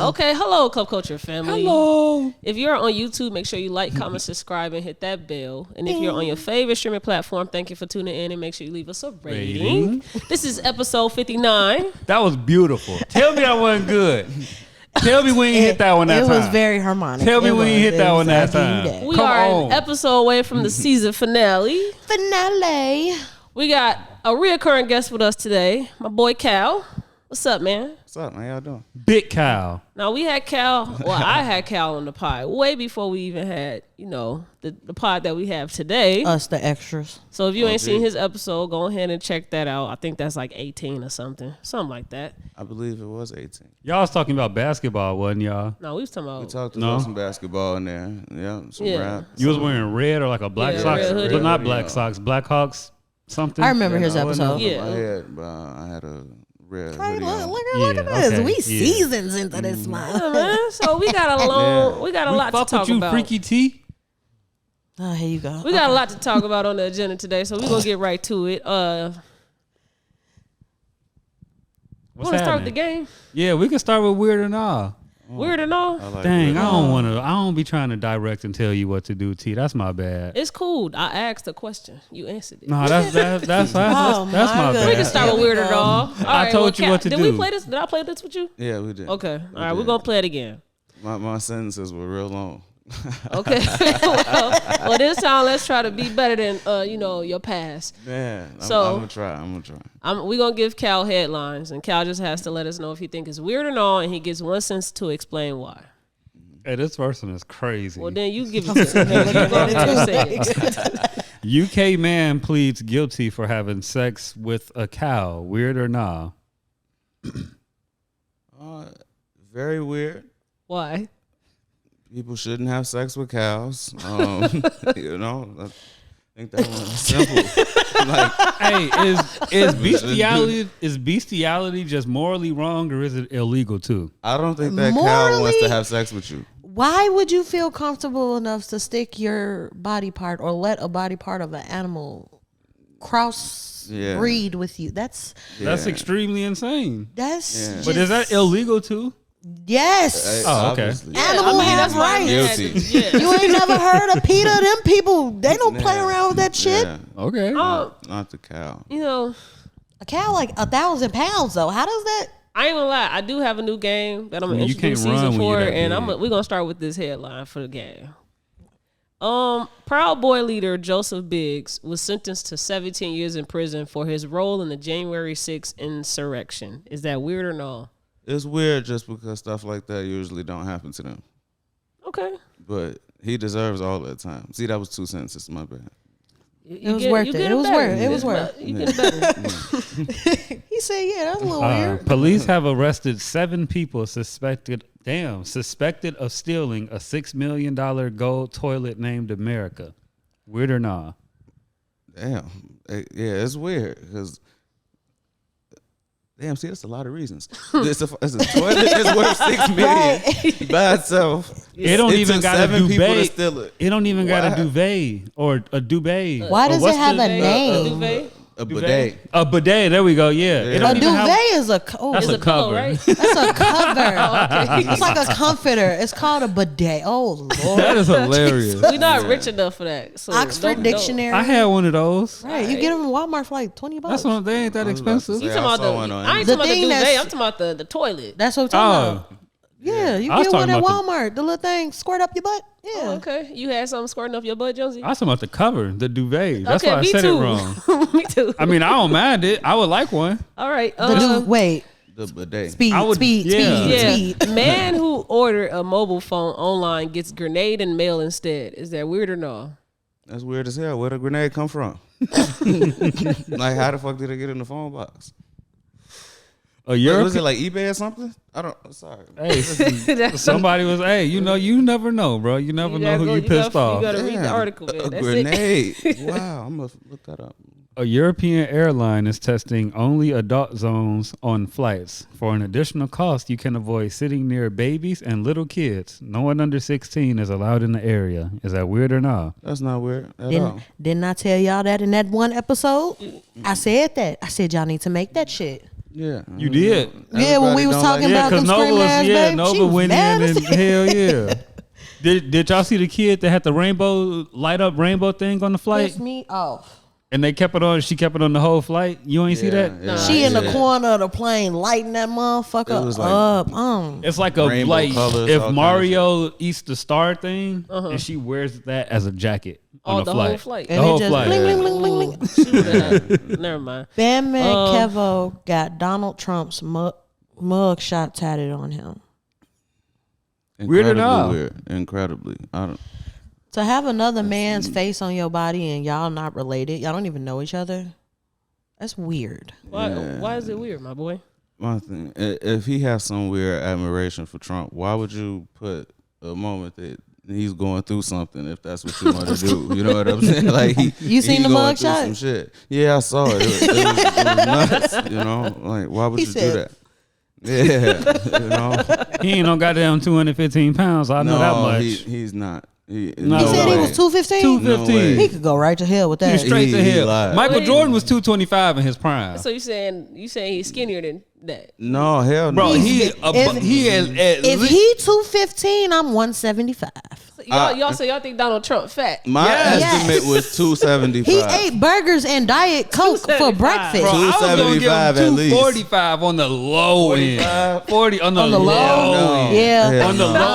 Okay, hello, Club Culture family. Hello. If you're on YouTube, make sure you like, comment, subscribe, and hit that bell. And if you're on your favorite streaming platform, thank you for tuning in and make sure you leave us a rating. This is episode 59. That was beautiful. Tell me that wasn't good. Tell me we ain't hit that one that time. It was very harmonic. Tell me we ain't hit that one that time. We are an episode away from the season finale. We got a reoccurring guest with us today, my boy Khyle. What's up, man? What's up, man? Y'all doing? Big Khyle. Now, we had Khyle, I had Khyle on the pod way before we even had, the pod that we have today. Us, the extras. So if you ain't seen his episode, go ahead and check that out. I think that's like 18 or something like that. I believe it was 18. Y'all was talking about basketball, wasn't y'all? No, we was talking about... We talked about some basketball in there. Yeah, some rap. You was wearing red or like a Black Sox, but not Black Sox, Black Hawks, something? I remember his episode. I had a red hoodie on. Look at this. We seasons into this month. Yeah, man. So we got a lot to talk about. Freaky T. Oh, here you go. We got a lot to talk about on the agenda today, so we're gonna get right to it. Want to start with the game? Yeah, we can start with Weird or Nah. Weird or No? Dang, I don't be trying to direct and tell you what to do, T. That's my bad. It's cool. I asked a question. You answered it. No, that's my bad. We can start with Weird or No. I told you what to do. Did we play this? Did I play this with you? Yeah, we did. Okay. All right, we're gonna play it again. My sentences were real long. Okay. well, this time let's try to be better than your past. Man, I'm gonna try. We're gonna give Khyle headlines, and Khyle just has to let us know if he think it's weird or not, and he gets one sentence to explain why. Hey, this person is crazy. Well, then you give it to him. UK man pleads guilty for having sex with a cow. Weird or nah? Very weird. Why? People shouldn't have sex with cows. I think that one's simple. Is bestiality just morally wrong, or is it illegal too? I don't think that cow wants to have sex with you. Why would you feel comfortable enough to stick your body part or let a body part of an animal breed with you? That's extremely insane. But is that illegal too? Yes. Oh, okay. Animal has rights. You ain't never heard of PETA? Them people, they don't play around with that shit. Yeah. Okay. Not the cow. A cow like 1,000 pounds though. How does that? I ain't gonna lie. I do have a new game that I'm gonna introduce season 4, and we're gonna start with this headline for the game. Proud Boy leader Joseph Biggs was sentenced to 17 years in prison for his role in the January 6th insurrection. Is that weird or no? It's weird just because stuff like that usually don't happen to them. Okay. But he deserves all that time. See, that was 2 sentences. My bad. It was worth it. It was worth it. You get better. He said, yeah, that's a little weird. Police have arrested 7 people suspected of stealing a $6 million gold toilet named America. Weird or nah? Damn. Yeah, it's weird because... Damn, see, that's a lot of reasons. It's a toilet that's worth $6 million by itself. It don't even got a duvet. It don't even got a duvet or a duvet. Why does it have a name? A bidet. A bidet. There we go. Yeah. A duvet is a cover. That's a cover. Right? That's a cover. It's like a comforter. It's called a bidet. Oh Lord, that is hilarious. We're not rich enough for that. So Oxford Dictionary. I had one of those. Right. You get them in Walmart for like $20. That's one. They ain't that expensive. You talking about I ain't talking about the duvet. I'm talking about the toilet. That's what I'm talking about. Yeah, you get one at Walmart. The little thing squirt up your butt. Yeah. Oh, okay. You had something squirting up your butt, Jonesy? I was talking about the cover, the duvet. That's why I said it wrong. Me too. I mean, I don't mind it. I would like one. All right. Wait. The bidet. Speed. Man who ordered a mobile phone online gets grenade and mail instead. Is that weird or no? That's weird as hell. Where did the grenade come from? Like, how the fuck did it get in the phone box? Was it like eBay or something? Sorry. Hey, somebody was, you never know, bro. You never know who you pissed off. You got to read the article, man. That's grenade. Wow, I'm going to look that up. A European airline is testing only adult zones on flights. For an additional cost, you can avoid sitting near babies and little kids. No one under 16 is allowed in the area. Is that weird or not? That's not weird at all. Didn't I tell y'all that in that one episode? I said that. I said y'all need to make that shit. Yeah, You did. Yeah, when we was talking about them screaming ass baby, Nova went in and hell yeah. Did y'all see the kid that had the light up rainbow thing on the flight? Pissed me off. And they kept it on. She kept it on the whole flight. You ain't see that? Yeah, she in the corner of the plane lighting that motherfucker up. It's like a colors, if Mario eats the star thing, and she wears that as a jacket on the flight. Whole flight. And the whole just flight. bling, bling, bling, bling, bling. Never mind. Batman Kevo got Donald Trump's mug shot tatted on him. Incredibly. I don't. To have another man's face on your body and y'all not related, y'all don't even know each other. That's weird. Why is it weird, my boy? My thing, if he has some weird admiration for Trump, why would you put a moment that he's going through something if that's what you want to do? You know what I'm saying? Like you seen the mug shot? Some shit. Yeah, I saw it. It was nuts. You know, like why would you do that? Yeah, you know, he ain't no goddamn 215 pounds. I know that much. He's not. He said he was 215. 215. He could go right to hell with that. Straight to hell. Michael Jordan was 225 in his prime. So you saying he's skinnier than that? No, hell no. Bro, he is. If he 215, I'm 175. So y'all think Donald Trump fat? My estimate was 275. He ate burgers and Diet Coke for breakfast. Bro, 275 at least. 245 on the low end. 40 on the low. Yeah.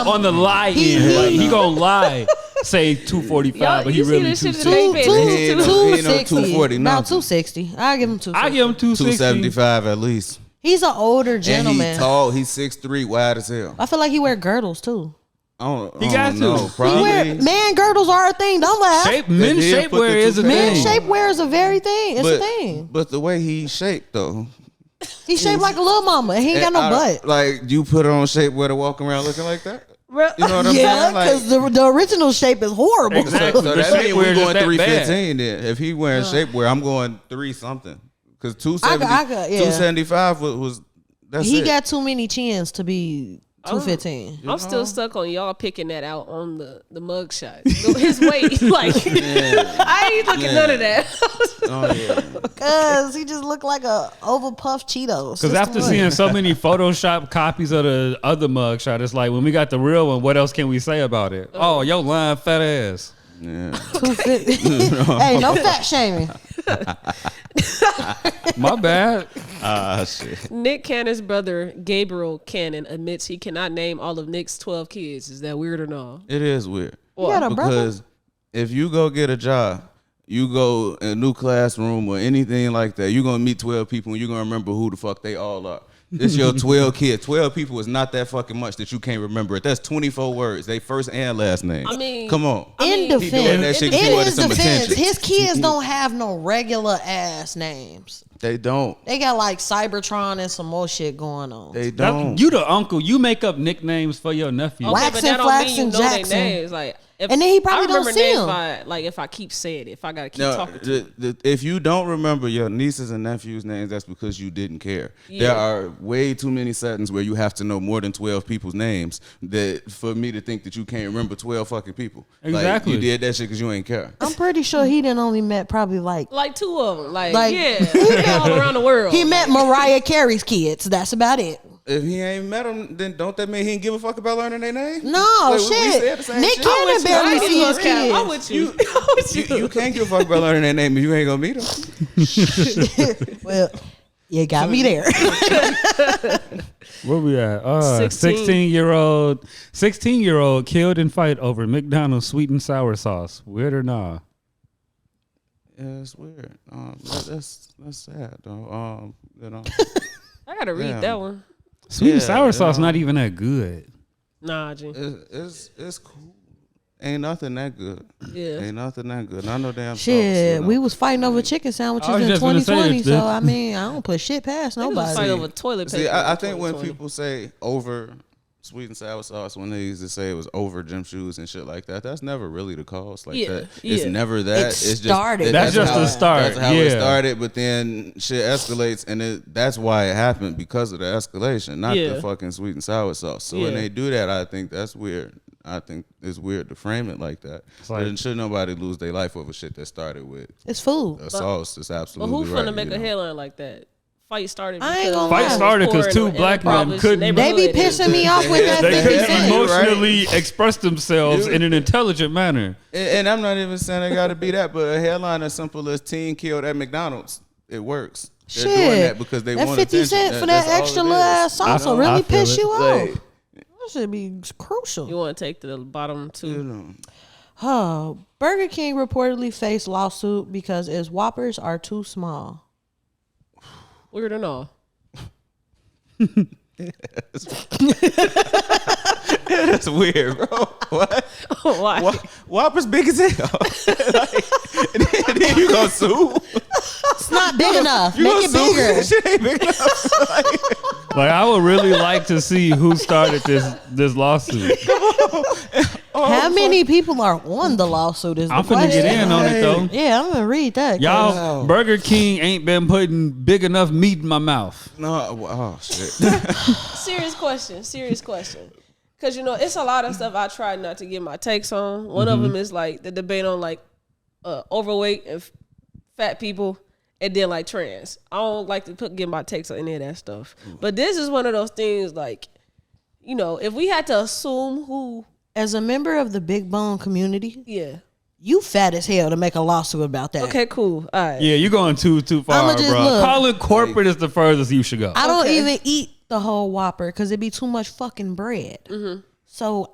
On the lie end. He gonna lie. Say 245, but he really 260. 240. About 260. I give him 260. I give him 260. 275 at least. He's an older gentleman. And he's tall. He's 6'3", wide as hell. I feel like he wear girdles too. He got to. Probably. Man girdles are a thing. Don't laugh. Men's shapewear is a thing. Men's shapewear is a very thing. It's a thing. But the way he's shaped though. He's shaped like a little mama and he ain't got no butt. Like you put on shapewear to walk around looking like that? You know what I'm saying? Yeah, because the original shape is horrible. Exactly. So that means we're going 315 then. If he wearing shapewear, I'm going 3 something. Because 275 was that's he it. got too many chins to be 215. I'm still stuck on y'all picking that out on the mug shot. His weight, like I ain't looking none of that. Because he just looked like a overpuffed Cheetos. Because after seeing so many Photoshop copies of the other mug shot, it's like when we got the real one, what else can we say about it? Oh, yo, lying fat ass. Yeah. 250. Hey, no fat shaming. My bad. Shit. Nick Cannon's brother, Gabriel Cannon, admits he cannot name all of Nick's 12 kids. Is that weird or no? It is weird. You got a because if you go get a job, you go in a new classroom or anything like that, you're going to meet 12 people and you're going to remember who the fuck they all are. It's your 12 kids. 12 people is not that fucking much that you can't remember it. That's 24 words. They first and last name. I mean, come on. In defense, his defense, his kids don't have no regular ass names. They don't. They got like Cybertron and some more shit going on. They don't. You the uncle. You make up nicknames for your nephew. Okay, but that don't mean you know their names. Like, and then he probably don't see them. Like if I keep saying it, if I gotta keep talking to them. If you don't remember your nieces and nephews' names, that's because you didn't care. Yeah. There are way too many settings where you have to know more than 12 people's names that for me to think that you can't remember 12 fucking people. Exactly. Like, you did that shit because you ain't care. I'm pretty sure he didn't only met probably like 2 of them. Like yeah, he met all around the world. He met Mariah Carey's kids. That's about it. If he ain't met them, then don't that mean he ain't give a fuck about learning their name? No, like, shit. Nick Cannon barely see his kids. I'm with you. You can't give a fuck about learning their name if you ain't gonna meet them. Well, you got me there. Where we at? 16-year-old killed in fight over McDonald's sweet and sour sauce. Weird or nah? Yeah, it's weird. That's sad though. You know. I gotta read that one. Sweet and sour sauce not even that good. Nah, G. It's cool. Ain't nothing that good. Yeah. Ain't nothing that good. Not no damn shit. sauce, We was fighting over chicken sandwiches in 2020, so I mean, I don't put shit past nobody. Fight over toilet paper. See, I think when people say over sweet and sour sauce, when they used to say it was over gym shoes and shit like that, that's never really the cause like that. It's never that. It's started. That's just the start. That's how it started, but then shit escalates, and that's why it happened, because of the escalation, not the fucking sweet and sour sauce. So when they do that, I think that's weird. I think it's weird to frame it like that. But then should nobody lose their life over shit that started with it's food. A sauce. It's absolutely right. But who's finna make a headline like that? fight started. I ain't because gonna Fight lie. started because two in a black men impoverished couldn't. They neighborhood. be pissing me off with that They 50 couldn't Cent. emotionally express themselves in an intelligent manner. And I'm not even saying it got to be that, but a headline as simple as teen killed at McDonald's, it works. They're Shit. doing that because they that want 50 attention. Cent for that That's all extra it little is. ass salsa know? really I feel piss it. you Like, off. That should be crucial. You want to take the bottom two? you know. Oh, Burger King reportedly faced lawsuit because its Whoppers are too small. Weird and all. That's weird, bro. What? Why? Whopper's big as hell. And then you gonna sue? It's not big enough. You Make gonna it sue? bigger. That shit ain't big enough. Like I would really like to see who started this lawsuit. How many people are on the lawsuit is the I'm finna question. get in on it though. Yeah, I'm gonna read that. 'cause Y'all, Burger King ain't been putting big enough meat in my mouth. No, oh shit. Serious question. Because, you know, it's a lot of stuff I try not to get my takes on. One of them is, like, the debate on, like, overweight and fat people and then, like, trans. I don't like to get my takes on any of that stuff. But this is one of those things, like, you know, if we had to assume who... As a member of the big bone community, Yeah. you fat as hell to make a lawsuit about that. Okay, cool. All right. Yeah, you're going too far, I'ma bro. just look. Calling corporate is the furthest you should go. I don't Okay. even eat the whole Whopper because it'd be too much fucking bread. So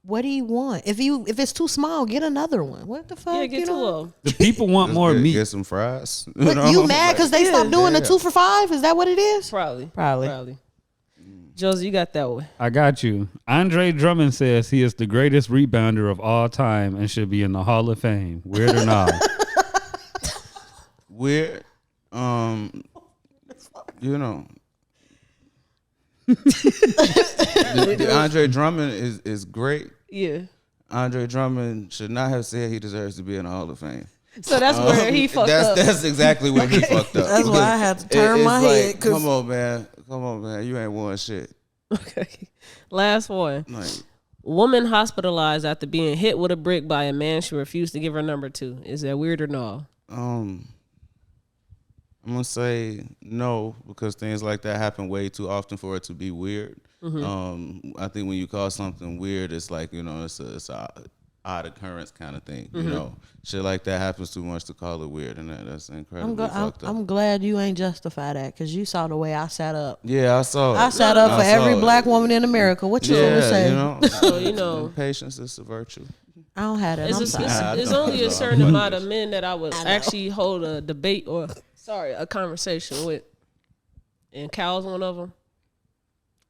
what do you want? If it's too small, get another one. What the fuck? Yeah, get you two know? of them. The people want more meat. Get some fries. But you mad because they stopped doing the Yeah. 2 for $5? Is that what it is? Probably. Josie, you got that one. I got you. Andre Drummond says he is the greatest rebounder of all time and should be in the Hall of Fame. Weird or not? Weird. You know. Andre Drummond is great. Yeah. Andre Drummond should not have said he deserves to be in the Hall of Fame. So that's where he fucked up. That's exactly where he fucked up. That's why I had to turn It's my like, head. 'Cause come on, man. You ain't won shit. Okay. Last one. Like, Woman hospitalized after being hit with a brick by a man she refused to give her number to. Is that weird or no? I'm gonna say no because things like that happen way too often for it to be weird. I think when you call something weird, it's like, you know, it's a odd occurrence kind of thing. You know, shit like that happens too much to call it weird, and that's incredibly fucked up. I'm glad you ain't justify that because you saw the way I sat up. Yeah, I saw it. I sat up for every saw it. black woman in America. What you gonna say? You know, So, you know. patience is a virtue. I don't have that. I'm sorry. It's only a certain amount of men that I would actually hold a debate or, a conversation with. And Kyle's one of them.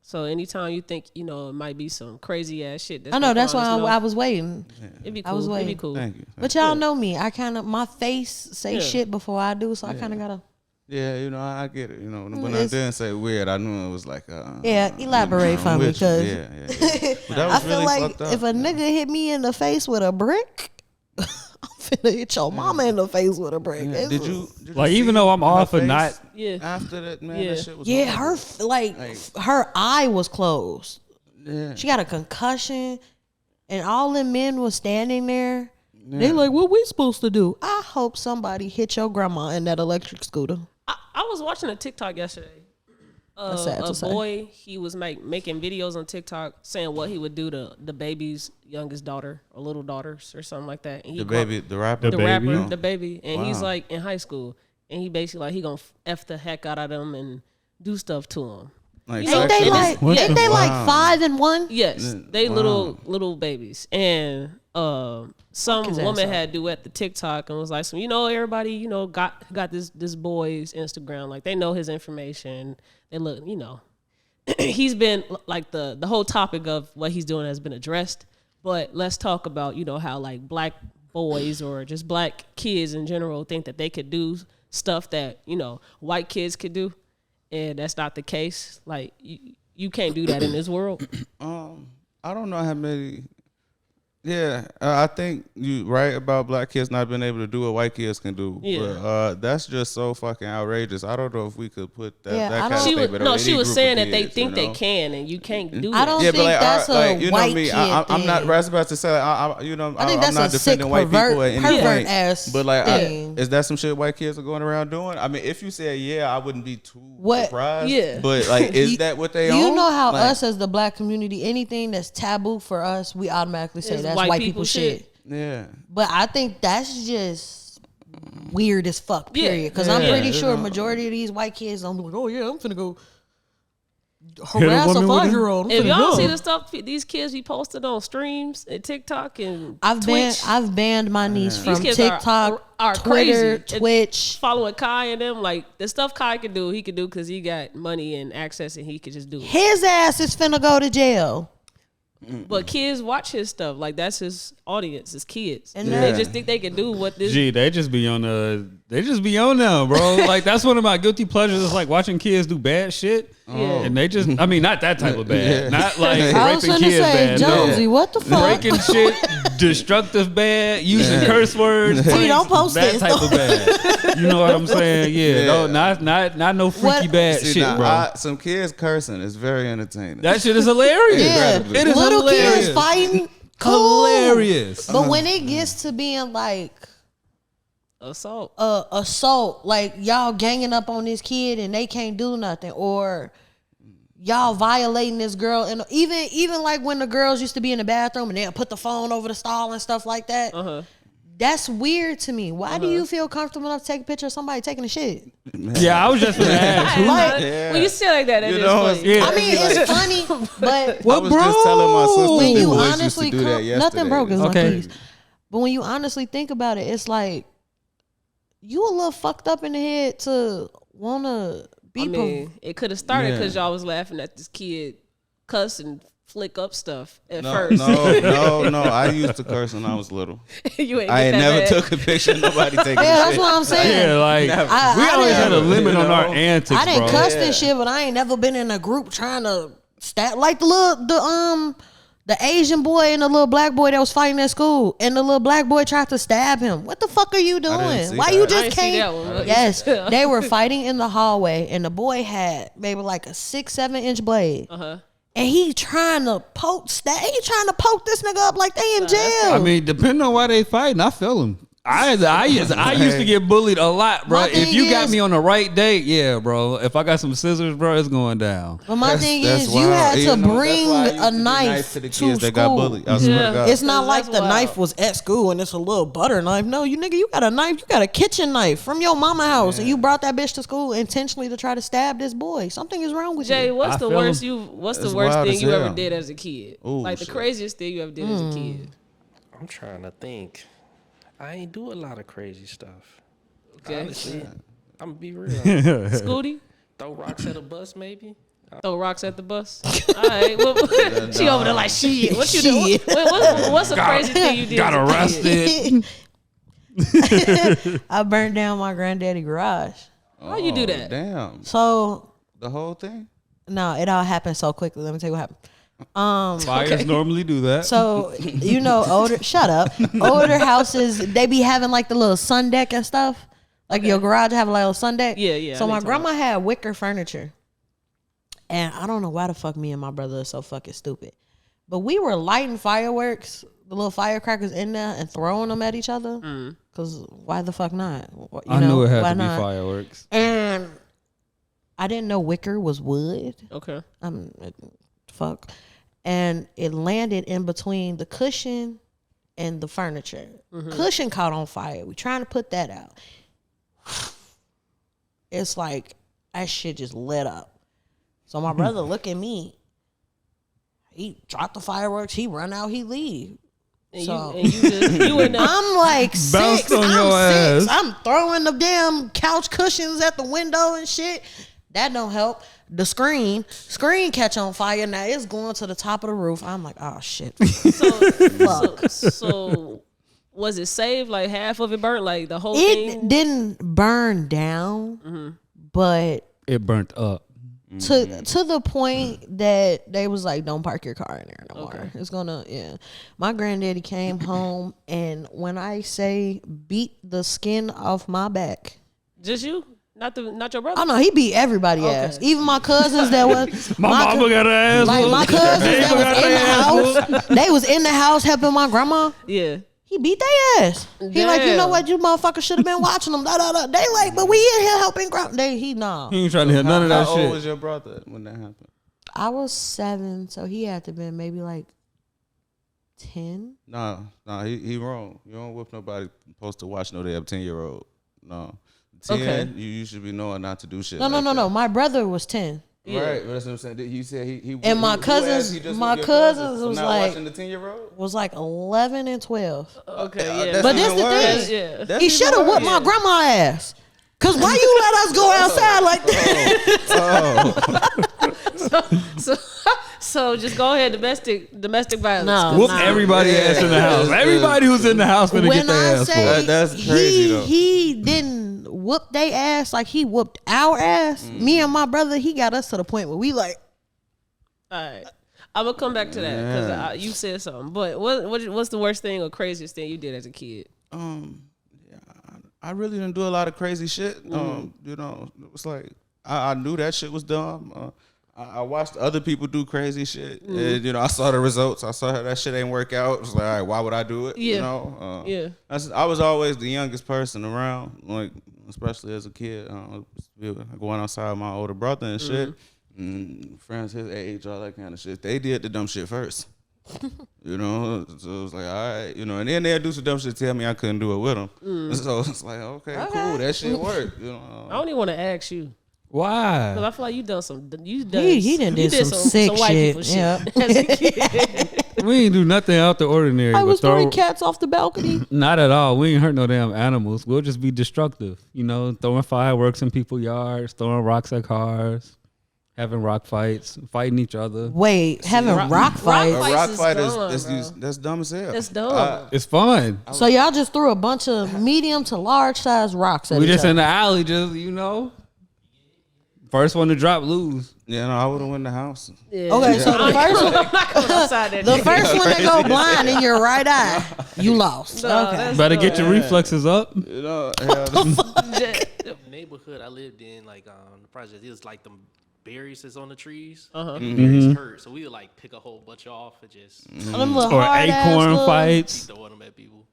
So anytime you think, you know, it might be some crazy ass shit. I know. That's why I was waiting. It'd be cool. I was It'd be waiting. cool. Thank you. But y'all know me. I kind of, my face say Yeah. shit before I do, so I kind of gotta. Yeah, you know, I get it. You know, when I It's- didn't say weird, I knew it was like, Yeah, elaborate for me, with you. 'cause yeah. But that I was feel really like fucked up. if a nigga hit me in the face with a brick, I'm finna hit your mama in the face with a brick. Yeah. Did you Like, see even though I'm her off of face not- Yeah. after that, man, Yeah. that shit was Yeah, horrible. her eye was closed. Yeah. She got a concussion, and all them men was standing there. They like, what we supposed to do? I hope somebody hit your grandma in that electric scooter. I was watching a TikTok yesterday. That's sad A to say. boy, he was making videos on TikTok saying what he would do to the baby's youngest daughter or little daughters or something like that. And he The baby, the rapper, the baby? rapper, No. the baby, and he's Wow. like in high school, and he basically like he gonna f the heck out of them and do stuff to them. like, Ain't they sexually? like, What ain't the- they like Wow. 5 and 1? Yes, they little babies, and some his ass woman up. had duet the TikTok and was like, so you know, everybody, you know, got this boy's Instagram, like they know his information. They look, you know, he's been like the whole topic of what he's doing has been addressed. But let's talk about, you know, how like black boys or just black kids in general think that they could do stuff that, you know, white kids could do, and that's not the case. Like you can't do that in this world. I don't know how many Yeah, I think you right about black kids not being able to do what white kids can do. Yeah. But that's just so fucking outrageous. I don't know if we could put that, Yeah, that I kind of don't- statement on No, any she was group saying of that they kids, think you they know? can, and you can't do I that. don't Yeah, think but like, that's a you know white me, kid I'm not thing. right about to say, like, I think I'm that's not a sick defending white people at any pervert point. ass But like, thing. is that some shit white kids are going around doing? I mean, if you said yeah, I wouldn't be too What- surprised. Yeah. But like, is You- that what they You own? know how Like, us as the black community, anything that's taboo for us, we automatically say It's that's white white people people shit. Yeah. But I think that's just weird as fuck, Yeah. period. Because I'm Yeah, pretty you sure know. majority of these white kids don't be like, oh yeah, I'm finna go a harass a woman with 5-year-old. If y'all see the stuff these kids be posted on streams and TikTok and Twitch, I've banned my niece These from kids TikTok, are Twitter, crazy. Twitch. following Kai and them, like the stuff Kai can do, he could do because he got money and access, and he could just do it. His ass is finna go to jail. But kids watch his stuff, like that's his audience, his kids, And and that- they just think they can do what this. Gee, they just be on now, bro. Like that's one of my guilty pleasures. Is like watching kids do bad shit. Yeah. And they just, I mean, not that type of bad. Yeah. Not like I was raping finna kids say, bad. Jonesy, No. what the fuck? Breaking shit, destructive bad, using curse words. See, don't pranks, post that this. type of bad. You know what I'm saying? Yeah. Yeah. No, not no freaky What- bad See, shit, now, bro. some kids cursing is very entertaining. That shit is hilarious. Yeah, Incredibly. It is little hilarious. kids fighting, cool. Hilarious. But when it gets to being like assault. assault, like y'all ganging up on this kid and they can't do nothing, or y'all violating this girl, and even like when the girls used to be in the bathroom and they'll put the phone over the stall and stuff like that. That's weird to me. Why do you feel comfortable enough to take a picture of somebody taking a shit? Yeah, I was just gonna ask. Who, Like- When you say like that, that You is know, funny. yeah. I mean, it's funny, but I was just telling my sister when the you boys used honestly to do that come, yesterday. nothing broke is Okay. okay. But when you honestly think about it, it's like you a little fucked up in the head to wanna be. I mean, it could have started Yeah. because y'all was laughing at this kid cuss and flick up stuff at No, first. no. I used to curse when I was little. You ain't I get ain't that never bad. took a picture of nobody taking yeah, a that's shit. what I'm saying. Yeah, like I we always didn't- had a limit on our You know? antics, I didn't bro. cuss Yeah. this shit, but I ain't never been in a group trying to stab like the Asian boy and the little black boy that was fighting at school, and the little black boy tried to stab him. What the fuck are you doing? see Why that. you I just didn't see can't? that one, but- Yes, they were fighting in the hallway, and the boy had maybe like a 6-7 inch blade, and he trying to poke this nigga up like they in jail. I mean, depending on why they fighting, I feel them. I used to get bullied a lot, bro. My If thing you got is- me on the right date, yeah, bro. If I got some scissors, bro, it's going down. but my thing That's is, you wild. had You to know, that's bring why I used a to do knife to the to kids that got school. bullied. I swear Yeah. to God. It's not like That's the wild. knife was at school and it's a little butter knife. No, you nigga, you got a knife. You got a kitchen knife from your mama house, and you brought that bitch to school intentionally to try to stab this boy. Something is wrong with Jay, you. what's I the feel worst him. What's the It's worst wild thing as you ever hell. did as a kid? Ooh, Like the shit. craziest thing you ever did as a kid. I'm trying to think. I ain't do a lot of crazy stuff. Okay. Honestly, I'm gonna be real. Scooty, Throw rocks at a bus, maybe. throw rocks at the bus. All right, she over there like shit. What you do? What's the crazy thing you did? Got as a kid? arrested. I burned down my granddaddy garage. How you do that? Damn. So The whole thing? no, it all happened so quickly. Let me tell you what happened. Fires normally do that. So you know, older houses, they be having like the little sun deck and stuff. Like your garage have like a little sun deck. Yeah, yeah, So I know my what you're grandma had wicker furniture, and I don't know why the fuck me and my brother are so fucking stupid, but we were lighting fireworks, the little firecrackers in there, and throwing them at each other. Cause why the fuck not? You I knew it had why to be not? fireworks. And I didn't know wicker was wood. Okay. Fuck. And it landed in between the cushion and the furniture. Cushion caught on fire. We trying to put that out. It's like that shit just lit up. So my brother look at me. He dropped the fireworks. He run out. He leave. And So- you in there. I'm like Bounced 6. on your I'm 6. ass. I'm throwing the damn couch cushions at the window and shit. That don't help. The screen catch on fire. Now it's going to the top of the roof. I'm like, oh shit. So was it saved? Like half of it burnt? Like the whole It thing? didn't burn down, but It burnt up. To the point that they was like, don't park your car in there no more. It's gonna, My granddaddy came home, and when I say beat the skin off my back. Just you? Not your brother? Oh no, he beat everybody ass. Even my cousins that was my mama got her ass. Like my cousins that was in the house. They was in the house helping my grandma. Yeah. He beat their ass. He like, you know what, you motherfuckers should have been watching them. They like, but we in here helping grandma. He ain't trying to hear none of that shit. How old was your brother when that happened? I was 7, so he had to been maybe like 10. No, he wrong. You don't whip nobody supposed to watch no damn 10-year-old. No. 10, okay. You should be knowing not to do shit. No. My brother was 10. Yeah. Right, that's what I'm saying. You said he and my cousins was like watching the 10-year-old was like 11 and 12. Okay, yeah. But this the thing. Yeah. He should have whipped my grandma ass. Cause why you let us go outside like that? So just go ahead, domestic violence. No, whoop everybody ass in the house. Everybody who's in the house gonna get their ass whooped. That's crazy though. He didn't whoop they ass like he whooped our ass. Me and my brother, he got us to the point where we like. All right, I'm gonna come back to that because you said something. But what's the worst thing or craziest thing you did as a kid? I really didn't do a lot of crazy shit. You know, it was like I knew that shit was dumb. I watched other people do crazy shit, and you know, I saw the results. I saw how that shit ain't work out. It was like, all right, why would I do it? Yeah. You know, Yeah. I was always the youngest person around, like especially as a kid. Going outside with my older brother and shit, and friends his age, all that kind of shit. They did the dumb shit first. You know, so it was like, all right, you know, and then they'd do some dumb shit, tell me I couldn't do it with them. So it's like, okay, cool, that shit worked. You know, I don't even want to ask you. Why? Because I feel like you done some. He did some sick white shit. people shit as a kid. We ain't do nothing out the ordinary. I was but throwing cats off the balcony. Not at all. We ain't hurt no damn animals. We'll just be destructive. You know, throwing fireworks in people's yards, throwing rocks at cars, having rock fights, fighting each other. Wait, having rock fights? a rock fight dumb, that's dumb as hell. That's dumb. It's fun. So y'all just threw a bunch of medium to large size rocks at We each just other. in the alley, just, you know. First one to drop, lose. Yeah, no, I would have won the house. Yeah. Okay, so the first one, I'm not going outside that the day. first one to go blind in your right eye, you lost. No, Okay. that's Better dumb. get your reflexes up. You know, The neighborhood I lived in, like the project, it was like them berries that's on the trees. Berries hurt, so we would like pick a whole bunch off and just Them little Or hard-ass acorn little- fights. throw them at people.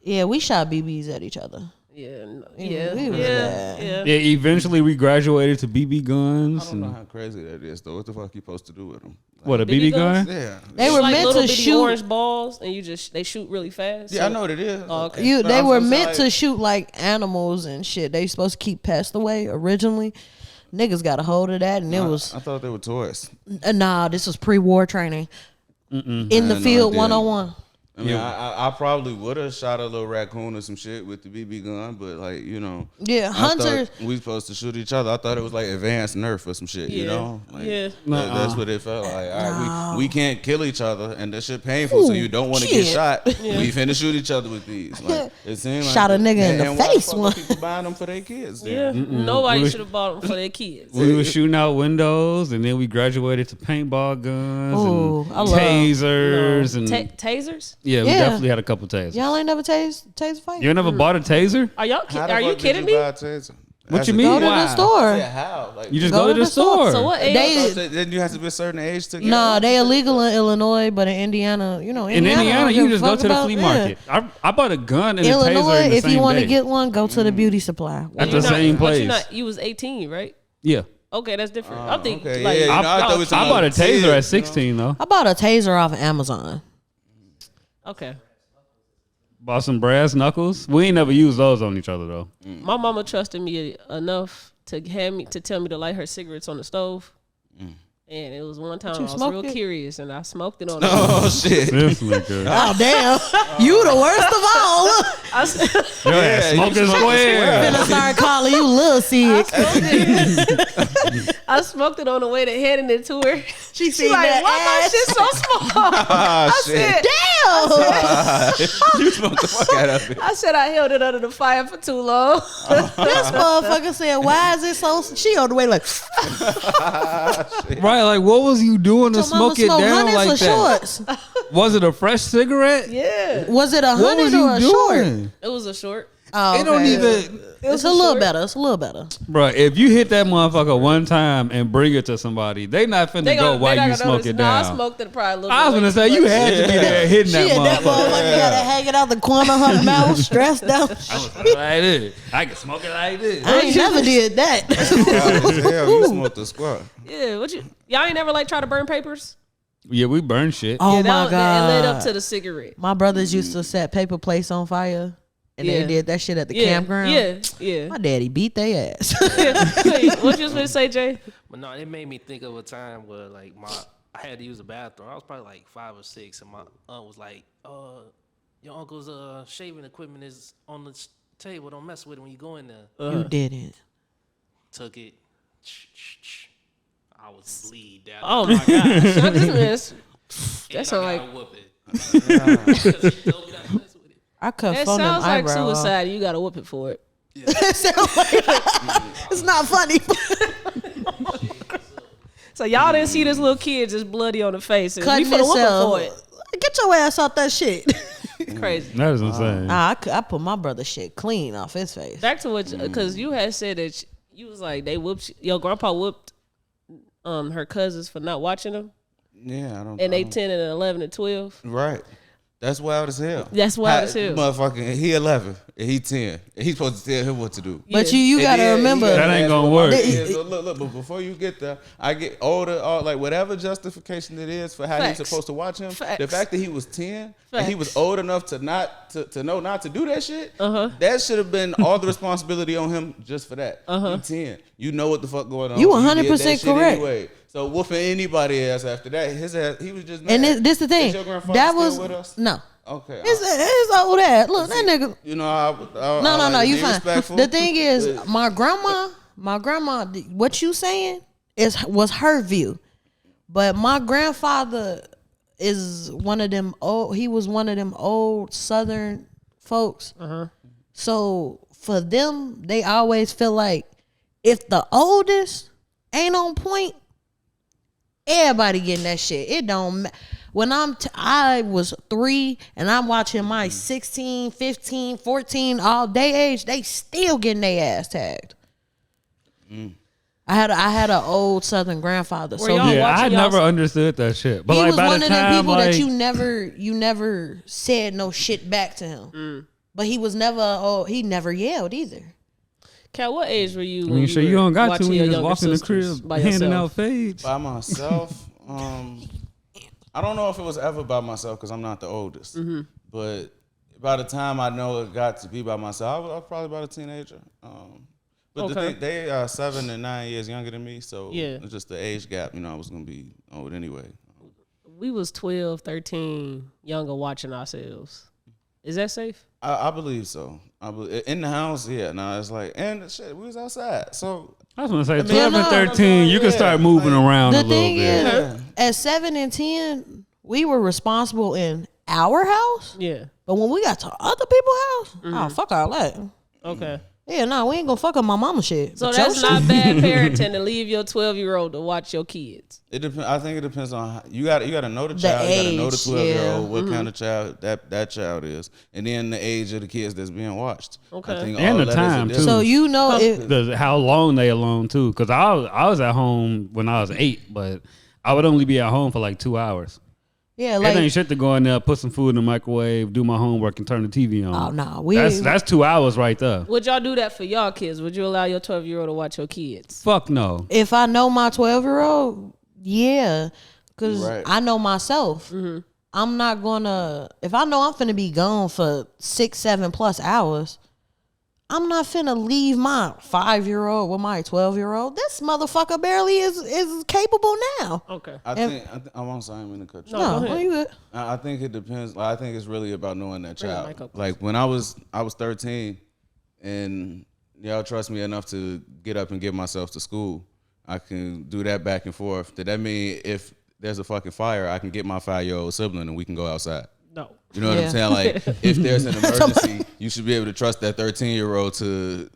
Yeah, we shot BBs at each other. Yeah. we was bad. Yeah, eventually we graduated to BB I guns. don't know And how crazy that is, though. What the fuck you supposed to do with them? what, a BB BB gun? Yeah. They It's were like meant little to bitty shoot. orange balls, and they shoot really fast. Yeah, I know what it is. Oh, okay. They were meant to shoot like animals and shit. They supposed to keep pests away originally. Niggas got a hold of that, and it was I thought they were toys. nah. This was pre-war training in the I had no field idea. 101. I mean, I probably would have shot a little raccoon or some shit with the BB gun, but like, you know, Yeah, I hunters. thought we supposed to shoot each other. I thought it was like advanced Nerf or some shit, you Yeah. know? Like, Yeah. that's what it felt like. All right, we can't kill each other, and that shit painful, so you don't want to get shit. shot. We finna shoot each other with these. Like, it seemed like Shot a nigga in the and why face fuck one. people buying them for their kids. Then? Yeah. Nobody should have bought them for their kids. We were shooting out windows, and then we graduated to paintball guns Ooh, and I love- tasers. And Tasers? yeah, we Yeah. definitely had a couple tasers. Y'all ain't never taser fight? You never bought a taser? Are y'all? How the Are you fuck did kidding me? buy a taser? What As you a mean? Go kid? to the Why? store. Yeah, how? Like, You just Go go to the store. So what age? They then you have to be a certain age to get nah, one? they illegal in Illinois, but in Indiana, you know, In Indiana, don't you give a just go fuck to the about- flea yeah. market. I bought a gun and a Illinois, taser in the if same you want day. to get one, go to the beauty supply. At You're the not- same but place. you're not- You was 18, right? Yeah. Okay, that's different. I think okay, like yeah, you know, I thought y'all- we was I bought a taser at 16, though. I bought a taser off of Amazon. okay. Bought some brass knuckles. We ain't never used those on each other, though. My mama trusted me enough to tell me to light her cigarettes on the stove. And it was one time I was smoke real it? curious, and I smoked it on the Oh shit! This nigga. Oh damn, you the worst of all. I said, Smoking square. Finna start calling you Lil Sig. I smoked it on the way to heading it to her. She She like, why my shit so small? I said, Damn. You smoked the fuck out of it. I said I held it under the fire for too long. This motherfucker said, why is it so? She on the way like, Right, like what was you doing to so mama smoke it smoke down hundreds like or that? shorts? Was it a fresh cigarette? Yeah, Was it a What was hundred or you a short? doing? it was a short. Oh, It don't okay. even, It's a little better. It's a little better. bro. If you hit that motherfucker one time and bring it to somebody, they not finna go while you smoke it down. I smoked it probably a little I was bit gonna say later, you but- had to be there hitting She that had that motherfucker. motherfucker got it hanging out the corner of her mouth, stressed out. Like this. I can smoke it like this. I ain't never did that. Hell, you smoked the squat. Yeah, y'all ain't never like try to burn papers? Yeah, we burn shit. Oh Yeah, my that led up god! to the cigarette. My brothers used to set paper plates on fire, and Yeah. they did that shit at the Yeah, campground. yeah. My daddy beat their ass. What you was gonna say, Jay? But no, it made me think of a time where like I had to use the bathroom. I was probably like 5 or 6, and my aunt was like, your uncle's shaving equipment is on the table. Don't mess with it when you go in there." You didn't. Took it. I was bleed down. Oh my gosh, I just missed. That sound like Whoop it. I cut that phone them sounds like eyebrow off. suicide. You got to whoop it for it. It sound like- it's not funny. So y'all didn't see this little kid just bloody on the face. And Cutting we finna whoop him himself. for it. Get your ass off that shit. Crazy. That is insane. Nah, I put my brother shit clean off his face. Back to what, because you had said that you was like they whooped your grandpa whooped her cousins for not watching them, Yeah, I don't. and I they don't- 10 and 11 and 12. Right. That's wild as hell. That's wild as hell. Motherfucking, he 11 and he 10. And he's supposed to tell him what to do. But Yeah. you And gotta then he remember. gotta That ain't ask gonna what my work. kids- Look, but before you get there, I get older, like whatever justification it is for how Facts. he's supposed to watch him. Facts. The fact that he was 10 and he was Facts. old enough to know not to do that shit, that should have been all the responsibility on him just for that. You 10. You know what the fuck going on. You did 100% that shit correct. Anyway. So whooping anybody ass after that, his ass, he was just mad. And this the thing. Is your grandfather That still was with us? no. Okay. His old ass. Look, that nigga. You know, I No, like you to be fine. respectful. The thing is, But- my grandma, what you saying was her view, but my grandfather is one of them old. He was one of them old Southern folks. So for them, they always feel like if the oldest ain't on point, everybody getting that shit. It don't. When I was 3 and I'm watching my 16, 15, 14 all day age, they still getting their ass tagged. I had an old Southern grandfather, so y'all he, Yeah, I watching y'all- never understood that shit. But he like was by one the of them time, people like, that you never said no shit back to him. But he was never he never yelled either. Cat, what age were you? I when mean, you sure were you don't got to watching when your you just younger walk in the sisters crib by handing yourself? out fades. By myself, I don't know if it was ever by myself because I'm not the oldest. But by the time I know it got to be by myself, I was probably about a teenager. But the Okay. thing, they are 7 and 9 years younger than me, so Yeah. it's just the age gap. I was gonna be old anyway. We was 12, 13, younger, watching ourselves. Is that safe? I believe so. In the house, yeah. No, it's like, and shit, we was outside, so I was gonna say mean, 12 and no, 13, you can yeah, start moving like, around a The little thing bit. is, Yeah. at 7 and 10, we were responsible in our house. Yeah. But when we got to other people's house, oh fuck all that. Okay. Yeah, no, we ain't gonna fuck up my mama shit. So But your that's shit- not bad parenting to leave your 12-year-old to watch your kids. it depends. I think it depends on how, you got to know the child, you got to know the age, 12-year-old, yeah. what kind of child that child is, and then the age of the kids that's being watched. Okay. I think And all the that is time, a too. So difference. you know if How long they alone too? Because I was at home when I was 8, but I would only be at home for like 2 hours. yeah, It ain't like shit to go in there, put some food in the microwave, do my homework, and turn the TV on. oh no, we That's 2 hours right there. Would y'all do that for y'all kids? Would you allow your 12-year-old to watch your kids? Fuck no. if I know my 12-year-old, yeah, because Right. I know myself. I'm not gonna if I know I'm finna be gone for 6, 7 plus hours. I'm not finna leave my 5-year-old with my 12-year-old. This motherfucker barely is capable now. Okay. I'm on sorry, I'm in the cut you. No, No, go ahead. you good. I think it depends. I think it's really about knowing that Bring the child. mic up Like when I was 13, and y'all trust me enough to get up and get myself to school. I can do that back and forth. Did that mean if there's a fucking fire, I can get my 5-year-old sibling and we can go outside? No. You know what Yeah. I'm saying? Like if there's an emergency, you should be able to trust that 13-year-old to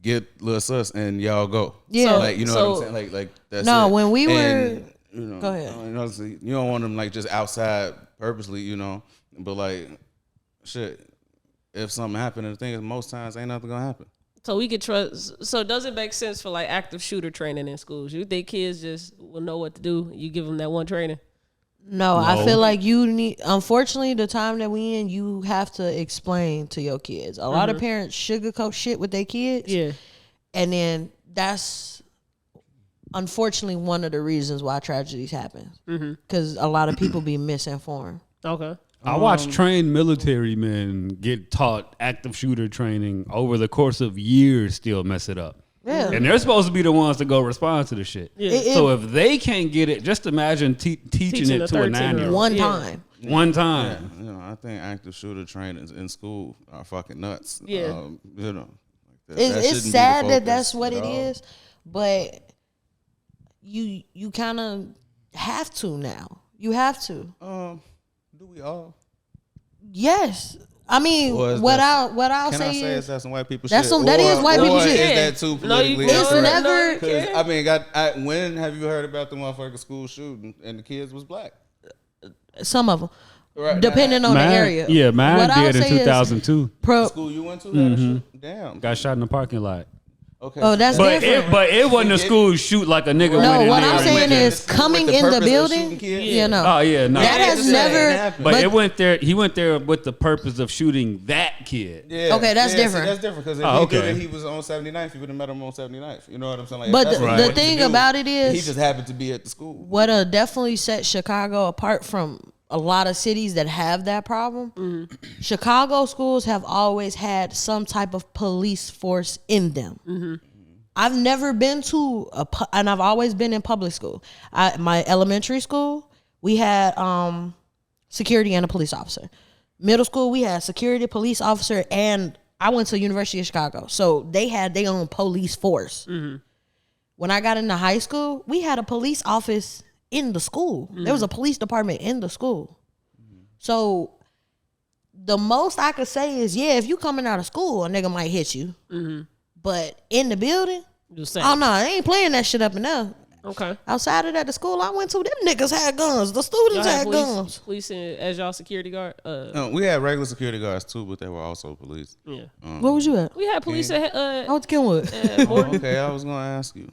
get little sus and y'all go. Yeah. Like you know what I'm saying? Like that's No, it. when we And, you know, Go ahead. You don't want them like just outside purposely, you know. But like, shit, if something happened, and the thing is, most times ain't nothing gonna happen. So we could trust. So does it make sense for like active shooter training in schools? You think kids just will know what to do? You give them that one training. No, I feel like you need. Unfortunately, the time that we in, you have to explain to your kids. A lot of parents sugarcoat shit with their kids. Yeah. And then that's unfortunately one of the reasons why tragedies happen. Because a lot of people be misinformed. Okay. I watched trained military men get taught active shooter training over the course of years, still mess it up. Yeah. And they're supposed to be the ones to go respond to the shit. Yeah. So if they can't get it, just imagine teaching it a to a 13-year-old. 9-year-old. One Yeah. time. One Yeah, time. you know, I think active shooter trainings in school are fucking nuts. Yeah. You know, like that It's shouldn't be the sad that focus that's what at it all. is, but you kind of have to now. You have to. Do we all? Yes. I mean, Or is what that- I'll Can say I say is is that some white people That's shit? some- that is white people or shit. Is that too No, you politically can't. It's incorrect? never- Because I mean, when have you heard about the motherfucking school shooting and the kids was black? some of them, Right, depending on the area. Yeah, mine What I'll did in say is 2002. The school you went to had a shoot? Damn. Got shot in the parking lot. Okay. Oh, that's But different. it wasn't a school shoot like a nigga went No, in what there I'm and saying went is there. coming With the in the purpose of building. shooting kids? You know, Oh yeah, no. that has just never. ain't happened. But it went there. He went there with the purpose of shooting that kid. Yeah. Okay, that's see, different. that's different because if Oh, he okay. did it, he was on 79th. He would have met him on 79th. You know what I'm saying? Like, But that's the- what the he wanted to thing do. about it is- he just happened to be at the school. What definitely set Chicago apart from a lot of cities that have that problem. Chicago schools have always had some type of police force in them. I've never been to and I've always been in public school. My elementary school, we had security and a police officer. Middle school, we had security, police officer, and I went to University of Chicago, so they had their own police force. When I got into high school, we had a police office in the school. There was a police department in the school. So the most I could say is, yeah, if you coming out of school, a nigga might hit you. But in the building, Just saying. oh no, I ain't playing that shit up in there. Okay. Outside of that, the school I went to, them niggas had guns. The students Y'all had had guns. police as y'all security guard. We had regular security guards too, but they were also police. Yeah. Where was you at? We had police at I went to Kenwood. Okay, I was gonna ask you.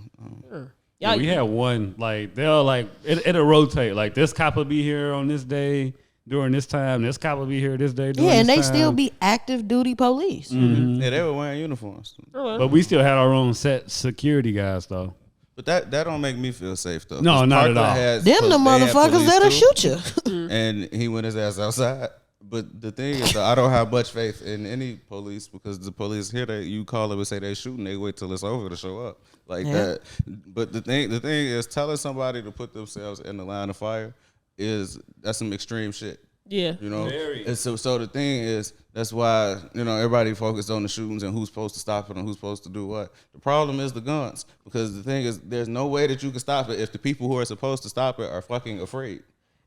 Y'all, We had one like they'll like it'll rotate. Like this cop will be here on this day during this time. This cop will be here this day. During Yeah, and this they time. still be active duty police. Yeah, they were wearing uniforms. But we still had our own set security guys though. But that don't make me feel safe though. No, 'Cause not at Parkland all. has Them the they had motherfuckers police that'll too, shoot you. and he went his ass outside. But the thing is, though, I don't have much faith in any police because the police here, you call them and say they shooting, they wait till it's over to show up like Yeah. that. But the thing is, telling somebody to put themselves in the line of fire that's some extreme shit. yeah. You know, Very. and so the thing is, that's why everybody focused on the shootings and who's supposed to stop it and who's supposed to do what. The problem is the guns, because the thing is, there's no way that you can stop it if the people who are supposed to stop it are fucking afraid.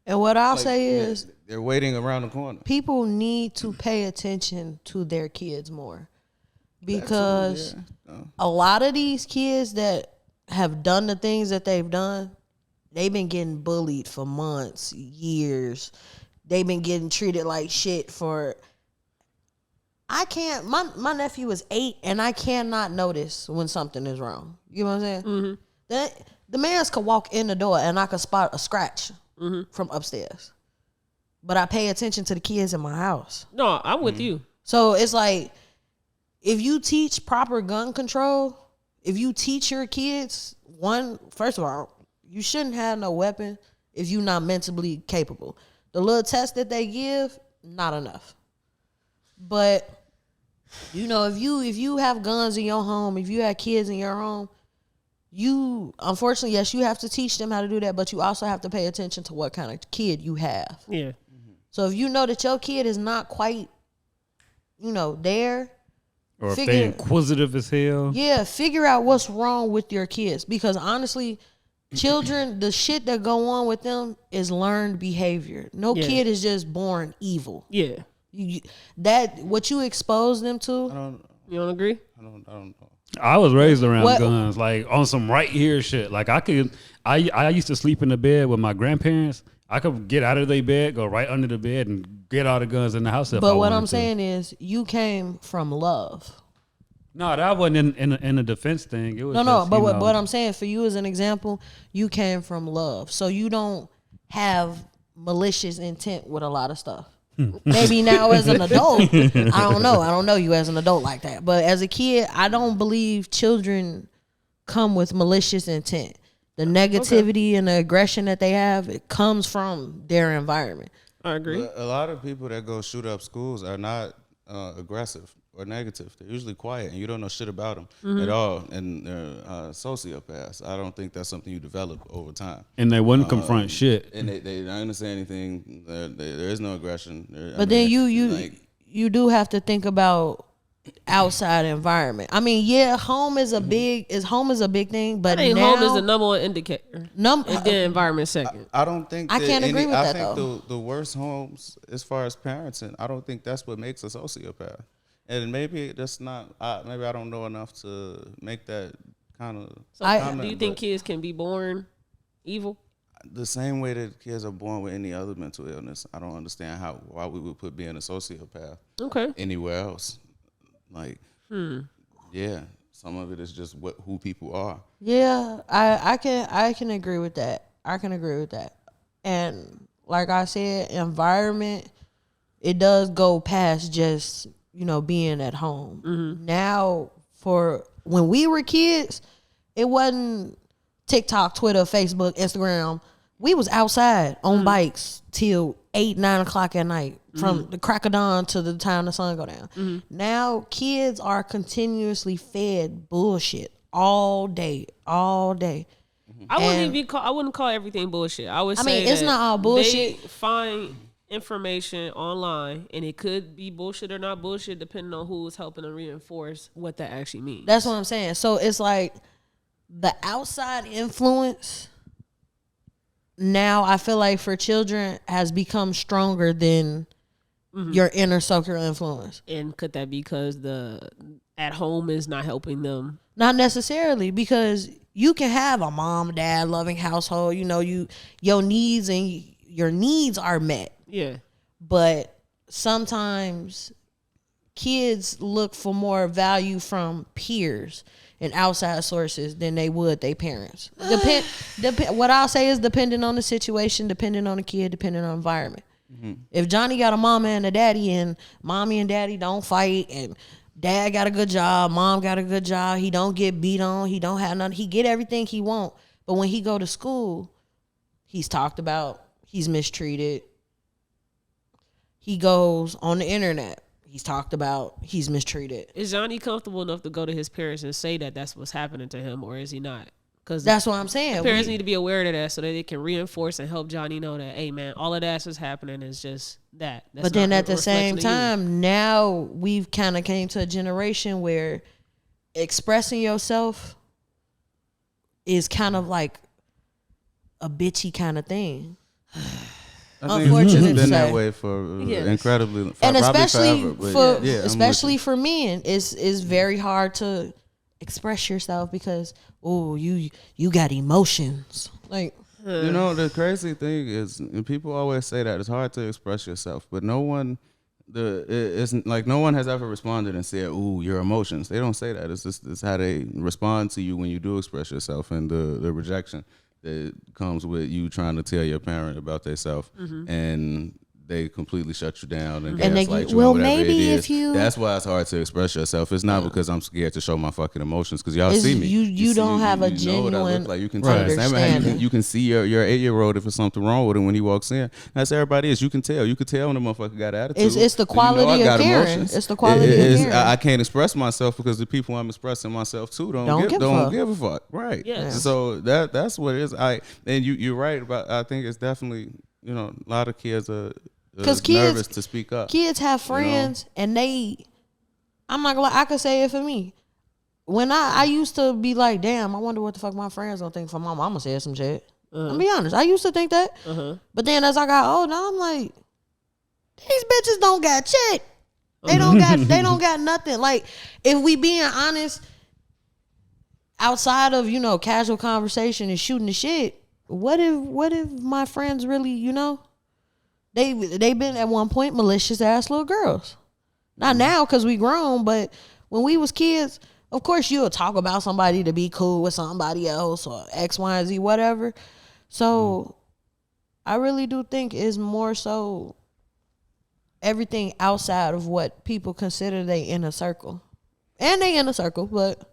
And what I'll Like, say is, they're waiting around the corner. people need to pay attention to their kids more, because a lot of these kids that have done the things that they've done, they've been getting bullied for months, years. They've been getting treated like shit for. I can't. My nephew is 8, and I cannot notice when something is wrong. You know what I'm saying? The man's could walk in the door, and I could spot a scratch from upstairs. But I pay attention to the kids in my house. No, I'm with you. So it's like, if you teach proper gun control, if you teach your kids, first of all, you shouldn't have no weapon if you're not mentally capable. The little test that they give, not enough. But You know, if you have guns in your home, if you have kids in your home, you unfortunately, yes, you have to teach them how to do that, but you also have to pay attention to what kind of kid you have. Yeah. So if you know that your kid is not quite, there, Or if they inquisitive as hell. yeah, figure out what's wrong with your kids. Because honestly, children, the shit that go on with them is learned behavior. No kid is just born evil. Yeah. What you expose them to. You don't agree? I don't know. I was raised around guns, like on some right here shit. Like I used to sleep in the bed with my grandparents. I could get out of their bed, go right under the bed, and get all the guns in the house. But what I'm saying is, you came from love. No, that wasn't in a defense thing. It was But what I'm saying for you as an example, you came from love, so you don't have malicious intent with a lot of stuff. Maybe now as an adult, I don't know you as an adult like that. But as a kid, I don't believe children come with malicious intent. The negativity and the aggression that they have, it comes from their environment. I agree. A lot of people that go shoot up schools are not aggressive or negative. They're usually quiet, and you don't know shit about them at all. And they're sociopaths. I don't think that's something you develop over time. And they wouldn't confront shit. And they don't understand anything. There is no aggression. But then you do have to think about outside environment. I mean, yeah, home is a big thing, but I think now, home is the number one indicator. And then environment second. I don't think I can't agree with that, though. though. The worst homes, as far as parenting, I don't think that's what makes a sociopath. And maybe that's not. Maybe I don't know enough to make that kind of. So comment, do you think kids can be born evil? The same way that kids are born with any other mental illness. I don't understand why we would put being a sociopath anywhere else. Like, yeah, some of it is just who people are. Yeah, I can agree with that. And like I said, environment, it does go past just being at home. Now, for when we were kids, it wasn't TikTok, Twitter, Facebook, Instagram. We was outside on bikes till 8, 9 o'clock at night, from the crack of dawn to the time the sun go down. Now kids are continuously fed bullshit all day. I wouldn't call everything bullshit. I mean, it's not all bullshit. They find information online, and it could be bullshit or not bullshit, depending on who's helping to reinforce what that actually means. That's what I'm saying. So it's like the outside influence now, I feel like for children has become stronger than your inner circle influence. And could that be because the at home is not helping them? Not necessarily, because you can have a mom, dad, loving household. Your needs are met. Yeah. But sometimes kids look for more value from peers and outside sources than they would their parents. What I'll say is depending on the situation, depending on the kid, depending on the environment. If Johnny got a mama and a daddy, and mommy and daddy don't fight, and dad got a good job, mom got a good job, he don't get beat on, he don't have nothing, he get everything he want. But when he go to school, he's talked about, he's mistreated. He goes on the internet, he's talked about, he's mistreated. Is Johnny comfortable enough to go to his parents and say that that's what's happening to him, or is he not? Because that's what I'm saying. Parents need to be aware of that so that they can reinforce and help Johnny know that, hey man, all of that's happening is just that. That's but then at the same time, now we've kind of came to a generation where expressing yourself is kind of like a bitchy kind of thing. I think it's been that way for incredibly, and especially forever, especially for men, it's very hard to express yourself because you got emotions. Like, the crazy thing is, and people always say that it's hard to express yourself, but no one has ever responded and said, "Ooh, your emotions." They don't say that. It's how they respond to you when you do express yourself, and the rejection that comes with you trying to tell your parent about themselves, and they completely shut you down and And they- gaslight you. well, and whatever maybe it if is. you- That's why it's hard to express yourself. It's not because I'm scared to show my fucking emotions, because y'all see me. You see- don't have a you know what I look genuine like. You can Right. tell. Same way how understanding. you can see your 8-year-old if there's something wrong with him when he walks in. That's everybody is. You can tell. You can tell when the motherfucker got attitude. It's the And you know I quality of got caring. emotions. It's the quality of It's- caring. I can't express myself because the people I'm expressing myself to don't give a fuck. Right. Yeah. So that's what it is. And you're right about. I think it's definitely, you know, a lot of kids are 'Cause nervous to speak up. Kids have friends and I'm not gonna lie, I could say it for me. When I used to be like, damn, I wonder what the fuck my friends gonna think for my mama said some shit. I'll be honest. I used to think that. But then as I got older, I'm like, these bitches don't got shit. They don't got nothing. Like, if we being honest, outside of, you know, casual conversation and shooting the shit, what if my friends really, you know, they been at one point malicious ass little girls. Not now because we grown, but when we was kids, of course you'll talk about somebody to be cool with somebody else or X, Y, and Z, whatever. So I really do think it's more so everything outside of what people consider they inner circle. And they inner circle, but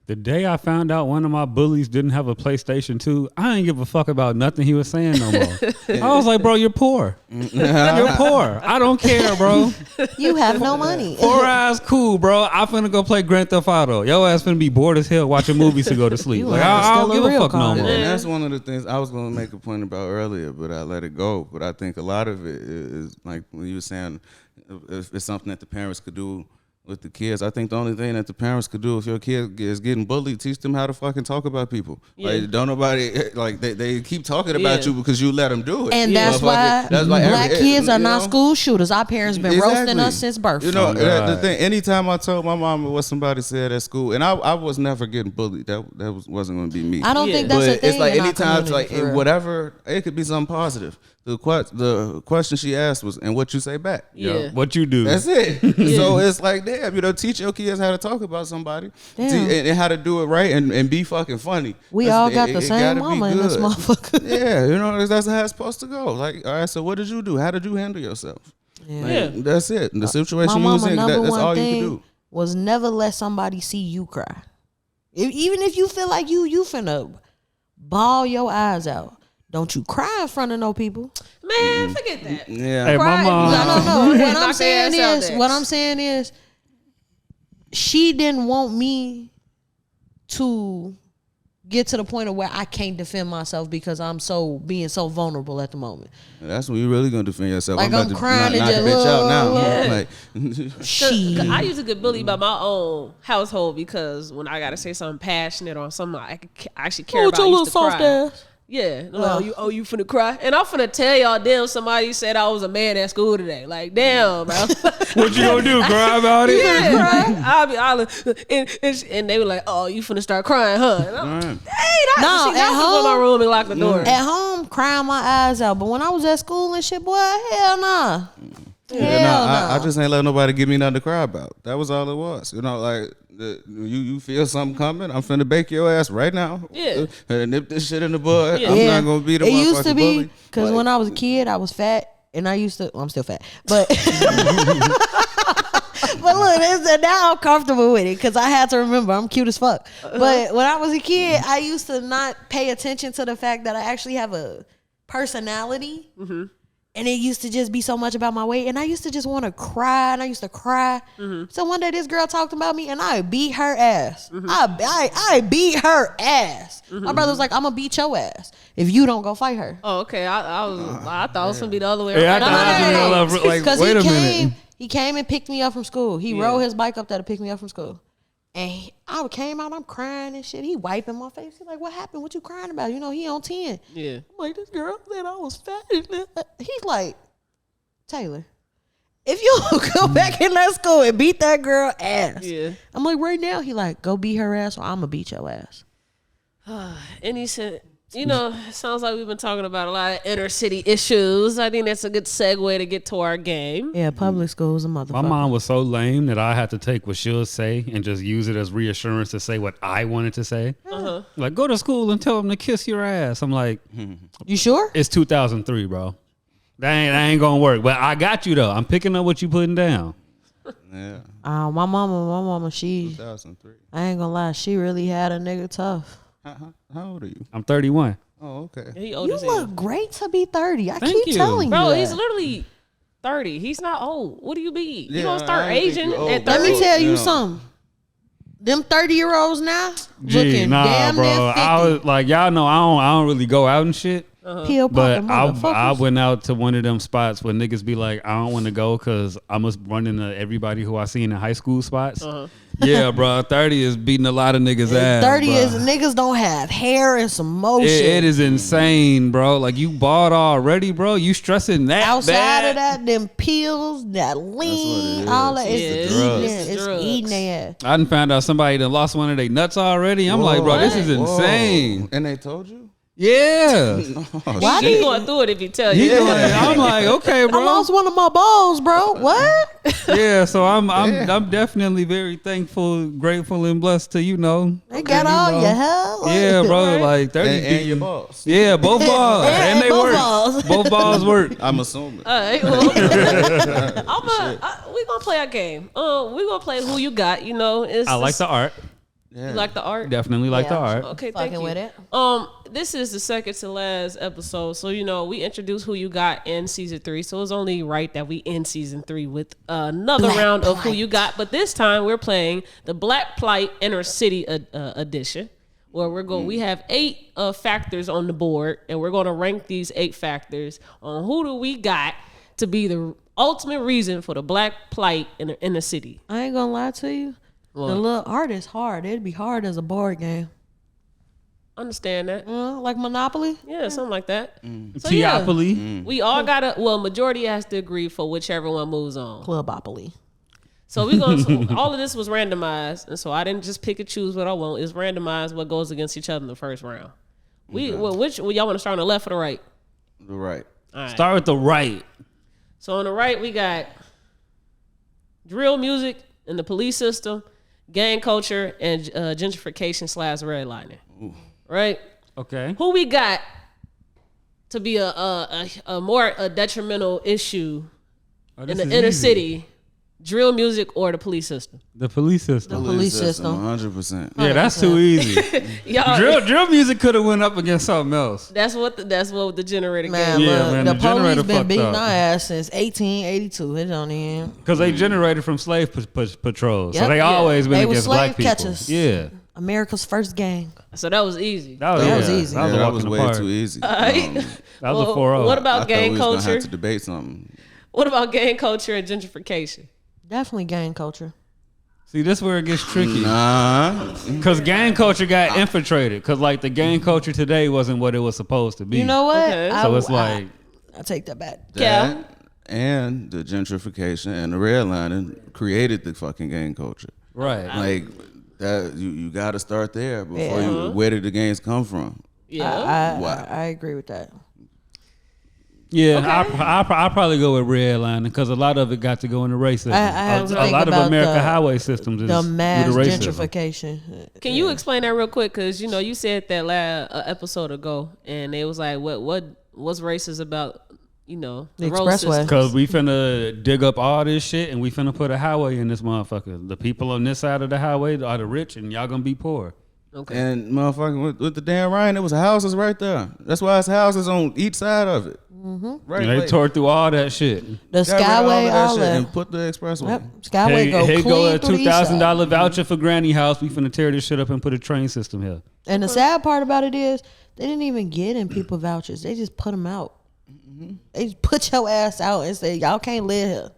The day I found out one of my bullies didn't have a PlayStation 2, I didn't give a fuck about nothing he was saying no more. I was like, bro, you're poor. You're poor. I don't care, bro. you have no money. 4 hours, cool, bro. I'm finna go play Grand Theft Auto. Yo ass finna be bored as hell watching movies to go to sleep. You Like, have to I don't steal give a a real fuck no car. more. And that's one of the things I was going to make a point about earlier, but I let it go. But I think a lot of it is like when you were saying if it's something that the parents could do with the kids. I think the only thing that the parents could do if your kid is getting bullied, teach them how to fucking talk about people. Yeah. Like, don't nobody, like, they keep talking about Yeah. you because you let them do it. And Yeah. that's why black kids are not school shooters. Our parents been roasting us since birth. You know, Oh, the God. thing. Anytime I told my mom what somebody said at school, and I was never getting bullied. That wasn't going to be me. I don't Yeah. think that's But a thing. it's like in our anytime, community, like for real. whatever, it could be something positive. The question she asked was, and what you say back. Yeah. What you do? That's it. So it's like, damn, you know, teach your kids how to talk about somebody. Damn. And how to do it right and be fucking funny. We That's- all got the it same gotta be mama in this good. motherfucker. Yeah, you know, that's how it's supposed to go. Like, all right, so what did you do? How did you handle yourself? Yeah. Like, Yeah. That's it. The My situation you was mama in, number that's one all you thing can do. was never let somebody see you cry. Even if you feel like you finna bawl your eyes out, don't you cry in front of no people. Man, forget that. Yeah. Hey, my Cry. mom. No. What Knock I'm their saying ass out is, next. she didn't want me to get to the point of where I can't defend myself because I'm being so vulnerable at the moment. That's when you really gonna defend yourself. Like, I'm I'm about crying to and knock just, a bitch out now. Yeah. Like, She. I used to get bullied by my own household because when I gotta say something passionate or something I actually care about, I used to cry. Yeah, like, you finna cry, and I'm finna tell y'all, damn, somebody said I was a man at school today. Like, damn, bro. What you gonna do? Cry about it? Yeah, and they were like, oh, you finna start crying, huh? And I'm, Alright. hey, No, see, I at was go in my home- room and lock the door. At home, crying my eyes out. But when I was at school and shit, boy, hell nah. Hell I nah. just ain't let nobody give me nothing to cry about. That was all it was. You know, like you feel something coming, I'm finna bake your ass right now. Yeah. And nip this shit in the bud. Yeah. I'm not gonna be the It used motherfucking to be bully. because Like, when I was a kid, I was fat, and I used to. Well, I'm still fat, but but look, now I'm comfortable with it because I had to remember I'm cute as fuck. But when I was a kid, I used to not pay attention to the fact that I actually have a personality. And it used to just be so much about my weight. And I used to just want to cry. And I used to cry. So one day this girl talked about me and I beat her ass. I beat her ass. My brother was like, I'm going to beat your ass if you don't go fight her. Oh, okay. I thought it was gonna be the other way Yeah, I around. thought it was gonna be the other- like, Because wait a he minute. came and picked me up from school. He rode his bike up there to pick me up from school. And I came out, I'm crying and shit. He wiping my face. He's like, what happened? What you crying about? You know, he on 10. Yeah. I'm like, this girl said I was fat. He's like, Taylor, if you go back in that school and beat that girl ass. Yeah. I'm like, right now, he like, go beat her ass or I'm going to beat your ass. And he said, you know, it sounds like we've been talking about a lot of inner city issues. I think that's a good segue to get to our game. Yeah, public school is a motherfucker. My mom was so lame that I had to take what she'll say and just use it as reassurance to say what I wanted to say. Like, go to school and tell them to kiss your ass. I'm like, You sure? it's 2003, bro. That ain't gonna work. But I got you though. I'm picking up what you putting down. Yeah. My mama, she 2003. I ain't gonna lie, she really had a nigga tough. How old are you? I'm 31. Oh, okay. He old You as hell. look great to be 30. I Thank keep you. telling you, Bro, that. he's literally 30. He's not old. What do you mean? You Yeah, gonna start I ain't think aging you old, at bro. 30? Let me tell you Yeah. something. Them 30-year-olds now Gee, looking nah, damn bro. near 50. I was like, y'all know I don't really go out and shit. Pill But popping I motherfuckers. went out to one of them spots where niggas be like, I don't want to go because I must run into everybody who I seen in high school spots. Yeah, bro. 30 is beating a lot of niggas' ass. 30 bro. is niggas don't have hair and some motion. It is insane, bro. Like you bought already, bro. You stressing that Outside bad. of that, them pills, that lean, is. all that, Yeah, it's it's eating, the it's drugs. eating their ass. I done found out somebody that lost one of their nuts already. I'm like, bro, this is insane. And they told you? Yeah. Why He's did going through it if he tell He you. going, I'm like, okay, I bro. lost one of my balls, bro? What? Yeah, so I'm definitely very thankful, grateful, and blessed to They got all your hair. Like, Yeah, bro. Like 30 And your balls. Yeah, both balls. and they both work. balls. Both balls work. I'm assuming. All right, well, we gonna play our game. We gonna play who you got. You know, it's I like the art. You like the art? Definitely like the Yeah. art. Okay, thank Fucking you. with it. This is the second to last episode, so you know we introduced who you got in season 3, so it's only right that we end season 3 with another Black round of who Plight. you got. But this time we're playing the Black Plight Inner City edition, where we're going. We have 8 factors on the board, and we're going to rank these 8 factors on who do we got to be the ultimate reason for the Black Plight in the city. I ain't gonna lie to you. What? The little art is hard. It'd be hard as a board game. Understand that? Like Monopoly. Yeah, something like that. So, yeah. Teopoly. We all gotta. Well, majority has to agree for whichever one moves on. Clubopoly. So we gonna. All of this was randomized, and so I didn't just pick and choose what I want. It's randomized what goes against each other in the first round. Y'all want to start on the left or the right? Right. All right. Start with the right. So on the right we got drill music and the police system, gang culture, and gentrification / redlining. Right. Okay. Who we got to be a more detrimental issue Oh, in this the is inner easy. city? Drill music or the police system? The police system. Police system. 100%. Yeah, that's too easy. Y'all, drill music could have went up against something else. that's what the generator Man, gave. Yeah, look, man, the the generator police been fucked beating up. our ass since 1882. It don't even. Because they generated from slave patrols. So Yep. they Yeah. always been They was against black slave people. catchers. Yeah. America's first gang. So that was easy. That was That was yeah, easy. That was, a that walk was in the way park. too easy. Alright. That was a 4-0. What I about thought gang we was gonna culture? have to debate something. What about gang culture and gentrification? Definitely gang culture. See, this is where it gets tricky. Nah. Because gang culture got infiltrated. Because, like, the gang culture today wasn't what it was supposed to be. You know what? Okay. So it's like, I take that back. Cal? That and the gentrification and the redlining created the fucking gang culture. right. Like that, you got to start there before where did the gangs come from? Yeah. Wow. I agree with that. Yeah, Okay. I probably go with redlining because a lot of it got to go into racism. I have to a think lot of about America the- highway systems is The due mass to racism. gentrification. Can you explain that real quick? Because you said that last episode ago, and it was like, what's racist about the The road expressway. system? Because we finna dig up all this shit and we finna put a highway in this motherfucker. The people on this side of the highway are the rich and y'all gonna be poor. Okay. And motherfucking with the damn Ryan, it was houses right there. That's why it's houses on each side of it. Mm-hmm. Right. And they like, tore through all that shit. The got rid of Skyway of that shit outlet. and put the expressway. Yep. Skyway go Hey, clean go a through the east side. $2,000 voucher for granny house. We finna tear this shit up and put a train system here. And the sad part about it is they didn't even get in people vouchers. They just put them out. They just put your ass out and say y'all can't live here.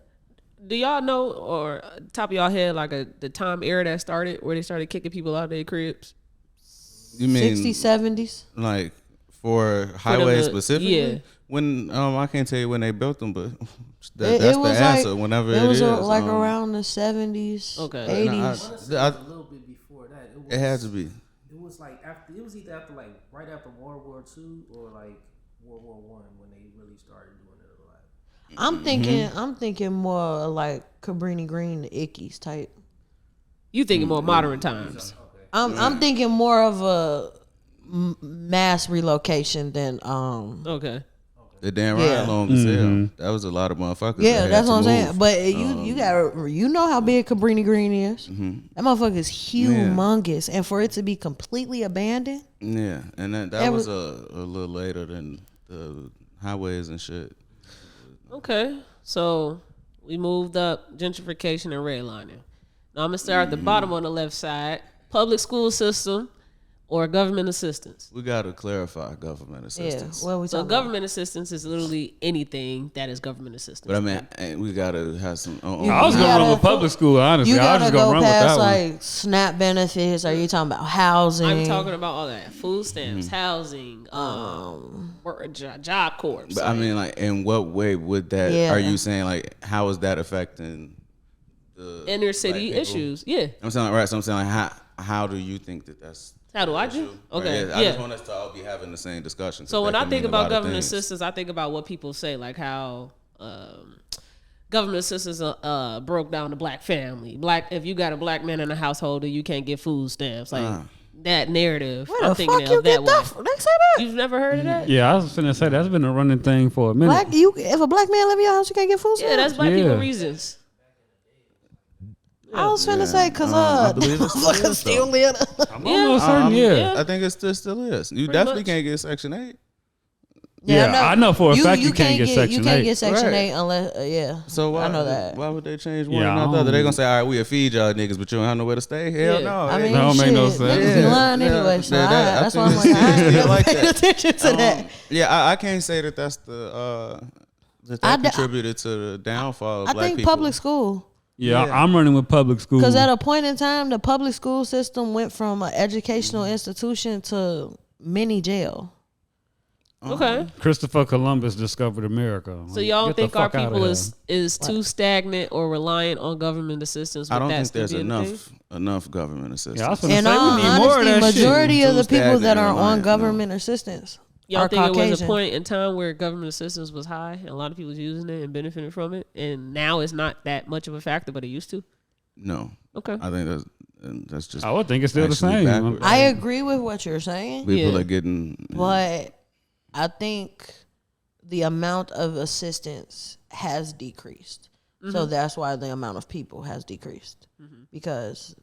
Do y'all know, or top of y'all head, like the time era that started where they started kicking people out of their cribs? You mean 60s, 70s. like for highways specifically? Yeah. When I can't tell you when they built them, but It that's the was answer. like- Whenever it it was is, like around the 70s, Okay. 80s. A little bit before that. It had to be. It was like after. It was either after right after World War II or like World War I when they really started doing it a lot. I'm thinking more like Cabrini Green, the Ickies type. You thinking more modern times? I'm thinking more of a mass relocation than Okay. The damn Yeah. ride long as hell. That was a lot of motherfuckers. Yeah, that that's had what I'm to saying. move. But you got you know how big Cabrini Green is. That motherfucker is humongous, and for it to be completely abandoned. Yeah, and that was a little later than the highways and shit. Okay, so we moved up gentrification and redlining. Now I'm gonna start at the bottom on the left side. Public school system or government assistance. We got to clarify government assistance. Yeah, what we So talking government assistance is literally anything that is government assistance. But I mean, we got to have some. I was You gonna gotta- run with public school. Honestly, You I was gotta just gonna go run with past that one. like SNAP benefits. Are you talking about housing? I'm talking about all that: food stamps, housing, job corps. But I mean, like, in what way would that? Yeah. Are you saying like how is that affecting the inner city black people? issues. Yeah. I'm saying right. So I'm saying like how do you think that's How do I do? Okay. Right, I Yeah. just want us to all be having the same discussion. 'cause So when that I can think mean a lot about of government things. assistance, I think about what people say, like how government assistance broke down the black family. If you got a black man in a household, you can't get food stamps. Like that narrative. Where I'm the thinking fuck you of that get way. that from? They say that. You've never heard of that? Yeah, I was finna say that's been a running thing for a minute. If a black man live in your house, you can't get food Yeah, that's stamps. black people Yeah. reasons. I was finna say because I believe it still motherfuckers is, still though. live. I'm almost certain, yeah. I think it still is. You Pretty definitely much. can't get Section 8. Yeah, I know for a fact you can't get Section You can't 8. get Section Right. 8 unless yeah. So why? I know that. Why would they change one Yeah, and I not the other? They don't- gonna say, all right, we'll feed y'all niggas, but you don't have nowhere to stay. Hell Yeah. no. I mean, That don't make no shit, sense. niggas be Yeah. lying Yeah. anyway. So Yeah, that- I that's why think I'm like, I it's ain't still never like paid that. attention to that. Yeah, I can't say that that's that contributed to the downfall of I black think people. public school. Yeah, I'm running with public school. Because at a point in time, the public school system went from an educational institution to mini jail. Okay. Christopher Columbus discovered America. So y'all Get the think our fuck outta people here. is too stagnant or reliant on government assistance? I don't with think that still there's being the enough case? enough government assistance. Yeah, I was gonna In say all we need more of honesty, that shit. majority of Too the people that stagnant are and on reliant, government assistance Y'all are think it was a Caucasian. point in time where government assistance was high and a lot of people was using it and benefiting from it, and now it's not that much of a factor, but it used to? No, Okay. I think that's just. I would think it's still the actually same. backwards. I agree with what you're saying, People Yeah. are getting. but I think the amount of assistance has decreased. So that's why the amount of people has decreased. Because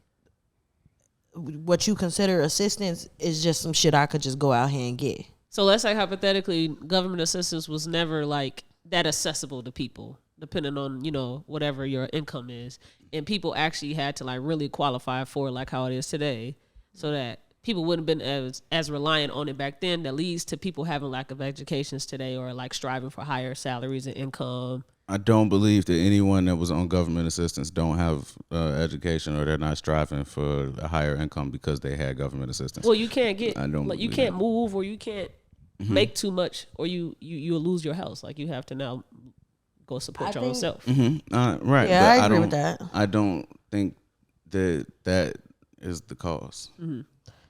what you consider assistance is just some shit I could just go out here and get. So let's say hypothetically, government assistance was never like that accessible to people, depending on, whatever your income is. And people actually had to like really qualify for it, like how it is today, so that people wouldn't have been as reliant on it back then. That leads to people having lack of educations today, or like striving for higher salaries and income. I don't believe that anyone that was on government assistance don't have education or they're not striving for a higher income because they had government assistance. Well, you can't get, I don't like, you believe can't that. move, or you can't make too much, or you'll lose your house. Like, you have to now go support I your own think- self. Right. Yeah, but I agree don't, with that. I don't think that is the cause.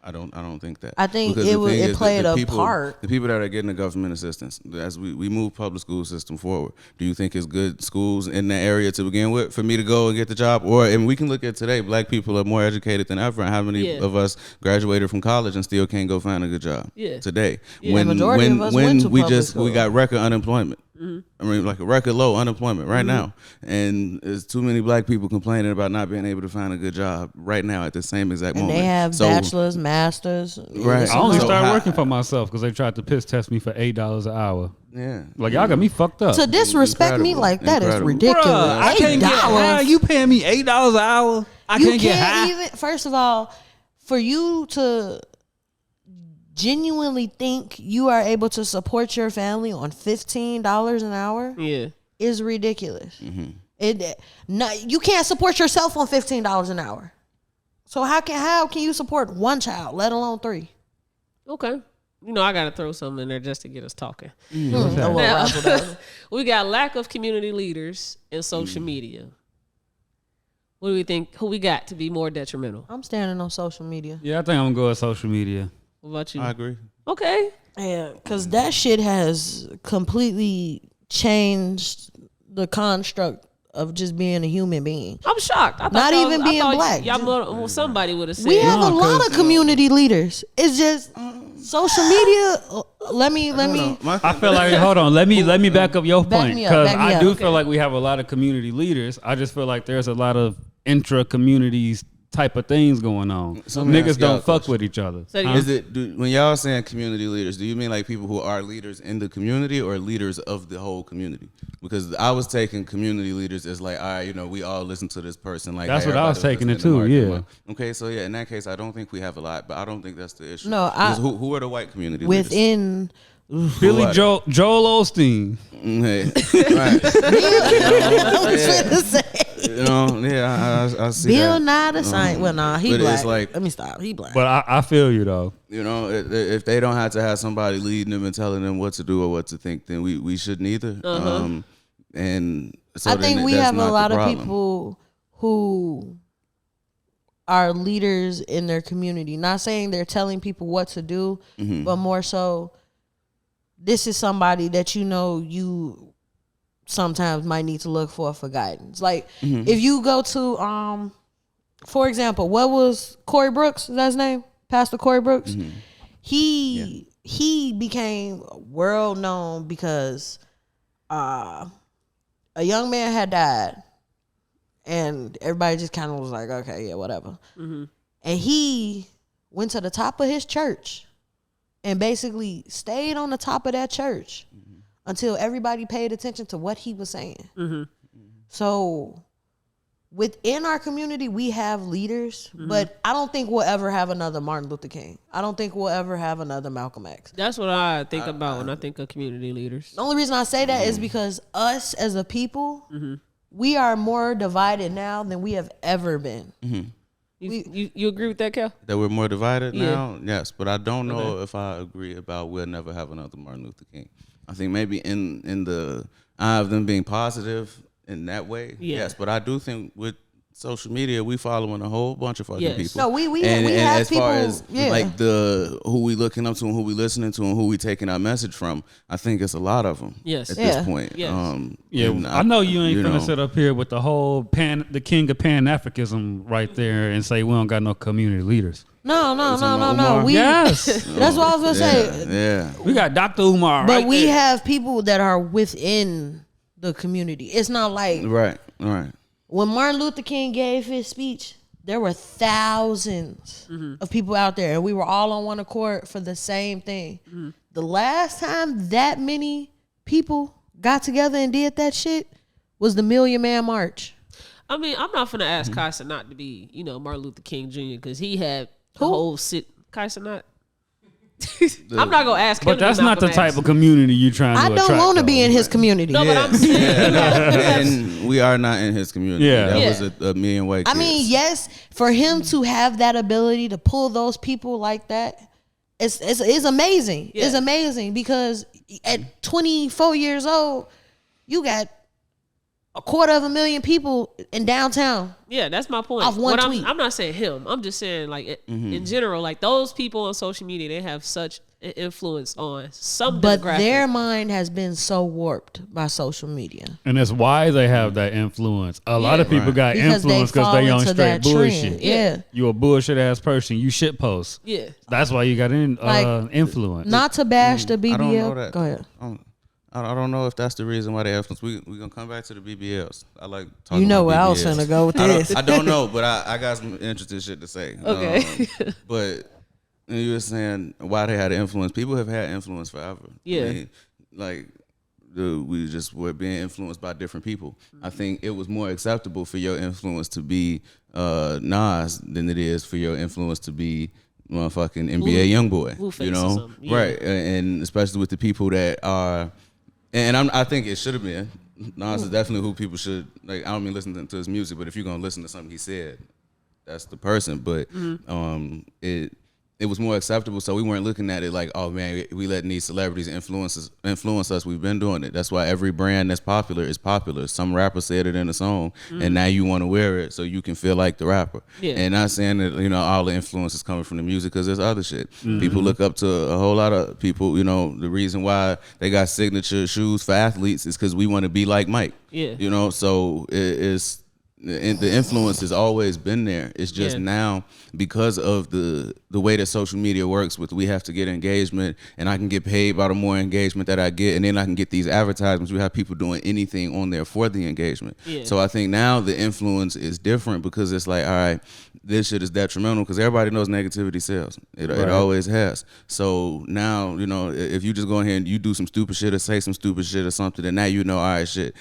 I don't think that. I think Because it the was- thing it is that played the a people, part. The people that are getting the government assistance, as we move public school system forward, do you think it's good schools in that area to begin with for me to go and get the job? And we can look at today, black people are more educated than ever. And how many Yeah. of us graduated from college and still can't go find a good job Yeah. today? Yeah. When The majority of us went to we public we school. got record unemployment. I mean, like a record low unemployment right now, and there's too many black people complaining about not being able to find a good job right now at the same exact And moment. they have So- bachelors, masters. Right. I only So started how- working for myself because they tried to piss test me for $8 an hour. Yeah. Like y'all got me fucked up. To disrespect me Incredible. like that is Incredible. ridiculous. I can't get high. $8. You paying me $8 an hour? I You can't get high. even. First of all, for you to genuinely think you are able to support your family on $15 an hour Yeah. is ridiculous. You can't support yourself on $15 an hour. So how can you support one child, let alone three? Okay. I got to throw something in there just to get us talking. What's that? Now, we got lack of community leaders in social media. What do we think? Who we got to be more detrimental? I'm standing on social media. Yeah, I think I'm gonna go with social media. What about you? I agree. Okay. Yeah, because that shit has completely changed the construct of just being a human being. I'm shocked. I thought Not y'all even was- I being thought black. Y'all somebody would have said. We have a No, lot 'cause- of community leaders. It's just social media. Let me. I feel like hold on. Let me back up your Back point me up, because back me I up. do feel like we have a lot of community leaders. I just feel like there's a lot of intra communities type of things going on. So let me Niggas ask y'all don't a fuck question. with each other. So Huh? Is it when y'all saying community leaders? Do you mean like people who are leaders in the community or leaders of the whole community? Because I was taking community leaders as like, all right, we all listen to this person. Like That's hey, what I was everybody taking it listening too, to yeah. Mark. Okay, so yeah, in that case, I don't think we have a lot, but I don't think that's the issue. No, Because who are the white community within. Billy Who Joel Osteen. leaders? Right. I was finna say. I see Bill that. Nye the Science. Well, nah, he but black. it's like- Let me stop. He black. But I feel you though. If they don't have to have somebody leading them and telling them what to do or what to think, then we shouldn't either. And so I think we that's have a not the lot of problem. people who are leaders in their community. Not saying they're telling people what to do, but more so, this is somebody that you sometimes might need to look for guidance. Like if you go to, for example, what was Corey Brooks? Is that his name? Pastor Corey Brooks. He became world known because a young man had died, and everybody just kind of was like, okay, yeah, whatever. And he went to the top of his church and basically stayed on the top of that church until everybody paid attention to what he was saying. So within our community, we have leaders, but I don't think we'll ever have another Martin Luther King. I don't think we'll ever have another Malcolm X. That's what I think about when I think of community leaders. The only reason I say that is because us as a people, we are more divided now than we have ever been. You agree with that, Cal? That we're more divided Yeah. now? Yes, but I don't know if I agree about we'll never have another Martin Luther King. I think maybe in the eye of them being positive in that way, yes. But I do think with social media, we following a whole bunch of fucking Yes. people. No, we and have as people. far as Yeah. like who we looking up to and who we listening to and who we taking our message from, I think it's a lot of them. Yes. At Yeah. this point. Yes. And I know you ain't gonna know, sit up here with the whole the king of Pan-Africanism right there and say we don't got no community leaders. No. Umar? We, Yes, that's what I was gonna say. Yeah. we got Dr. Umar But right we there. have people that are within the community. It's not like Right. when Martin Luther King gave his speech, there were thousands of people out there, and we were all on one accord for the same thing. The last time that many people got together and did that shit was the Million Man March. I mean, I'm not gonna ask Kai not to be, Martin Luther King Jr. because he had the whole Kai not. I'm not gonna ask him. But to be that's not the Malcolm type X. of community you trying to I don't attract, want to though. be in his community. No, but I'm saying. And we are not in his community. Yeah. That Yeah. was a million white I kids. mean, yes, for him to have that ability to pull those people like that, it's amazing. Yeah. It's amazing because at 24 years old, you got 250,000 people in downtown. Yeah, that's my point. Off one What tweet. I'm not saying him. I'm just saying in general, like those people on social media, they have such an influence on some But demographic. their mind has been so warped by social media. And it's why they have that influence. A lot of people Right. got Because influence they because fall they on into straight that bullshit. trend. Yeah. You a bullshit ass person. You shit post. Yeah. That's why you got Like, influence. Not to bash the BBL. I don't know that. Go ahead. I don't know if that's the reason why they influence. We gonna come back to the BBLs. I like talking. You know about where I was BBLs. finna go with I this. don't know, but I got some interesting shit to say. Okay. But you were saying why they had influence. People have had influence forever. Yeah. I mean, like we just were being influenced by different people. I think it was more acceptable for your influence to be Nas than it is for your influence to be motherfucking NBA YoungBoy. Blueface You or know, something. Yeah. right? And especially with the people that are. And I think it should have been. Nas is definitely who people should like. I don't mean listening to his music, but if you're gonna listen to something he said, that's the person. But it was more acceptable, so we weren't looking at it like, oh man, we letting these celebrities influence us. We've been doing it. That's why every brand that's popular is popular. Some rapper said it in a song, and now you want to wear it so you can feel like the rapper. Yeah. And not saying that all the influence is coming from the music, because there's other shit. People look up to a whole lot of people. The reason why they got signature shoes for athletes is because we want to be like Mike. Yeah. So it's and the influence has always been there. It's just now because of the way that social media works with we have to get engagement, and I can get paid by the more engagement that I get, and then I can get these advertisements. We have people doing anything on there for the engagement. Yeah. So I think now the influence is different because it's like, all right, this shit is detrimental because everybody knows negativity sells. It always has. So now, you know, if you just go in here and you do some stupid shit or say some stupid shit or something, then now you know, all right, shit,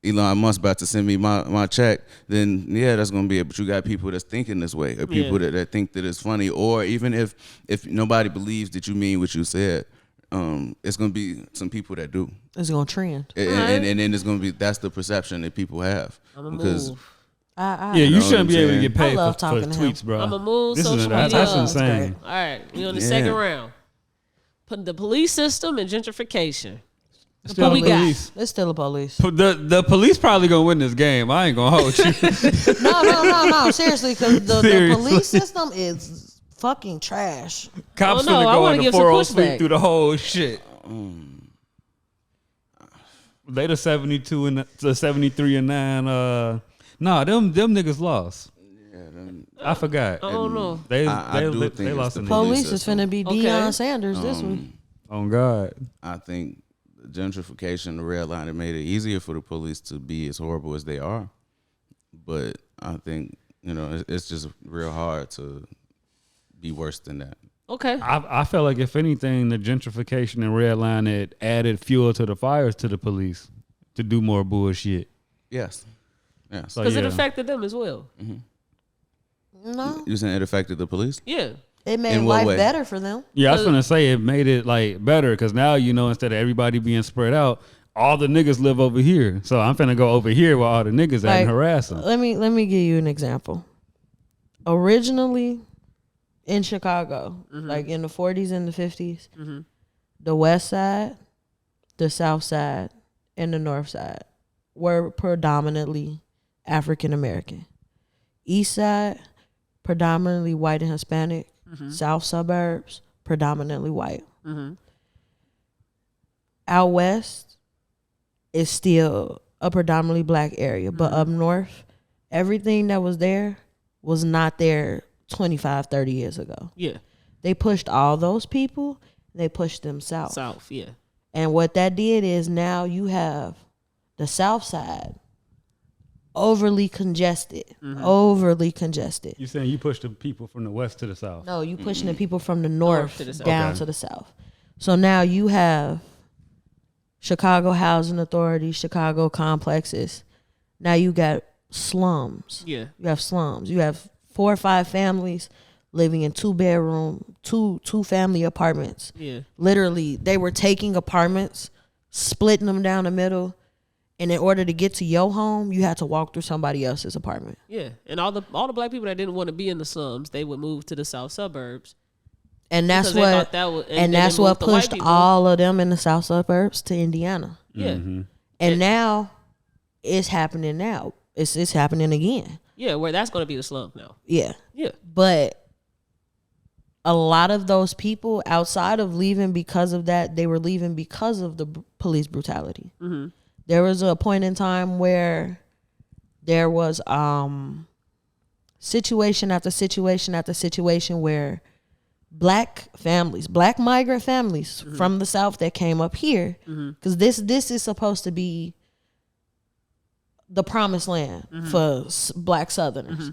Elon Musk about to send me my check, then yeah, that's gonna be it. But you got people that's thinking this way, or people that think that it's funny, or even if nobody believes that you mean what you said, it's gonna be some people that do. It's gonna trend, and then it's gonna be that's the perception that people have because. You shouldn't be able to get paid for tweets, bro. I'm gonna move social media. That's insane. All right, we on the second round. Put the police system and gentrification. Still what we got? It's still a police. The police probably gonna win this game. I ain't gonna hold you. No. Seriously, because the police system is fucking trash. Cops gonna go on the 403 through the whole shit. They the 72 and the 73 and 9. Them niggas lost. I forgot. I don't know. They lost. The police is finna be Deion Sanders this week. On God. I think gentrification, the red line, it made it easier for the police to be as horrible as they are. But I think, you know, it's just real hard to be worse than that. Okay. I felt like if anything, the gentrification and red line, it added fuel to the fires to the police to do more bullshit. Yes. Because it affected them as well. Mm-hmm. No. You saying it affected the police? Yeah. It made life better for them. Yeah, I was gonna say it made it like better because now, you know, instead of everybody being spread out, all the niggas live over here. So I'm finna go over here where all the niggas at and harass them. Let me give you an example. Originally in Chicago, like in the 40s and the 50s, the west side, the south side, and the north side were predominantly African American. East side, predominantly white and Hispanic. South suburbs, predominantly white. Out west is still a predominantly black area, but up north, everything that was there was not there 25, 30 years ago. Yeah. They pushed all those people, they pushed them south. South, yeah. And what that did is now you have the south side overly congested. You saying you push the people from the west to the south? No, you pushing the people from the north to the down to the south. So now you have Chicago Housing Authority, Chicago complexes. Now you got slums. Yeah. You have slums. You have 4 or 5 families living in 2-bedroom, two family apartments. Yeah. Literally, they were taking apartments, splitting them down the middle. And in order to get to your home, you had to walk through somebody else's apartment. Yeah, and all the black people that didn't want to be in the slums, they would move to the south suburbs. And that's what pushed all of them in the south suburbs to Indiana. Yeah, and now it's happening. Now it's happening again. Yeah, where that's going to be the slum now. Yeah, yeah. But a lot of those people, outside of leaving because of that, they were leaving because of the police brutality. There was a point in time where there was situation after situation after situation where black migrant families from the South that came up here, because this is supposed to be the promised land for black Southerners.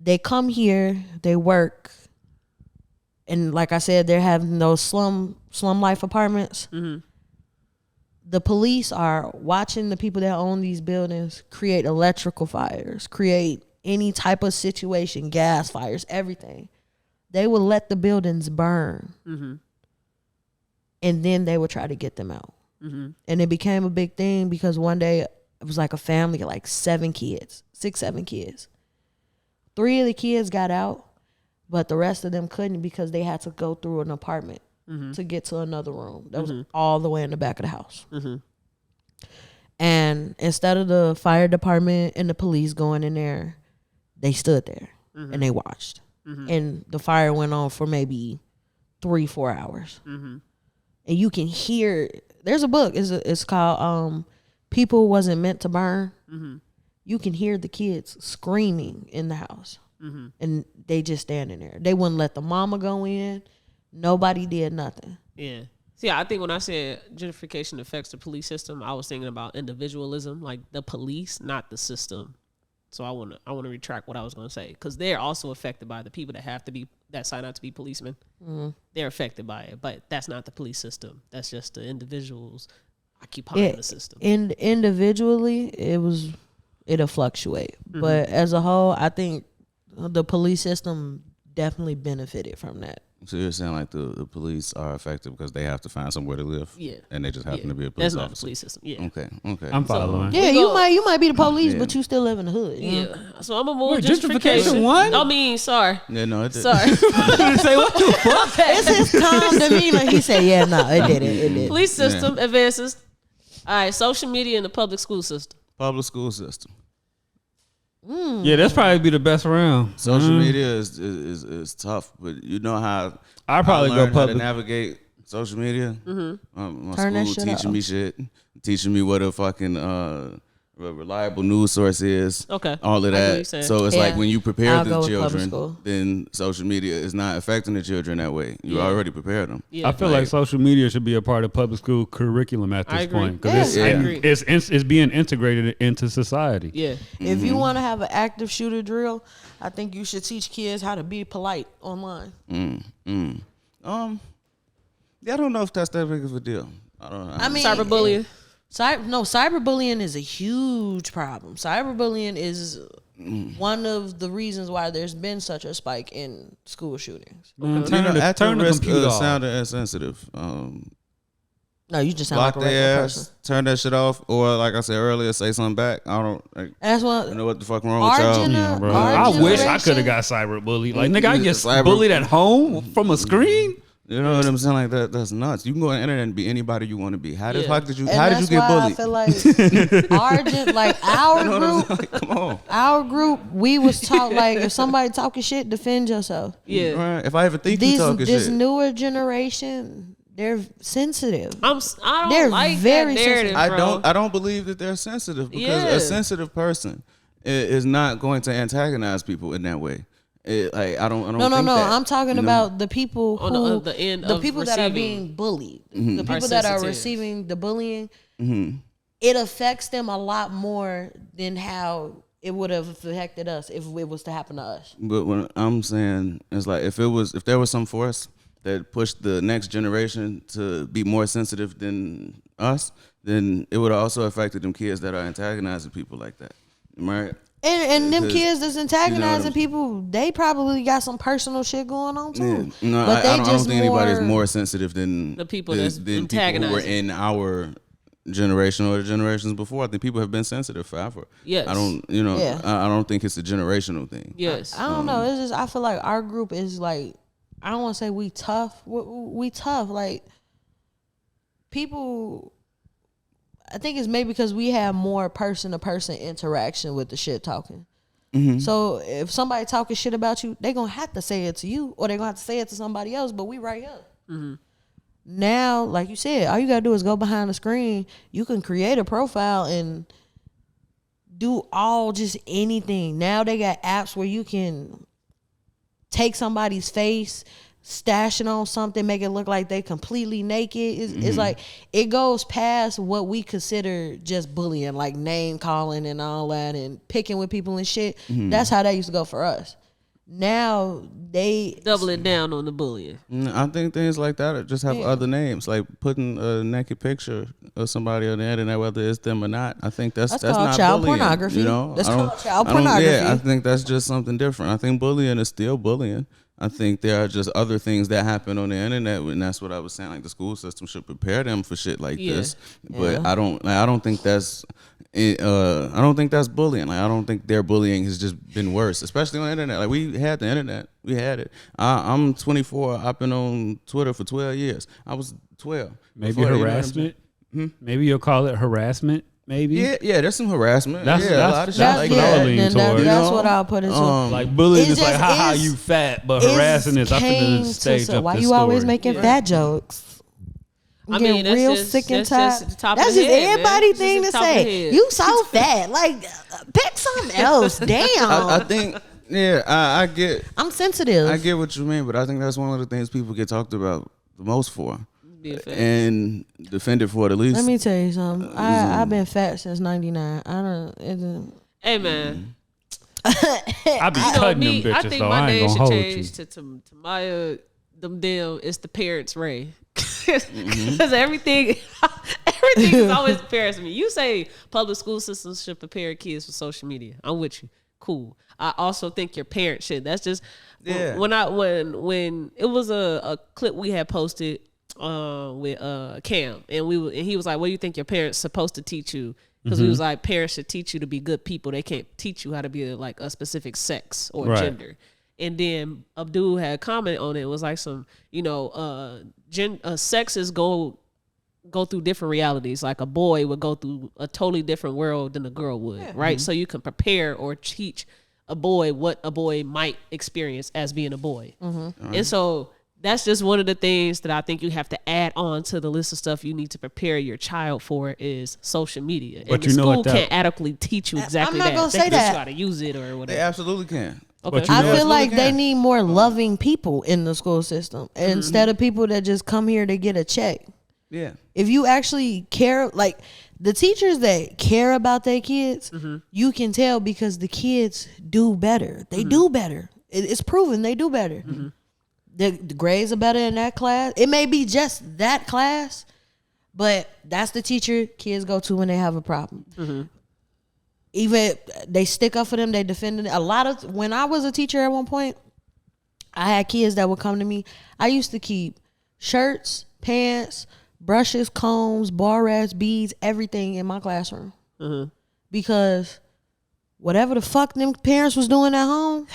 They come here, they work, and like I said, they're having those slum life apartments. The police are watching the people that own these buildings create electrical fires, create any type of situation, gas fires, everything. They would let the buildings burn. And then they would try to get them out. And it became a big thing because one day it was like a family of like 7 kids, 6, 7 kids. 3 of the kids got out, but the rest of them couldn't because they had to go through an apartment to get to another room that was all the way in the back of the house. And instead of the fire department and the police going in there, they stood there and they watched. And the fire went on for maybe 3-4 hours. And you can hear, there's a book, it's called People Wasn't Meant to Burn. you can hear the kids screaming in the house. And they just standing there. They wouldn't let the mama go in. Nobody did nothing. Yeah. See, I think when I said gentrification affects the police system, I was thinking about individualism, like the police, not the system. So I want to retract what I was going to say, because they're also affected by the people that sign out to be policemen. They're affected by it, but that's not the police system. That's just the individuals occupying the system. Individually, it'll fluctuate, but as a whole, I think the police system definitely benefited from that. So you're saying like the police are effective because they have to find somewhere to live, and they just happen to be a police That's officer. not the police system. Yeah. Okay. I'm following. Yeah, you might be the police, but you still live in the hood. Yeah. So I'm gonna move gentrification won? I mean, sorry. Yeah, no, it did. Sorry. Say what the fuck? It's his calm demeanor. He said, "Yeah, no, it didn't. Police system advances. All right, social media and the public school system. Public school system. Yeah, that's probably be the best round. Social media is tough, but you know how I probably go learned how to public. navigate social media. My Turn that school shit teaching off. me shit, teaching me what a fucking reliable news source is. Okay. All of I get what you're that. saying. So it's Yeah. like when you prepare I'll the go with public children, school. then social media is not affecting the children that way. You already prepared them. Yeah. I feel like social media should be a part of public school curriculum at I this agree. point, because I agree. it's being integrated into society. Yeah. If you want to have an active shooter drill, I think you should teach kids how to be polite online. Yeah, I don't know if that's that big of a deal. I don't know. I mean, Cyberbullying. Cyberbullying is a huge problem. Cyberbullying is one of the reasons why there's been such a spike in school shootings. Man, at turn the the risk computer of off. sounding insensitive, No, you just sound block like a regular their person. ass, turn that shit off, or like I said earlier, say something back. I don't That's what. know what the fuck wrong with Our y'all. gener- Bro, our I wish I generation- could have got cyberbullied. Like, nigga, I get Cyber- bullied at home from a screen. You know what I'm saying? Like that's nuts. You can go on the internet and be anybody you want to be. How the Yeah. fuck did you? And How did you that's get why bullied? I feel like our You know what I'm group, saying? Like, come on. our group, we was taught like if somebody talking shit, defend yourself. Yeah. Right. If I ever think you talking This shit, newer generation, they're sensitive. I don't They're like very that narrative, sensitive. bro. I don't believe that they're sensitive because Yeah. a sensitive person is not going to antagonize people in that way. I don't. No. think that, I'm talking you know? about the people On who the end the of people that are receiving being bullied, Mm-hmm. the are people that are sensitive. receiving the bullying. It affects them a lot more than how it would have affected us if it was to happen to us. But what I'm saying is like if there was some force that pushed the next generation to be more sensitive than us, then it would have also affected them kids that are antagonizing people like that, right? And them Because, kids that's antagonizing you know, people, they probably got some personal shit going on too. Yeah. No, But I don't think anybody's more sensitive than The people that's than people who were antagonizing. in our generation or the generations before. I think people have been sensitive forever. Yes. I don't, Yeah. I don't think it's a generational thing. Yes. I don't know. It's just I feel like our group is like, I don't want to say we tough. We tough. Like people, I think it's maybe because we have more person to person interaction with the shit talking. So if somebody talking shit about you, they gonna have to say it to you, or they gonna have to say it to somebody else. But we right here. Now, like you said, all you gotta do is go behind the screen. You can create a profile and do just anything. Now they got apps where you can take somebody's face, stash it on something, make it look like they completely naked. It's like it goes past what we consider just bullying, like name calling and all that, and picking with people and shit. That's how that used to go for us. Now they Doubling down on the bullying. I think things like that just have other names, like putting a naked picture of somebody on the internet, whether it's them or not. I think that's called not child bullying, pornography. You know, That's I don't- called child I don't- pornography. Yeah, I think that's just something different. I think bullying is still bullying. I think there are just other things that happen on the internet, and that's what I was saying. Like the school system should prepare them for shit like this. But I don't think that's. I don't think that's bullying. Like I don't think their bullying has just been worse, especially on the internet. Like we had the internet, we had it. I'm 24. I've been on Twitter for 12 years. I was 12. Maybe Before that, you know what I'm harassment. Maybe you'll call it harassment. Maybe. Yeah, there's some harassment. That's- yeah, a that's- lot of shit that's like what I that. would lean toward. that's You what know? I'll put into Like bullying It's is like, just- haha, it's- you fat, but harassing is I finna stage up why this you always story. making fat jokes? I mean, that's real just, sick and that's tired. just the top That's of the just head, everybody man. thing to That's just the top of the say. head. You so fat. Like, pick something else. Damn. I think, yeah, I get. I'm sensitive. I get what you mean, but I think that's one of the things people get talked about the most for. Be offended. And defended for the least. Let me tell you something. I've been fat since '99. Hey, man. I be You know cutting me, them I bitches think though. my I ain't name gonna should hold change you. to Tamaya. Them damn, it's the parents' Ray. Because everything is always the parents. Me. You say public school systems should prepare kids for social media. I'm with you. Cool. I also think your parents should. That's just when it was a clip we had posted with Cam, and he was like, "What do you think your parents supposed to teach you?" Because we was like, parents should teach you to be good people. They can't teach you how to be like a specific sex or Right. gender. And then Abdul had a comment on it. It was like some, sexes go through different realities. Like a boy would go through a totally different world than a girl would, right? So you can prepare or teach a boy what a boy might experience as being a boy. And so that's just one of the things that I think you have to add on to the list of stuff you need to prepare your child for is social media. But and the you know school what that- can't adequately teach you exactly I'm not that. gonna They say can teach that. you how to use it or They whatever. absolutely can. Okay. But you I know, feel like can. they need more loving people in the school system instead of people that just come here to get a check. Yeah. If you actually care, like the teachers that care about their kids, you can tell because the kids do better. They do better. It's proven they do better. The grades are better in that class. It may be just that class, but that's the teacher kids go to when they have a problem. Even they stick up for them, they defend it. When I was a teacher at one point, I had kids that would come to me. I used to keep shirts, pants, brushes, combs, bar rats, beads, everything in my classroom. Because whatever the fuck them parents was doing at home,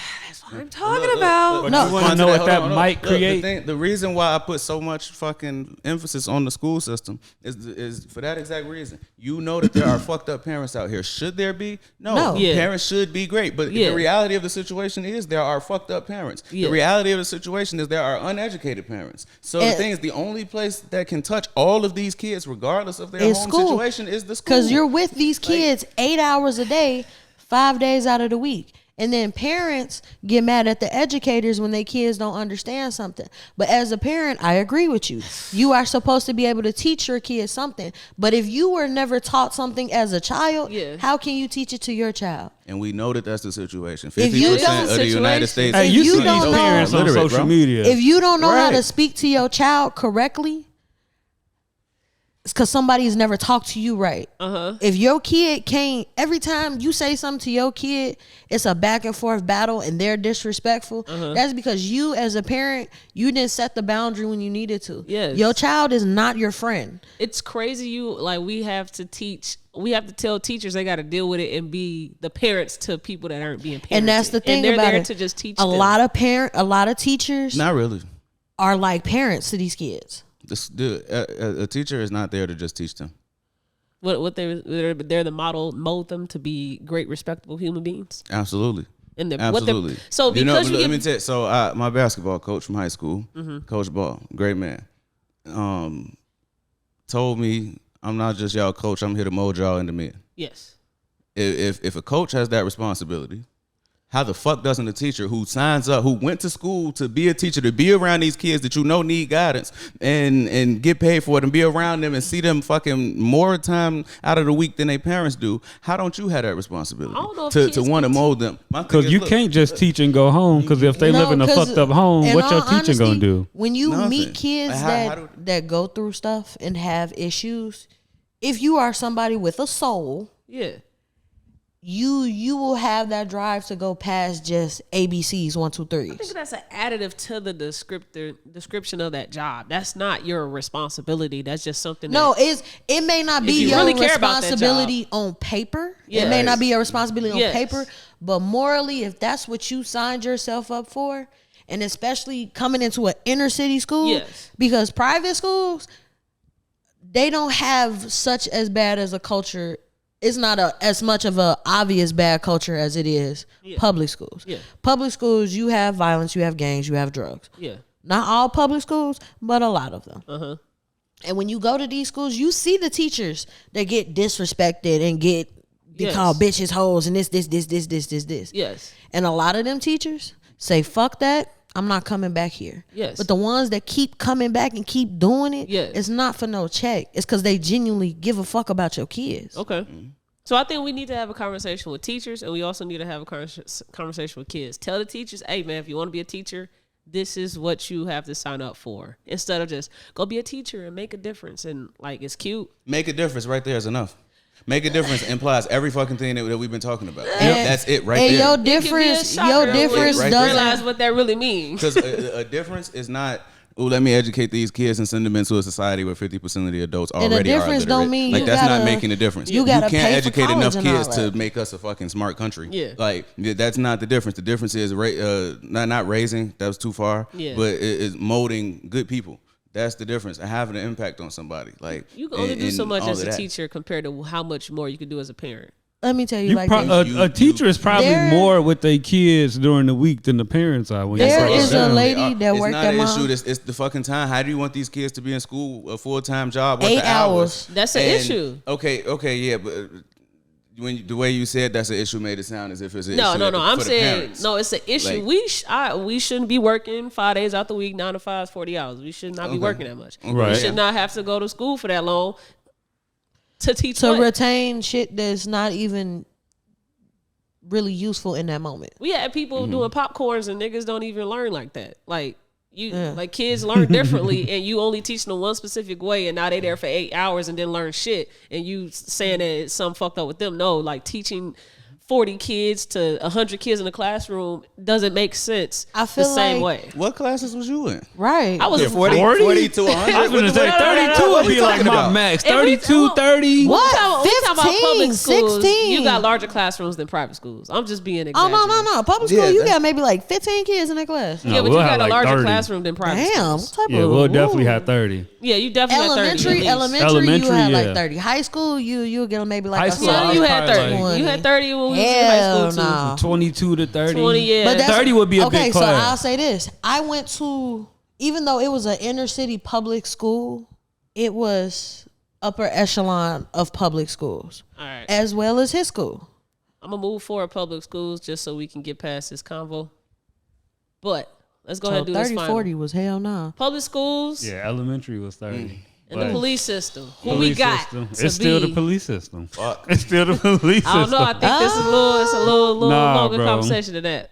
I'm talking about. But you want to know what that might Look, create? the reason why I put so much fucking emphasis on the school system is for that exact reason. You know that there are fucked up parents out here. Should there be? No. Yeah. Parents should be great. But Yeah. the reality of the situation is there are fucked up parents. Yeah. The reality of the situation is there are uneducated parents. So the And- thing is, the only place that can touch all of these kids, regardless of their It's home school. situation, is the school. because you're with these kids 8 hours a day, 5 days out of the week. And then parents get mad at the educators when their kids don't understand something. But as a parent, I agree with you. You are supposed to be able to teach your kids something. But if you were never taught something as a child, Yeah. how can you teach it to your child? And we know that that's the situation. If you 50% don't- of the United situation- States. Hey, If you you see these don't know- parents on Illiterate, social bro. media. If you don't know how Right. to speak to your child correctly, it's because somebody's never talked to you right. If your kid can't, every time you say something to your kid, it's a back and forth battle and they're disrespectful. That's because you, as a parent, you didn't set the boundary when you needed to. Yes. Your child is not your friend. It's crazy. We have to tell teachers they got to deal with it and be the parents to people that aren't being parented. And that's the thing and they're about there it. to just teach a them. lot of teachers Not really. are like parents to these kids. A teacher is not there to just teach them. What they're the model, mold them to be great, respectable human beings. Absolutely. And Absolutely. So because you let me tell you. So my basketball coach from high school, Coach Ball, great man, told me, I'm not just y'all coach. I'm here to mold y'all into men. yes. If a coach has that responsibility, how the fuck doesn't a teacher who signs up, who went to school to be a teacher, to be around these kids that you know need guidance and get paid for it and be around them and see them fucking more time out of the week than their parents do, how don't you have that responsibility I don't know if to kids want to can mold them? My thing Because is, you look, can't just teach and go home. Because if they No, live in a 'cause fucked up home, in what your all teacher gonna honesty, do? When you Nothing. meet kids Like, how that go through stuff and have issues, if you are somebody with a soul, Yeah. you will have that drive to go past just ABCs 1, 2, 3. I think that's an additive to the description of that job. That's not your responsibility. That's just something. No, that, it may not be you your really care about that responsibility on paper. Yes. It may not be your responsibility on Yes. paper, but morally, if that's what you signed yourself up for, and especially coming into an inner city school, Yes. because private schools, they don't have such as bad as a culture. It's not as much of a obvious bad culture as it is public schools. Yeah. Public schools, you have violence, you have gangs, you have drugs. yeah. Not all public schools, but a lot of them. And when you go to these schools, you see the teachers that get disrespected and get called bitches, hoes, and this. Yes. And a lot of them teachers say, fuck that. I'm not coming back here. Yes. But the ones that keep coming back and keep doing it, Yes. it's not for no check. It's because they genuinely give a fuck about your kids. Okay. So I think we need to have a conversation with teachers, and we also need to have a conversation with kids. Tell the teachers, hey, man, if you want to be a teacher, this is what you have to sign up for. Instead of just go be a teacher and make a difference. And, like, it's cute. Make a difference right there is enough. Make a difference implies every fucking thing that we've been talking about. That's it right there. Your difference right doesn't realize what that really means. Because a difference is not, oh, let me educate these kids and send them into a society where 50% of the adults already are difference illiterate. don't mean like you that's gotta- not making a difference. you You gotta can't pay for educate enough college and all kids to that. make us a fucking smart country. Yeah. Like that's not the difference. The difference is not raising. That was too far. Yeah. But it is molding good people. That's the difference. And having an impact on somebody. Like You can only do so and much all as of a that. teacher compared to how much more you can do as a parent. Let me tell you like this. A teacher is probably There- more with their kids during the week than the parents are. When you There break it is a down. lady that It's worked not at an my issue. It's the fucking time. How do you want these kids to be in school a full-time job? What 8 the hours? hours. That's an issue. Okay, yeah, but the way you said that's an issue made it sound as if it's an No. issue. I'm for the saying parents. no. It's an issue. Like- We shouldn't be working 5 days out the week, 9 to 5, 40 hours. We should not be working that much. Right. We should not have to go to school for that long to teach. to what? retain shit that's not even really useful in that moment. We had people doing popcorns and niggas don't even learn like that. Like you, Yeah. like kids learn differently, and you only teach them one specific way, and now they there for 8 hours and didn't learn shit. And you saying that it's something fucked up with them? No, like teaching 40 kids to 100 kids in the classroom doesn't make sense. I feel the same like- way. What classes was you in? Right. I was 40 to 100. I was going to say 32 would be like my max. If we- 32, 30. What? We talking about 15, public schools, 16. You got larger classrooms than private schools. I'm just being Oh exaggerating. no. Public school, Yeah, you that's- got maybe like 15 kids in that class. Yeah, No, but we'll you have got a like larger 30. classroom than private Damn, schools. what type Yeah, of? we'll definitely ooh. have 30. Yeah, you definitely had 30. at least. Elementary, you had like yeah. 30. High school, you'll get maybe like High a school, Yeah, solid you had probably 30. like- You had 30 when we was in high Hell school too. no. 22 to 30. 20, yeah. But that's- 30 would be a okay, big so class. I'll say this. I went to, even though it was an inner city public school, it was upper echelon of public schools, All right. as well as his school. I'm going to move forward public schools just so we can get past this convo. But let's go ahead So and do this 30, final. 40 was hell no. Public schools Yeah, elementary was 30. and the But police system. Who police we got system. to It's still be- the police system. Fuck. It's still the police system. I don't know. I think this is it's a little Nah, longer bro. conversation than that.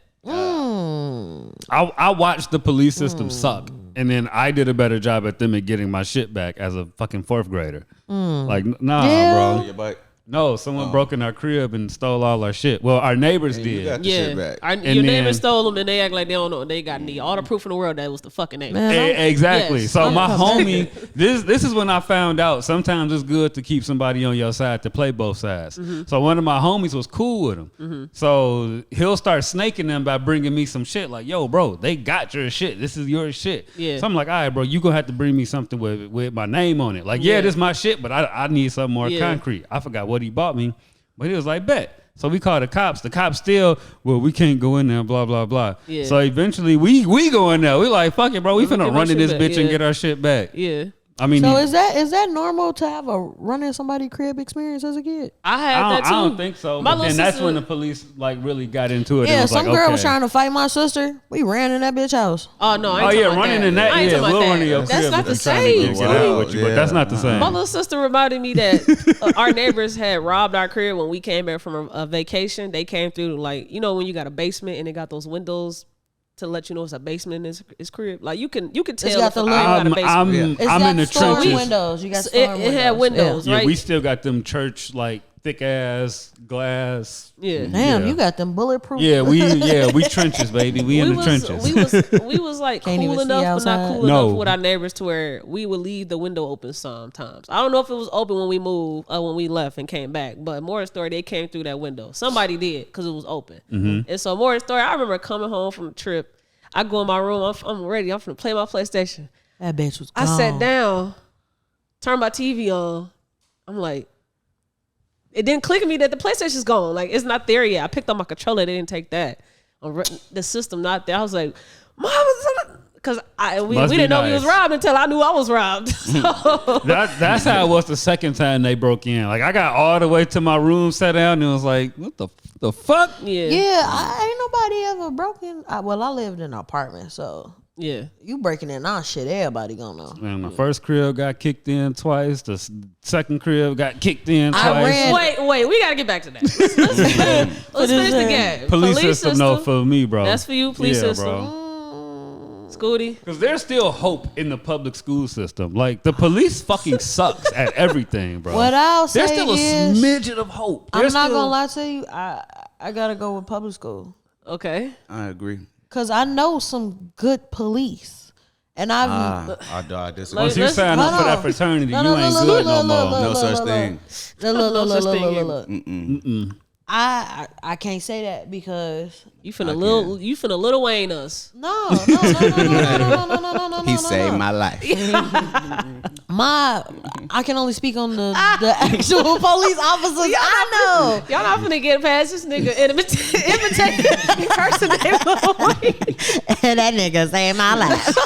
I watched the police system suck, and then I did a better job at them at getting my shit back as a fucking 4th grader. Like, nah, Yeah. bro. Your bike. No, someone broke in our crib and stole all our shit. Well, our neighbors You did. got the Yeah. shit back. Your then- neighbors stole them and they act like they don't know. They got need all the proof in the world that was the fucking neighbor. Man, Exactly. Yes. So my I'm- homie, this is when I found out sometimes it's good to keep somebody on your side to play both sides. Mm-hmm. So one of my homies was cool with him. So he'll start snaking them by bringing me some shit like, yo, bro, they got your shit. This is your shit. Yeah. So I'm like, all right, bro, you gonna have to bring me something with my name on it. Like, yeah, Yeah. this is my shit, but I need something more Yeah. concrete. I forgot what he bought me. But he was like, bet. So we called the cops. The cops still, well, we can't go in there, blah, blah, blah. Yeah. So eventually we go in there. We like, fuck it, bro. We Let me finna get my run in shit this back, bitch and yeah. get our shit back. Yeah. I mean, So is that normal to have a run in somebody's crib experience as a kid? I had that too. I don't think so. My But little then that's sister- when the police like really got into it. Yeah, and was some like, girl okay. was trying to fight my sister. We ran in that bitch house. Oh no! I ain't Oh talking yeah, about running that. in that. I ain't Yeah, talking we'll about run in your that. crib. That's not if the you trying to same. get out Wow. with you, but Yeah. that's not the same. My little sister reminded me that our neighbors had robbed our crib when we came back from a vacation. They came through like when you got a basement and they got those windows to let you know it's a basement in his crib. Like you can tell got if the a little- crib got a basement. It's I'm got in the storm trenches. windows. You got It storm had windows, Yeah, right? we still got them church like thick ass glass. Yeah. Damn, Yeah. you got them bulletproof. Yeah, we trenches, baby. We in the trenches. We was like Can't even cool see enough, but outside. not cool No. enough with our neighbors to where we would leave the window open sometimes. I don't know if it was open when we moved, when we left and came back, but more story, they came through that window. Somebody did because it was open. Mm-hmm. And so more story, I remember coming home from the trip. I go in my room. I'm ready. I'm finna play my PlayStation. That bitch was I gone. sat down, turned my TV on. I'm like, it didn't click at me that the PlayStation's gone. Like, it's not there yet. I picked up my controller. They didn't take that. The system not there. I was like, Mom, Because we Must be didn't know we was nice. robbed until I knew I was robbed. So, That's how it was the second time they broke in. Like I got all the way to my room, sat down, and was like, "What the fuck?" yeah. Ain't nobody ever broken. I lived in an apartment, so Yeah. you breaking in our shit, everybody gonna know. Man, my first crib got kicked in twice. The second crib got kicked in I twice. ran- Wait, we gotta get back to that. Let's finish the game. Police system, no, for me, bro. That's for you, police system. bro. Scottie. Because there's still hope in the public school system. Like the police fucking sucks at everything, bro. What I'll say There's still a is, smidgen of hope. I'm There's not still- gonna lie to you. I gotta go with public school Okay. I agree. because I know some good police, and I've. I disagree. Once you Let's- sign up hold for that on. fraternity, No, you ain't good no more. No such thing. Look. I can't say that because You finna Lil Wayne us. no. He saved my life. I can only speak on the actual police officers I know. Y'all not finna get past this nigga imitating person named Lil Wayne. And that nigga saved my life.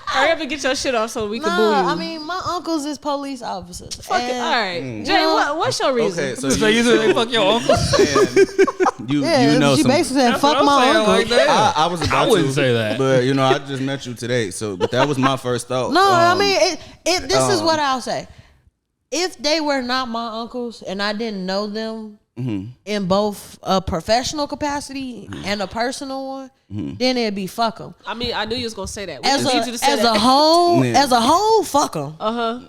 Hurry up and get your shit off so we can boo you. I mean, my uncles is police officers. Fuck it. And- All right. Jay, what's your reason? Okay, so So you say they fuck your uncle? you Yeah, know she some. basically said, That's fuck what I'm my saying, uncle. like that. I was about I wouldn't to say that. but I just met you today, but that was my first thought. No, I mean, this is what I'll say. If they were not my uncles and I didn't know them in both a professional capacity and a personal one, then it'd be fuck them. I mean, I knew you was gonna say that. We As just need you to say a that. whole, fuck them. Uh-huh.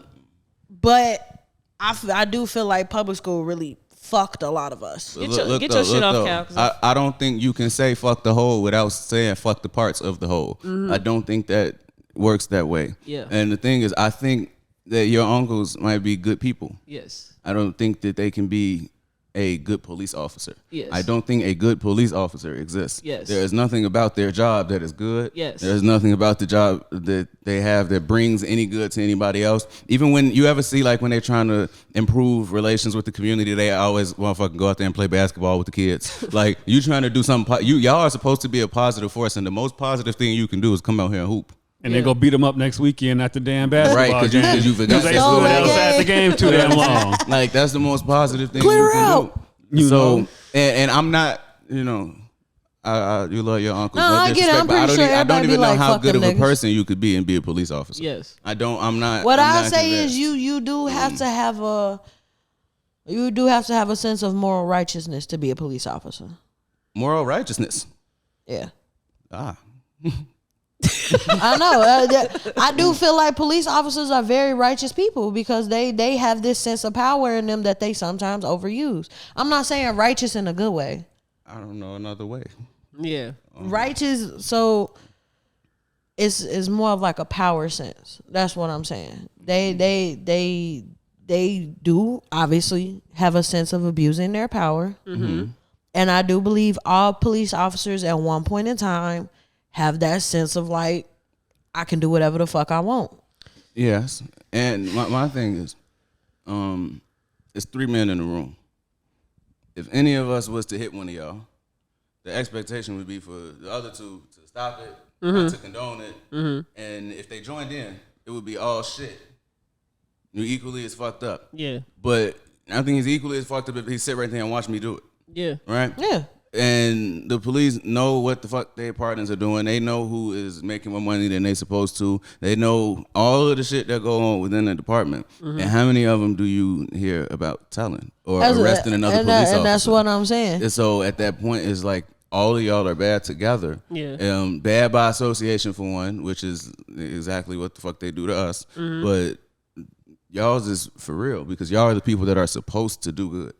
But I do feel like public school really fucked a lot of us. Get your shit off, Cal. 'Cause I don't think you can say fuck the whole without saying fuck the parts of the whole. I don't think that works that way. Yeah. And the thing is, I think that your uncles might be good people. Yes. I don't think that they can be a good police officer. Yes. I don't think a good police officer exists. Yes. There is nothing about their job that is good. Yes. There's nothing about the job that they have that brings any good to anybody else. Even when you ever see, like, when they're trying to improve relations with the community, they always motherfucking go out there and play basketball with the kids. Like, you trying to do something, y'all are supposed to be a positive force, and the most positive thing you can do is come out here and hoop. And they go beat them up next weekend at the damn basketball Right, 'cause game. you forgot they that stood game. outside the game too damn long. Like, that's the most positive thing Clear you can out. do. You So, know. and I'm not, you love your uncles. No, I get it. disrespect, I'm but I pretty don't, sure I don't everybody even be know like, how fuck good of them a niggas. person you could be and be a police officer. Yes. I'm not. What I'm I not say convinced. is you do have to have a sense of moral righteousness to be a police officer. Moral righteousness. Yeah. Ah. I know. I do feel like police officers are very righteous people because they have this sense of power in them that they sometimes overuse. I'm not saying righteous in a good way. I don't know another way. Yeah. Righteous, so it's more of like a power sense. That's what I'm saying. They do obviously have a sense of abusing their power. And I do believe all police officers at one point in time have that sense of like, I can do whatever the fuck I want. Yes, and my thing is, it's 3 men in the room. If any of us was to hit one of y'all, the expectation would be for the other two to stop it, not to condone it, and if they joined in, it would be all shit. You equally as fucked up. Yeah. But I think he's equally as fucked up if he sit right there and watch me do it. Yeah. Right? Yeah. And the police know what the fuck their partners are doing. They know who is making more money than they supposed to. They know all of the shit that go on within the department. And how many of them do you hear about telling or arresting another police officer? And that's what I'm saying. And so at that point, it's like all of y'all are bad together. Yeah. Bad by association for one, which is exactly what the fuck they do to us. But y'all's is for real because y'all are the people that are supposed to do good.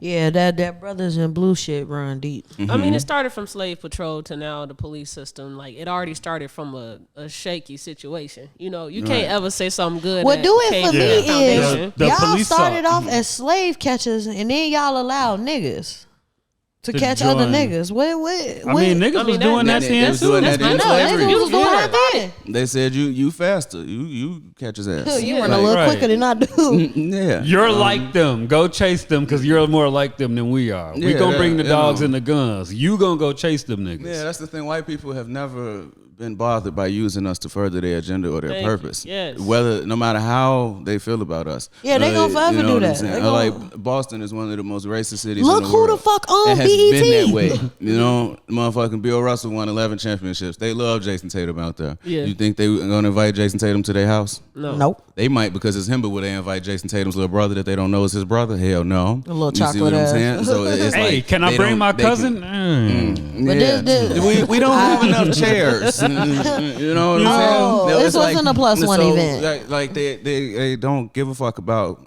Yeah, that brothers in blue shit run deep. I mean, it started from slave patrol to now the police system. Like, it already started from a shaky situation. You know, you can't ever say something good. What that do it came for from me the is foundation. The y'all police started suck. off as slave catchers and then y'all allowed niggas to To catch other join. niggas. What? I mean, niggas was doing that They then was too. doing that I in know, slavery. niggas was doing that then. They said you faster. You catch his ass. You run Like, a little right. quicker than I do. Yeah. You're like them. Go chase them because you're more like them than we are. We Yeah, gonna bring the you dogs know. and the guns. You gonna go chase them niggas. Yeah, that's the thing. White people have never been bothered by using us to further their agenda or their purpose. Yes. Whether, no matter how they feel about us. Yeah, they gonna forever you know do what that. I'm saying? They gonna- Like, Boston is one of the most racist cities Look in the who world. the fuck on It has BET. been that way. You know, motherfucking Bill Russell won 11 championships. They love Jason Tatum out there. Yeah. You think they gonna invite Jason Tatum to their house? No. Nope. They might, because it's him, but would they invite Jason Tatum's little brother that they don't know is his brother? Hell no. A little You see what chocolate I'm ass. saying? So it's Hey, like, can I they bring don't- my they can- cousin? But Yeah. this- we don't have enough chairs. You know what I'm saying? Oh, No, this it's wasn't a plus one so, event. Like they don't give a fuck about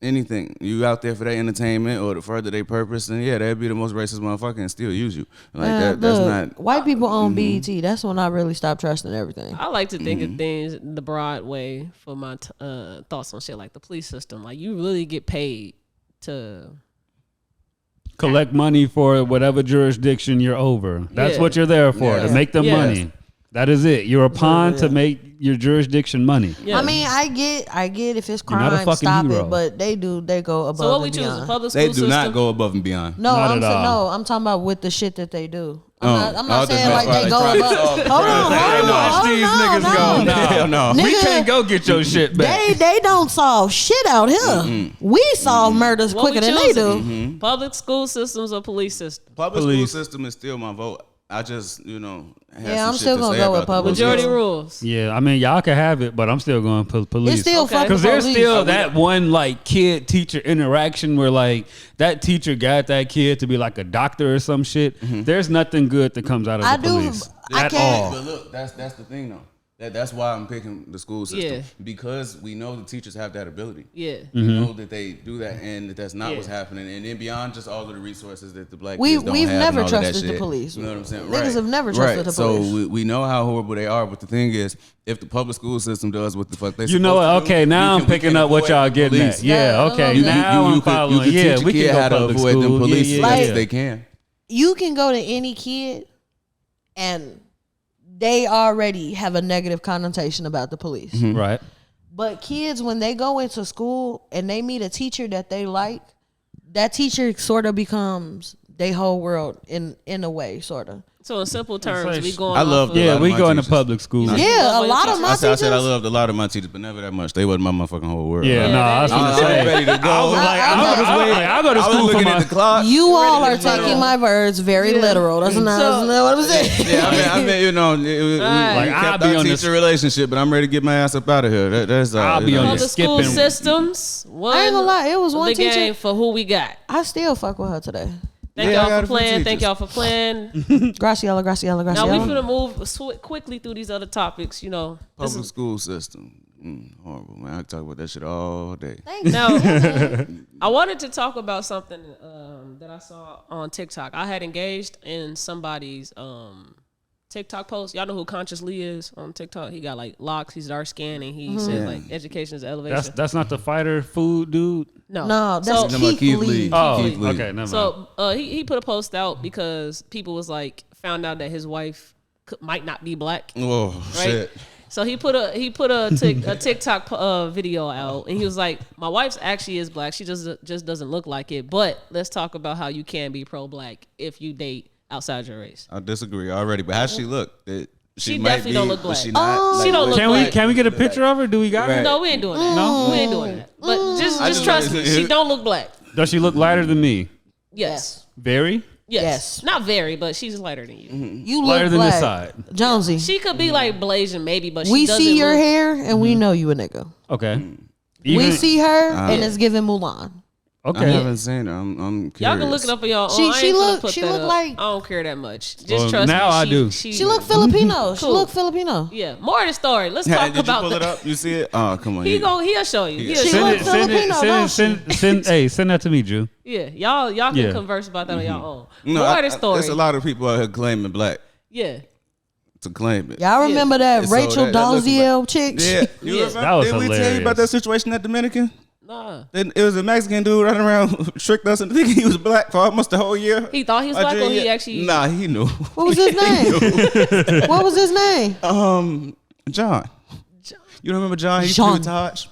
anything. You out there for their entertainment or to further their purpose, and yeah, that'd be the most racist motherfucker and still use you. Like that's look, not. white people own BET. That's when I really stopped trusting everything. I like to think of things the broad way for my thoughts on shit like the police system. Like you really get paid to Collect money for whatever jurisdiction you're over. That's Yeah. what you're there for, Yeah. to make the Yes. money. That is it. You're a pawn to make your jurisdiction money. yeah. I mean, I get if it's You're not a crime, fucking stop hero. it. But they go above. so what we and choose? beyond. A public school They do system? not go above and beyond. No, Not I'm at saying all. no. I'm talking about with the shit that they do. Oh. I'm not Oh, saying that's like they go right. above. Hold on, Watch these niggas go. Nah. Hell no. We Nigga, can't go get your shit back. They don't solve shit out here. We solve murders What we quicker than they do. choosing? Public school systems or police system? Public Police. school system is still my vote. I just, have Yeah, some I'm shit still to gonna say go with about the public police. Majority Yeah. rules. Yeah, I mean, y'all can have it, but I'm still going police. It's still Okay. fucking Because there's police. still that one like kid teacher interaction where like that teacher got that kid to be like a doctor or some shit. There's nothing good that comes out of I the do- police I at can't- all. But look, that's the thing though. That's why I'm picking the school system. Yeah. Because we know the teachers have that ability. Yeah. We know that they do that and that that's not Yeah. what's happening. And then beyond just all of the resources that the black We've kids don't have never and all of that trusted the shit. police. You know what I'm saying? Niggas have never trusted right. the So police. we know how horrible they are, but the thing is, if the public school system does what the fuck they You know supposed what? to do, Okay, now we I'm picking can up what avoid y'all the getting police. at. Yeah, okay. You- Now I'm could following. teach Yeah, a we kid can how go to public avoid them school. police Yeah, as yeah, best yeah. as they can. You can go to any kid and they already have a negative connotation about the police. Right. But kids, when they go into school and they meet a teacher that they like, that teacher sort of becomes their whole world in a way, sort of. So in simple terms, like- we going. I off love of, A Yeah, lot of we my go into teachers. public school. Yeah. Yeah, a lot of my I teachers. loved a lot of my teachers, but never that much. They wasn't my motherfucking whole world. Yeah, Yeah, no, I was that- gonna I was say. ready to go. I was like, I'll go to I was school for looking my. at the clock. You all are Ready to go. taking my words very literal. That's not what I'm saying. Yeah, I mean, we Like, I'll kept be our on teacher this- relationship, but I'm ready to get my ass up out of here. That's I'll be on Public this school skipping- systems. One, I ain't gonna lie, it was one the teacher. game for who we got. I still fuck with her today. Thank Yeah, I got y'all a for few playing. Thank teachers. y'all for playing. Graciela, Graciela, Now we Graciela. finna move quickly through these other topics. You know, this Public is, school system. Horrible, man. I can talk about that shit all day. now I wanted to talk about something that I saw on TikTok. I had engaged in somebody's TikTok post. Y'all know who Consciously is on TikTok? He got like locks. He's dark skinned and he said like education is elevation. That's not the fighter food dude. no, No, that's So- Talking about Keith Lee. Oh, Keith Lee. okay, never mind. So he put a post out because people was like found out that his wife might not be black, Oh right? shit. So he put a TikTok video out, and he was like, "My wife's actually is black. She just doesn't look like it. But let's talk about how you can be pro-black if you date outside your race." I disagree already, but how she look? She might definitely be, don't look but black. She not. She don't look Can black. we get a picture of her? Do we got her? Right. No, we ain't doing that. No? We ain't doing that. But just just trust me, wanted- she don't look black. Does she look lighter than me? Yes. Very Yes. Not very, but she's lighter than you. You look lighter than black. this side. Jonesy, She could be like Blasian maybe, but she we doesn't see your look, hair and we know you a nigga. Okay. We Even- see her and it's giving Mulan. I Okay. haven't seen her. I'm curious. Y'all can look it up on y'all own. She- I she ain't finna look- put she that look up. like- I don't care that much. Just Well, trust now me. I do. She look Filipino. She Cool. look Filipino. Yeah, more of the story. Let's Yeah, talk did you about pull it that. up? You see it? Oh, come on. He'll show you. He'll She show look you. Filipino, don't she? Send that to me, Drew. Yeah, y'all can Yeah. converse about that on y'all own. No, More of the story. There's a lot of people out here claiming black Yeah. to claim it. Y'all remember that So Rachel that looks Dalziel chick? Yeah, you Yeah. remember? That was Did we tell you hilarious. about that situation at Dominican? Nah. Then it was a Mexican dude running around tricked us into thinking he was black for almost the whole year. He thought he was Our black or junior he year. actually Nah, he knew. What was his name? What was his name? John. You don't remember John? He John. threw Taj.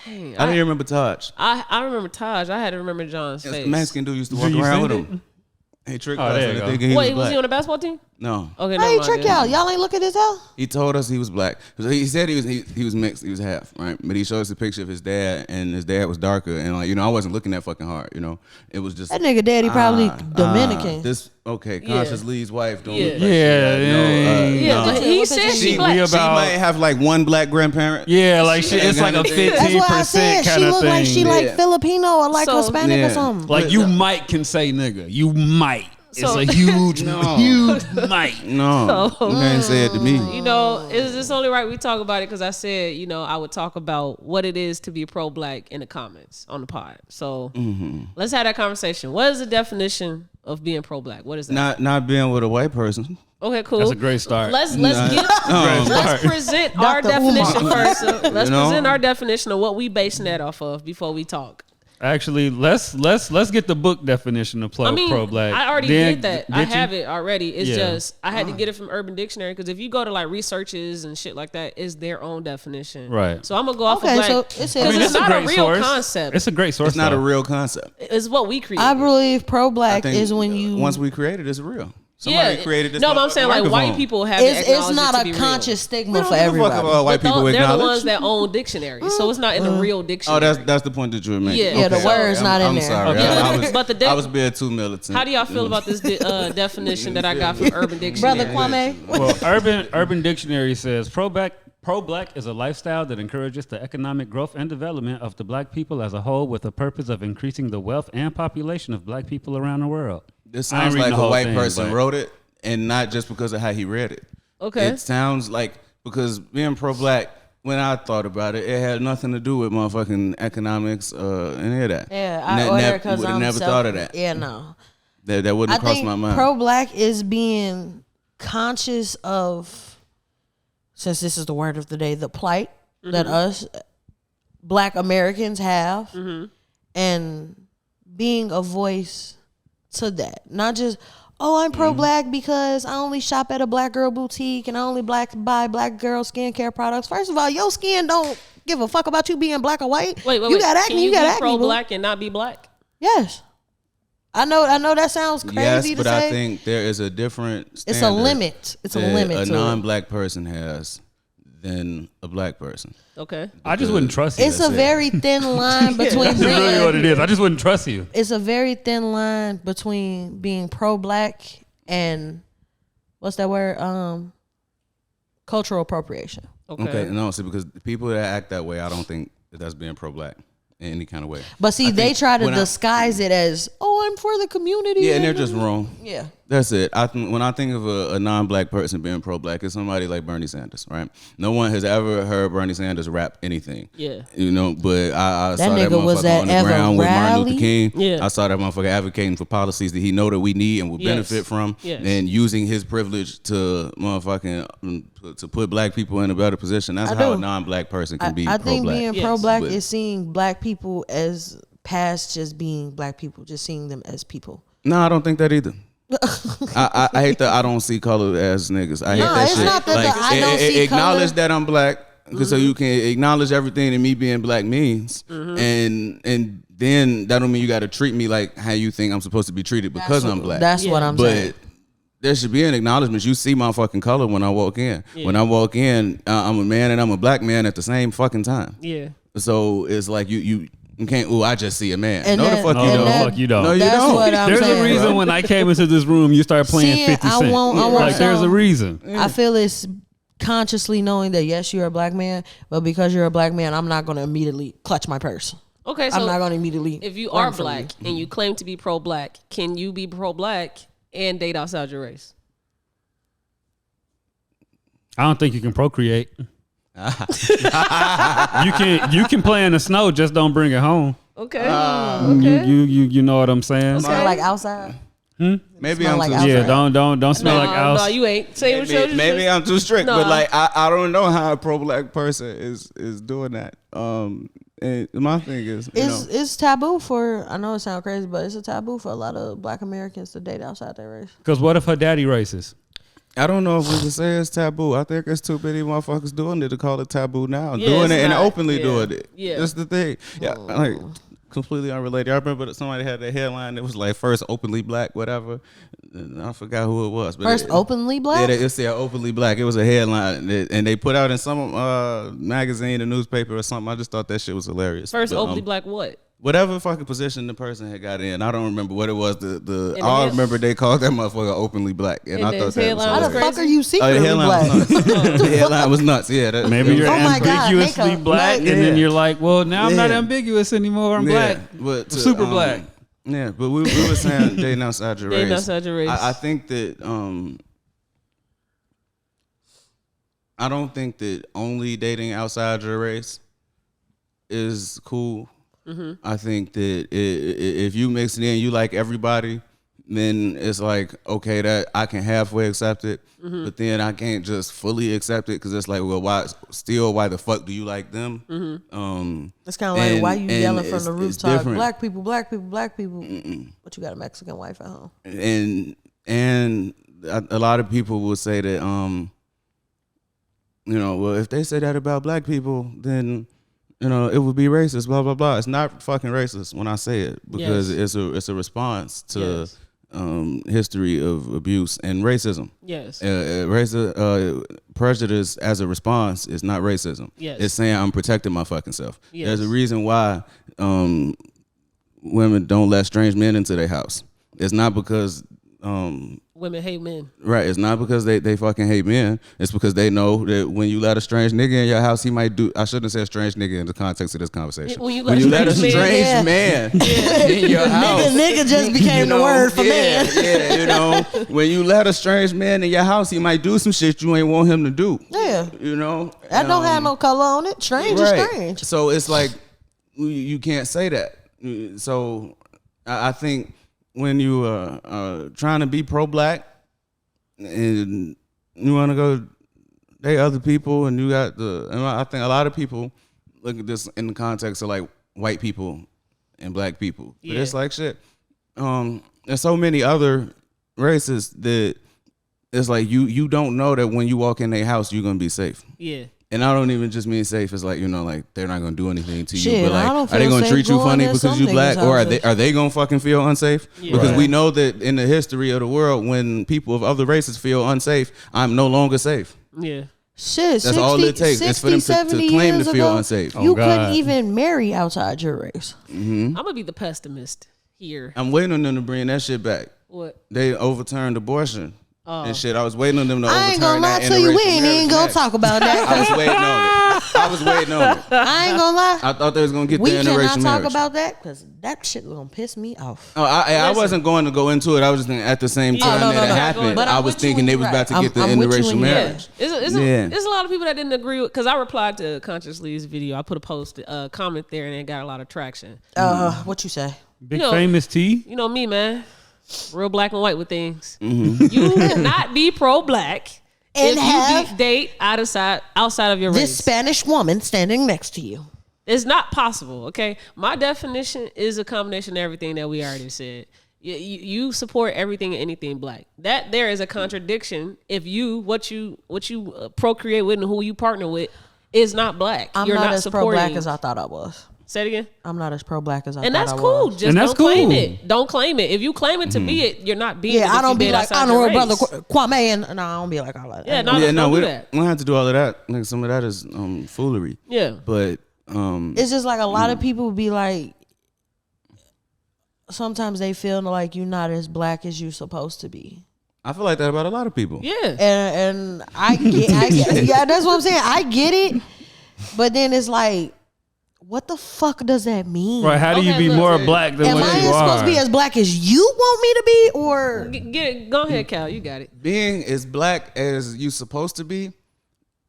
Dang, I didn't remember Taj. I remember Taj. I had to remember John's This face. Mexican dude used to Did walk you around send with him. He tricked Oh, us there you into go. thinking he Wait, was was black. he on the basketball team? No. Okay, How never he mind trick then. y'all? Y'all ain't look at his hair? He told us he was black. He said he was mixed. He was half, right? But he showed us a picture of his dad, and his dad was darker. And like, I wasn't looking that fucking hard. It was just That nigga daddy probably Dominican. Conscious Lee's wife don't look like Yeah, but he What said picture she you black. She might have like one black grandparent. Yeah, like shit, it's like a That's 15% That's why I said kind she of look thing. like she like Yeah. Filipino or like So- Hispanic or Yeah. something. Like you might can say nigga. You might. So- It's a huge, No. huge might. No, So- you can't say it to me. It's only right we talk about it because I said, I would talk about what it is to be pro-black in the comments on the pod. So let's have that conversation. What is the definition of being pro-black? What is that? Not being with a white person. Okay, cool. That's a great start. Let's start. present our Dr. definition Umar. first. So let's You know? present our definition of what we basing that off of before we talk. Actually, let's get the book definition of pro-black. I already Then- did that. I you? have it already. It's Yeah. just I had to get it from Urban Dictionary because if you go to like researches and shit like that, it's their own definition. Right. So I'm gonna go off Okay, of black. so it says- Because it's not a real concept. It's a great source. It's not a though. real concept. It's what we created. I believe pro-black I think is when you. once we created it, it's real. Somebody created this. No, but I'm saying like white microphone. people have it's it not to a be conscious real. stigma We don't for give a fuck everybody. about white people They're the acknowledge. ones that own dictionaries, so it's not in the real Oh, dictionary. that's the point that you were making. Yeah. Yeah, the word's not in I'm there. sorry. Okay. I was being too militant. How do y'all feel about this definition that I got from Urban Dictionary? Brother Kwame. Well, Urban Dictionary says pro-black is a lifestyle that encourages the economic growth and development of the black people as a whole with the purpose of increasing the wealth and population of black people around the world. This I ain't sounds reading like the a whole white thing, person but- wrote it, and not just because of how he read it. Okay. It sounds like, because being pro-black, when I thought about it, it had nothing to do with motherfucking economics, any of that. Yeah, I order because would have I'm never thought of that. Yeah, no. That wouldn't I have crossed think my mind. pro-black is being conscious of, since this is the word of the day, the plight that us black Americans have, and being a voice to that. Not just, I'm pro-black because I only shop at a black girl boutique and I only buy black girl skincare products. First of all, your skin don't give a fuck about you being black or white. Wait. You got acne, Can you got be acne. boo. pro-black and not be black? Yes. I know that sounds crazy yes, to but say. I think there is a different It's a standard limit. It's a that limit a to it. non-black person has than a black person. Okay. I just wouldn't trust you. It's a very thin line between That's really what being, it is. I just wouldn't trust you. it's a very thin line between being pro-black and what's that word? Cultural appropriation. Okay. No, see, because the people that act that way, I don't think that's being pro-black in any kind of way. But see, I they think try to when disguise it as, I'm for the community. Yeah, and they're just wrong. Yeah. That's it. When I think of a non-black person being pro-black, it's somebody like Bernie Sanders, right? No one has ever heard Bernie Sanders rap anything. Yeah. But I saw that nigga was motherfucker at on the Ever ground with Martin rally? Luther King. Yeah. I saw that motherfucker advocating for policies that he know that we need and will Yes. benefit from, Yes. and using his privilege to motherfucking to put black people in a better position. That's I how a do. non-black person can be I pro-black. think being Yes. pro-black But- is seeing black people as past just being black people, just seeing them as people. No, I don't think that either. I hate that I don't see color as niggas. I hate No, that it's shit. not that like, I don't see acknowledge color. that I'm black, so you can acknowledge everything that me being black means, and then that don't mean you got to treat me like how you think I'm supposed to be treated because I'm black. That's what I'm saying. But there should be an acknowledgement. You see my fucking color when I walk in. When I walk in, I'm a man and I'm a black man at the same fucking time. Yeah. So it's like you can't. I just see a man. And no, that- the fuck No, you and no, don't. that- fuck you don't. No, you That's don't. what I'm There's saying. a reason when I came into this room, you started playing Seeing, 50 I Cent. want Like, there's a some- reason. I feel it's consciously knowing that yes, you're a black man, but because you're a black man, I'm not going to immediately clutch my purse. Okay. So I'm not going to immediately. if you run are from black and you claim to be pro-black, can you be pro-black and date outside your race? I don't think you can procreate. you can play in the snow, just don't bring it home. Okay. You know what I'm saying? Smell like outside. Maybe Smell I'm like too outside. Yeah, don't smell like No, house. you ain't. Say what you Maybe I'm too strict, No. but like I don't know how a pro-black person is doing that. And my thing is, It's taboo for. I know it sounds crazy, but it's a taboo for a lot of black Americans to date outside their race. Because what if her daddy racist? I don't know if we would say it's taboo. I think it's too many motherfuckers doing it to call it taboo now. Yeah, doing it's it and not. openly Yeah. doing it. Yeah. That's the thing. Yeah, like completely unrelated. I remember that somebody had a headline that was like first openly black, whatever. And I forgot who it was. But First openly black? Yeah, it said openly black. It was a headline, and they put out in some magazine, a newspaper, or something. I just thought that shit was hilarious. First openly black what? Whatever fucking position the person had got in, I don't remember what it was. And I remember they called that motherfucker openly black, and I thought that was How the hilarious. fuck are you Oh, secretly the headline black? was nuts. The headline was nuts. Yeah, that, Maybe you're Oh my God, ambiguously makeup. black, Yeah. and then you're like, well, now I'm not Yeah. ambiguous anymore. I'm Yeah, black. but I'm super black. Yeah, but we were saying dating outside your race. Dating outside your race. I think that I don't think that only dating outside your race is cool. Mm-hmm. I think that if you mix it in, you like everybody, then it's like, okay, that I can halfway accept it, Mm-hmm. but then I can't just fully accept it because it's like, well, why the fuck do you like them? Mm-hmm. It's kind of like, And- why you and yelling from it's- the it's rooftop? different. Black people, black people, black people. But you got a Mexican wife at home. And a lot of people will say that, well, if they say that about black people, then it would be racist, blah blah blah. It's not fucking racist when I say it because Yes. it's a response to Yes. history of abuse and racism. Yes. Prejudice as a response is not racism. Yes. It's saying I'm protecting my fucking self. Yes. There's a reason why women don't let strange men into their house. It's not because Women hate men. right. It's not because they fucking hate men. It's because they know that when you let a strange nigga in your house, he might do. I shouldn't have said strange nigga in the context of this conversation. When you let a strange strange man in your house, Nigga just became the word for man. Yeah, when you let a strange man in your house, he might do some shit you ain't want him to do. Yeah. That And, don't have no color on it. Strange is strange. So it's like you can't say that. So I think when you trying to be pro-black and you want to go date other people, and you got and I think a lot of people look at this in the context of like white people and black people. But it's like shit. There's so many other races that it's like you don't know that when you walk in their house you're gonna be safe. Yeah. And I don't even just mean safe as like, like they're not gonna do anything to you, Shit, but I like, don't are they feel gonna safe treat you going funny in because some you black, niggas' or houses. are they gonna fucking feel unsafe? Yeah. Because Right. we know that in the history of the world, when people of other races feel unsafe, I'm no longer safe. Yeah. Shit, That's all it takes. It's for them to 70 claim to years feel ago, unsafe. You Oh, God. couldn't even marry outside your race. I'm gonna be the pessimist here. I'm waiting on them to bring that shit back. What? They overturned abortion and shit. I was waiting on them to I overturn ain't gonna lie that to you. We interracial ain't even marriage gonna next. talk about that. I was waiting on it. I was waiting on it. I ain't gonna lie. I thought they was gonna get We the cannot interracial talk marriage. about that because that shit gonna piss me off. Oh, I wasn't going to go into it. I was just thinking at the same time no, that no. it happened, But I I'm was with you thinking when they you're was about to right. get the I'm with you interracial when you're marriage. There's a lot of people that didn't agree with, because I replied to Consciously's video. I put a post, comment there, and it got a lot of traction. What you say? Big You know- famous T. You know me, man. Real black and white with things. Mm-hmm. You cannot be pro-black And if have you date outside of your this race. Spanish woman standing next to you. It's not possible, okay? My definition is a combination of everything that we already said. You support everything and anything black. That there is a contradiction if what you procreate with and who you partner with is not black. I'm You're not not as supporting. pro-black as I thought I was. Say it again. I'm not as pro-black as I And thought that's I cool. was. Just And that's don't claim cool. it. Don't claim it. If you claim it to be it, you're not being it. Yeah, if I don't you be date like outside your honorable brother race. Kwame, and no, I don't be like all that. Yeah, no, Yeah, no, don't we do don't, that. we don't have to do all of that. Like some of that is foolery. Yeah. But It's just like a lot of people be like, sometimes they feel like you're not as black as you're supposed to be. I feel like that about a lot of people. Yeah. And I get yeah, that's what I'm saying. I get it, but then it's like, what the fuck does that mean? Right? How do you Okay, be look. more black than Am what I you supposed are? to be as black as you want me to be, or Go ahead, Cal. You got it. Being as black as you supposed to be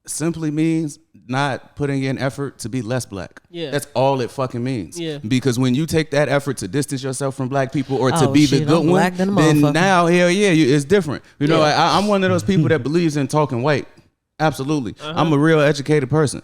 simply means not putting in effort to be less black. Yeah. That's all it fucking means. Yeah. Because when you take that effort to distance yourself from black people or to Oh, be shit, the good I'm one, black than a then motherfucker. now, hell yeah, it's different. You know, Yeah. I'm one of those people that believes in talking white. Absolutely. I'm a real educated person.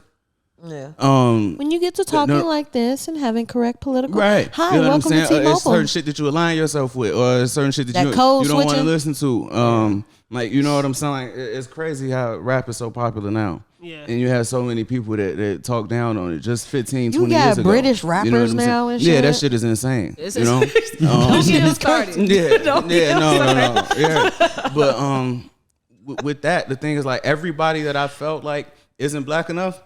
yeah. When you get to talking no. like this and having correct political, Right. Hi, you know welcome what I'm to saying? It's T-Mobile. certain shit that you align yourself with, or certain shit that That you code don't want to switching. listen to. Like, you know what I'm saying? Like, it's crazy how rap is so popular now. Yeah. And you have so many people that talk down on it just 15, You 20 got years ago. British You know what rappers I'm now saying? and Yeah, shit? that shit is insane. It's you know? Don't get him started. Yeah, Don't yeah, get him no. started. Yeah. But with that, the thing is like everybody that I felt like isn't black enough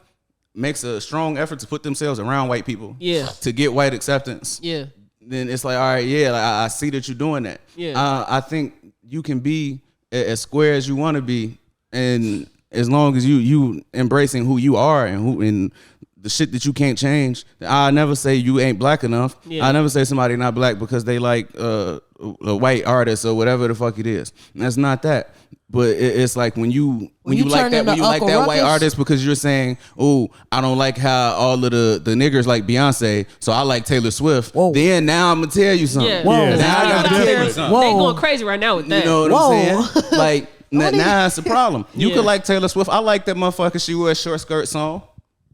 makes a strong effort to put themselves around white people. Yeah. To get white acceptance. Yeah. Then it's like, all right, yeah, like, I see that you're doing that. Yeah. I think you can be as square as you want to be, and as long as you embracing who you are and the shit that you can't change. I never say you ain't black enough. Yeah. I never say somebody not black because they like a white artist or whatever the fuck it is. And that's not that. But it's like when you like that, when you like that white artist because you're saying, oh, I don't like how all of the niggers like Beyonce, so I like Taylor Swift. Whoa. Then now I'm gonna tell you something. Yeah. Whoa. Now I gotta tell you something. They going crazy right now with that. You know what I'm saying? Like now it's a problem. You Yeah. could like Taylor Swift. I like that motherfucker. She wore a short skirt song.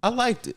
I liked it.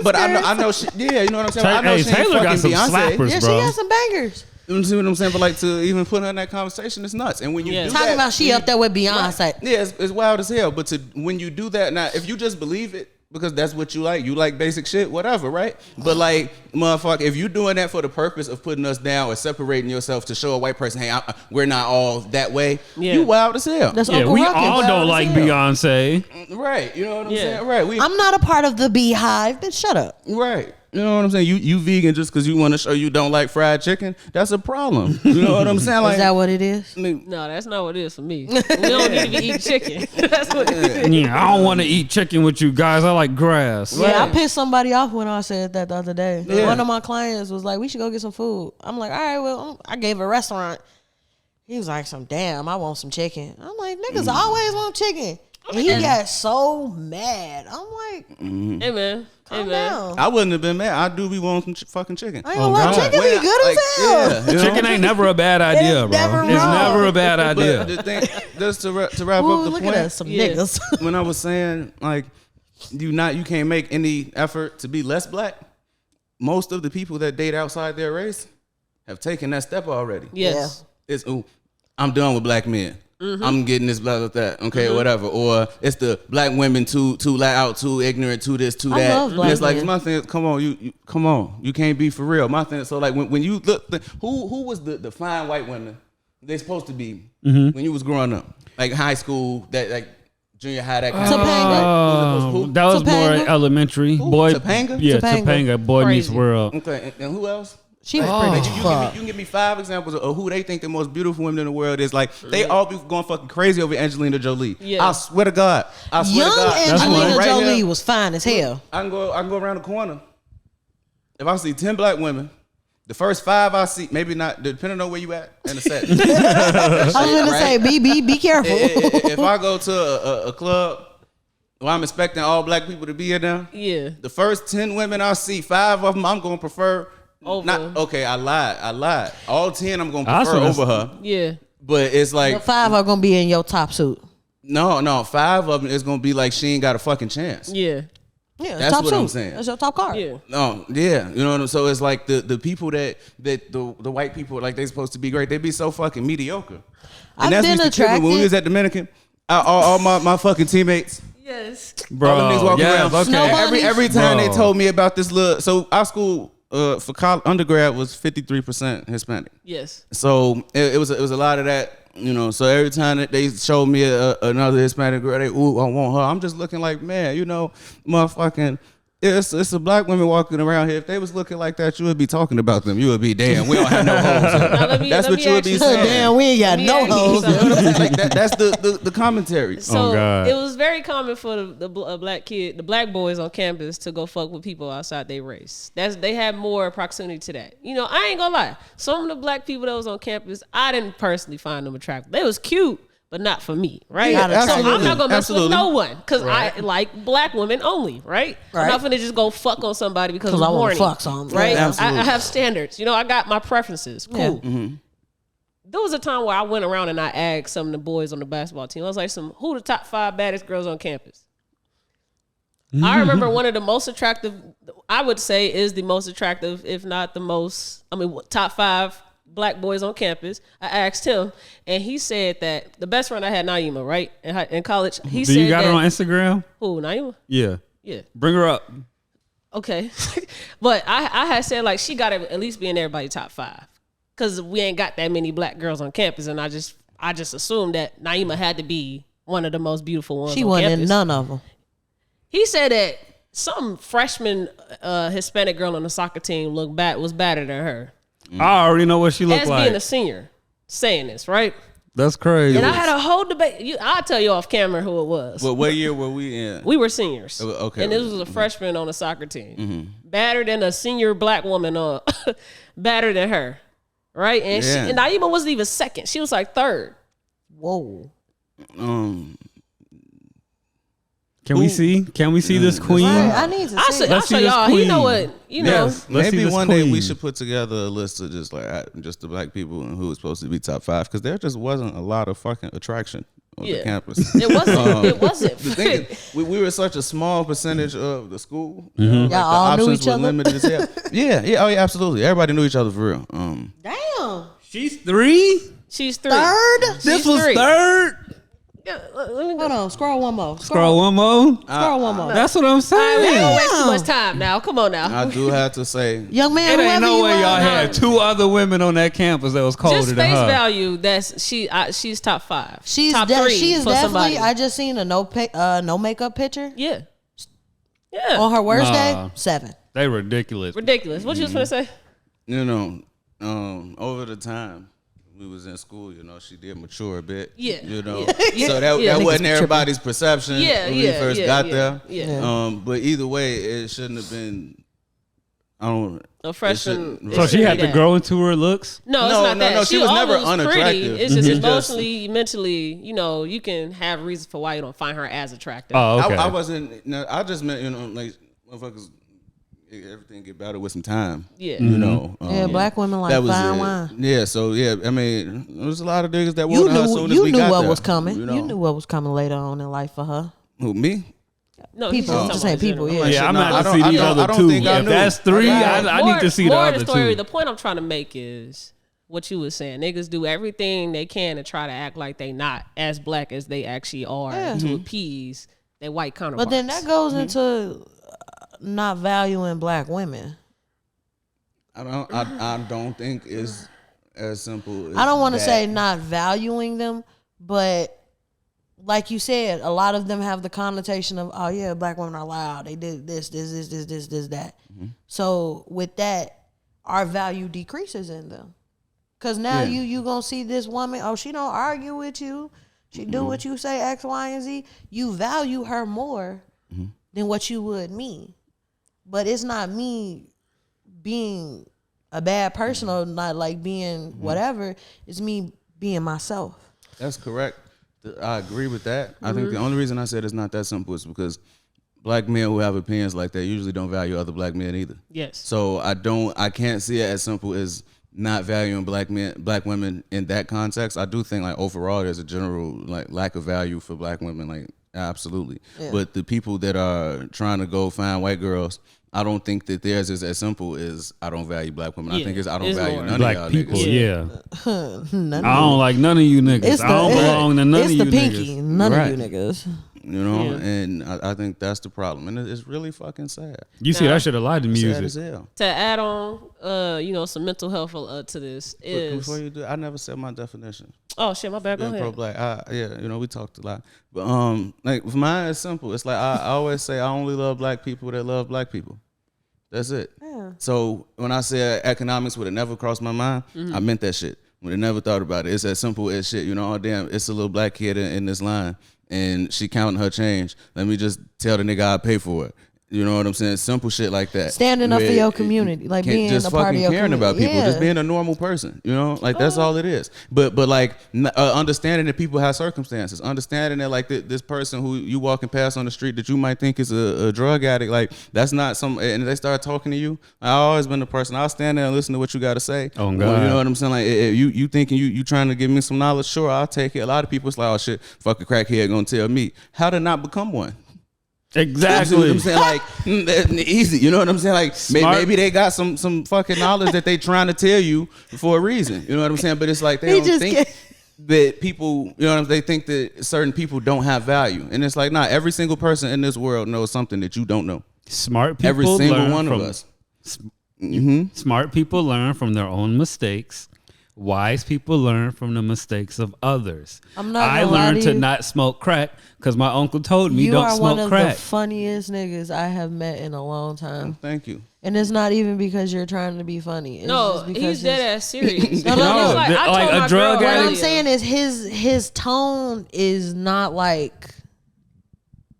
But I know she, yeah, you know what I'm saying? I know she ain't Taylor got fucking some Beyonce. slappers, Yeah, she bro. got some bangers. You see what I'm saying? But like to even put her in that conversation is nuts. And when you Yeah. do Talking that, about she up there with Beyonce. yeah, it's wild as hell. But when you do that, now if you just believe it because that's what you like basic shit, whatever, right? But like, motherfucker, if you doing that for the purpose of putting us down or separating yourself to show a white person, hey, we're not all that way, Yeah. you wild as hell. That's Yeah, Uncle we Ruckus. all don't like Beyonce. Right, you know what I'm Yeah. saying? Right, I'm not a part of the Beehive, bitch. Shut up. right. You know what I'm saying? You vegan just because you want to show you don't like fried chicken? That's a problem. You know what I'm saying? Like, Is that what it is? I mean, No, that's not what it is for me. We don't need to be eating chicken. That's what it is. Yeah, I don't want to eat chicken with you guys. I like grass. Yeah, I pissed somebody off when I said that the other day. Yeah. One of my clients was like, we should go get some food. I'm like, all right, well, I gave a restaurant. He was like, damn, I want some chicken. I'm like, niggas always want chicken. And he got so mad. I'm like, Hey, man. Hey, calm man. down. I wouldn't have been mad. I do be wanting some fucking chicken. I ain't gonna lie, God. chicken be When I- good like, as hell. yeah, you know? Chicken ain't never a bad idea, It's bro. never It's wrong. never a bad But idea. the thing, just to wrap Ooh, up the look point, at us, some Yeah. niggas. when I was saying like you can't make any effort to be less black. Most of the people that date outside their race have taken that step already. Yes. It's I'm done with black men. I'm getting this blah blah that. Okay, whatever. Or it's the black women too loud, too ignorant, too this, too I that. love black It's like men. my thing. Come on, you come on. You can't be for real. My thing. So like when you look, who was the fine white women they supposed to be when you was growing up, like high school, that like junior high, that kind of Topanga. Who? That was more Topanga? elementary. Boy, Topanga? Yeah, Topanga. Topanga. Boy Meets Crazy. World. Okay, and who else? She was Like, pretty you fuck. can give me 5 examples of who they think the most beautiful women in the world is. Like they all be going fucking crazy over Angelina Jolie. Yeah. I swear to God. I swear Young to God. I can Angelina go right Jolie here. was fine as hell. I can go around the corner. If I see 10 black women, the first 5 I see, maybe not, depending on where you at in the set. I was gonna Right? say, be careful. If I go to a club where I'm expecting all black people to be in there, Yeah. the first 10 women I see, 5 of them I'm gonna prefer. Over. I lied. All 10 I'm gonna I prefer saw this- over her. Yeah. But it's like The 5 are gonna be in your top suit. no, 5 of them is gonna be like she ain't got a fucking chance. Yeah. Yeah, That's top what suit. I'm saying. That's your top card. Yeah. No, yeah, you know what I'm. So it's like the people that the white people like they supposed to be great. They be so fucking mediocre. I've that's been what used to kill me when we attracted- was at Dominican. All my fucking teammates. Yes. Bro, All them niggas walking yes, around. okay. Every time Bro. they told me about this little. So our school for college, undergrad was 53% Hispanic. Yes. So it was a lot of that, you know. So every time that they showed me another Hispanic girl, they I want her. I'm just looking like, man, you know, motherfucking. It's a black women walking around here. If they was looking like that, you would be talking about them. You would be damn. We don't have no hoes. Here. Now, let me- That's let what me you would ask be you saying. something. Damn, we ain't got Let me no ask you hoes. something. Like that's the commentary. So God. it was very common for the black boys on campus to go fuck with people outside their race. They had more proximity to that. You know, I ain't gonna lie. Some of the black people that was on campus, I didn't personally find them attractive. They was cute, but not for me, right? Yeah, So absolutely. I'm not gonna mess with Absolutely. no one because I like black women only, right? I'm Right. not gonna just go fuck on somebody because I'm I wanna horny, fuck some. right? Yeah, absolutely. I have standards. You know, I got my preferences. Cool. Yeah. There was a time where I went around and I asked some of the boys on the basketball team. I was like, who the top 5 baddest girls on campus? I remember one of the most attractive, I would say is the most attractive, if not the most, top 5 black boys on campus. I asked him, and he said that the best friend I had, Naima, right in college. He Do said you got that, her on Instagram? who, Naima? Yeah. Yeah. Bring her up. Okay. But I had said like she got to at least be in everybody's top 5 because we ain't got that many black girls on campus, and I just assumed that Naima had to be one of the most beautiful ones. She on wasn't campus. in none of them. He said that some freshman Hispanic girl on the soccer team was better than her. I already know what she looked As like. being a senior, saying this, right? That's crazy. And I had a whole debate. I'll tell you off camera who it was. But what year were we in? We were seniors. Okay. And this was a freshman on the soccer team. Better than a senior black woman, better than her. Right? And Yeah. and Naima wasn't even second. She was like third. Whoa. Can we see? Can we see this queen? Right, I need to see. I'll Let's show see this y'all. You know queen. what? You know. Yes. Let's see Maybe this one day we queen. should put together a list of just the black people and who was supposed to be top 5 because there just wasn't a lot of fucking attraction on the campus. It wasn't. It wasn't. The thing is, we were such a small percentage of the school. Mm-hmm. Like the Y'all all knew options each were other? limited as hell. Yeah. Oh, yeah, absolutely. Everybody knew each other for real. Damn. She's 3? She's 3. Third? This was 3. 3rd? Yeah, let me go. Hold on. Scroll one more. Scroll one more. Scroll one more. That's what I'm We saying. don't waste too much time now. Come on now. I do have to say, Young man, It ain't whoever no you way y'all are, had 2 other women on that campus that was colder Just than face her. value. She's top 5. She's top 3 she is for definitely. somebody. I just seen a no makeup picture Yeah. on her worst Nah. day. 7. They ridiculous. Ridiculous. What you was gonna say? over the time we was in school, she did mature a bit. Yeah. Yeah. So that Yeah. wasn't everybody's perception Yeah, when we yeah, first yeah, got yeah, there. yeah. But either way, it shouldn't have been. I don't. A freshman. So she had to that. grow into her looks? No, it's No, not no, that. no, she was never always pretty. unattractive. It's just Mhm. emotionally, mentally. You can have reasons for why you don't find her as attractive. Oh, okay. I wasn't. No, I just meant like motherfuckers. Everything get better with some time. Yeah. Yeah, black women like that was fine it. wine. Yeah, so yeah, I mean, there was a lot of niggas that You wanted her as knew soon as we you knew got what there, was coming. You, know? You knew what was coming later on in life for her. Who, me? No, People, he's just talking saying about people, general. yeah. Yeah, I'm No, gonna I have to don't- see I these don't- I other don't 2. think I If knew. that's 3, I need to see the More of other the story. 2. The point I'm trying to make is what you was saying. Niggas do everything they can to try to act like they not as black as they actually are to appease their white counterparts. But then that goes into not valuing black women. I don't think it's as simple as I don't want to that. say not valuing them, but like you said, a lot of them have the connotation of, oh yeah, black women are loud. They did this, that. So with that, our value decreases in them. Cause now you gonna see this woman, oh, she don't argue with you. She do what you say, X, Y, and Z. You value her more than what you would me. But it's not me being a bad person or not like being whatever. It's me being myself. That's correct. I agree with that. I think the only reason I said it's not that simple is because black men who have opinions like that usually don't value other black men either. yes. So I can't see it as simple as not valuing black women in that context. I do think like overall there's a general like lack of value for black women, like absolutely. Yeah. But the people that are trying to go find white girls, I don't think that theirs is as simple as I don't value black women. I Yeah, think it's I don't it's value more. none Black of y'all people, niggas. yeah. I don't like none of you niggas. I don't belong to none of it's you the pinky. niggas. None Right. of you niggas. You know, Yeah. and I think that's the problem, and it's really fucking sad. You see that shit a lot in Sad music. as hell. To add on, some mental health to this But is. before you do, I never said my definition. Oh shit, my bad. Go Being ahead. pro-black, we talked a lot, but like for mine, it's simple. It's like I always say, I only love black people that love black people. That's it. Yeah. So when I said economics would have never crossed my mind, I meant that shit. Would have never thought about it. It's as simple as shit. Oh damn, it's a little black kid in this line, and she counting her change. Let me just tell the nigga I pay for it. You know what I'm saying? Simple shit like that. Standing up for Where your community, like can't being just a part fucking of your caring about community. people, just Yeah. being a normal person. Like that's all it is. But like understanding that people have circumstances, understanding that like this person who you walking past on the street that you might think is a drug addict, like that's not some. And they start talking to you. I always been the person. I'll stand there and listen to what you got to say. Oh, God. Well, you know what I'm saying? Like if you thinking you trying to give me some knowledge, sure, I'll take it. A lot of people it's like, oh shit, fuck a crackhead gonna tell me how to not become one. Exactly. You know what I'm saying? Like, easy. You know what I'm saying? Like, Smart. maybe they got some fucking knowledge that they trying to tell you for a reason. You know what I'm saying? But it's like they don't think that people, you know what I'm saying? They think that certain people don't have value. And it's like, nah, every single person in this world knows something that you don't know. Smart people Every single learn one from, of us. Smart people learn from their own mistakes. Wise people learn from the mistakes of others. I'm not I gonna lie learned to to you. not smoke crack because my uncle told me You don't are one smoke of crack. the funniest niggas I have met in a long time. Thank you. And it's not even because you're trying to be funny. It's No, just because he's dead ass serious. No, No, It's like, I like told a my drug girl What addict. I'm saying is his tone is not like,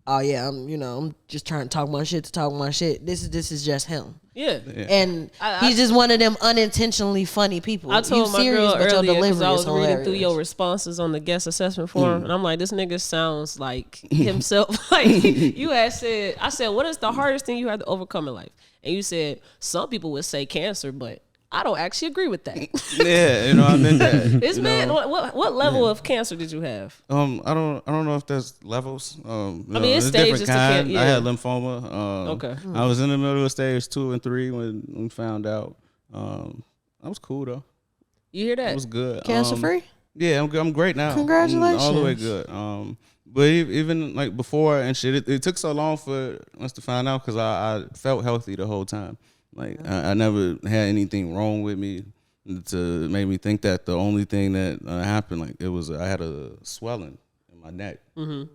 oh yeah, I'm just trying to talk my shit to talk my shit. This is just him. Yeah. And he's just one of them unintentionally funny people. I told my girl but your earlier because delivery I is was reading through hilarious. your responses on the guest assessment form, and I'm like, this nigga sounds like himself. Like you had said, I said, what is the hardest thing you had to overcome in life? And you said some people would say cancer, but I don't actually agree with that. Yeah, you know, I meant that. This man, what level of cancer did you have? I don't know if there's levels. I mean, it's stages to kind. yeah. I had lymphoma. Okay. I was in the middle of stage 2 and 3 when we found out. I was cool though. You hear that? It was good. Cancer free? Yeah, I'm great now. Congratulations. All the way good. But even like before and shit, it took so long for us to find out because I felt healthy the whole time. Like I never had anything wrong with me to make me think that the only thing that happened, like it was, I had a swelling in my neck, and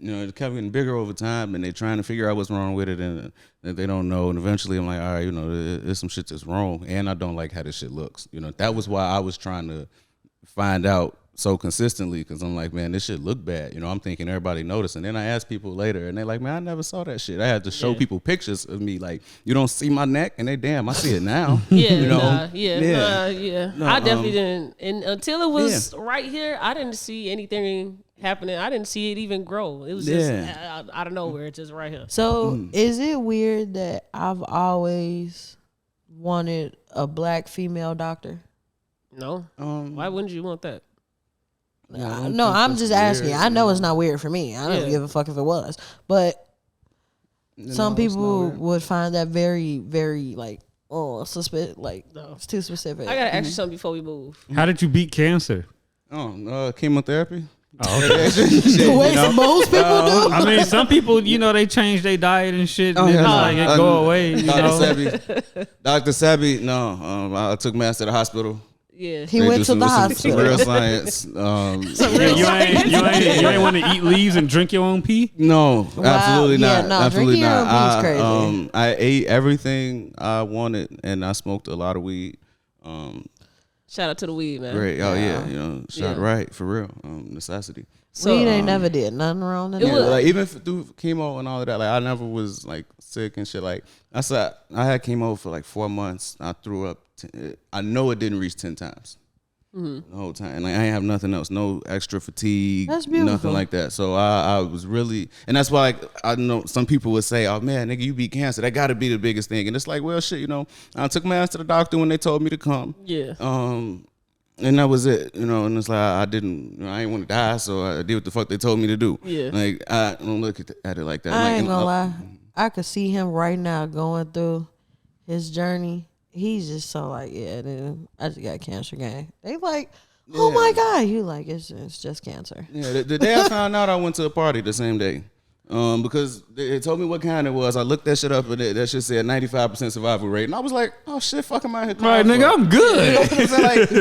you know it kept getting bigger over time, and they're trying to figure out what's wrong with it, and they don't know. And eventually, I'm like, all right, you know, there's some shit that's wrong, and I don't like how this shit looks. You know, that was why I was trying to find out so consistently, because I'm like, man, this shit look bad. You know, I'm thinking everybody noticed. And then I asked people later, and they're like, man, I never saw that shit. I had to show people pictures of me, like, you don't see my neck? And they, damn, I see it now. Yeah, you know? No, I definitely didn't. And until it was right here, I didn't see anything happening. I didn't see it even grow. It was just out of nowhere, it's just right here. So is it weird that I've always wanted a black female doctor? No, why wouldn't you want that? No, I'm just asking. I know it's not weird for me. I don't give a fuck if it was. But some people would find that very, very like, suspicious. Like, it's too specific. I gotta ask you something before we move. How did you beat cancer? Chemotherapy. Oh, okay. The way most people do. I mean, some people, you know, they change their diet and shit, and it's like it go away. You know? Dr. Sebi, no. I took Mass to the hospital. Yeah, He went to the Some hospital. real science. You ain't want to eat leaves and drink your own pee? No, absolutely yeah, not. no, Absolutely drinking your not. own weed's crazy. I ate everything I wanted, and I smoked a lot of weed. shout out to the weed, man. Great. Oh yeah, you know, shot right for real. Necessity. So Weed ain't never did nothing wrong to It that. was- Like even through chemo and all of that, like I never was like sick and shit. Like I said, I had chemo for like 4 months. I threw up. I know it didn't reach 10 times. The whole time, and like, I ain't have nothing else, no extra fatigue, That's beautiful. nothing like that. So I was really, and that's why like, I know some people would say, "Oh man, nigga, you beat cancer. That got to be the biggest thing." And it's like, well, shit, you know, I took my ass to the doctor when they told me to come. Yeah. And that was it, you know. And it's like I didn't want to die, so I did what the fuck they told me to do. Yeah. Like I don't look at it like that. I Like, ain't and, gonna lie. I could see him right now going through his journey. He's just so like, yeah, dude, I just got cancer, gang. They like, oh my God. You like, it's just cancer. Yeah, the day I found out, I went to a party the same day. Because they told me what kind it was. I looked that shit up, and that shit said 95% survival rate. And I was like, oh shit, fuck am I here? Right, nigga, I'm good.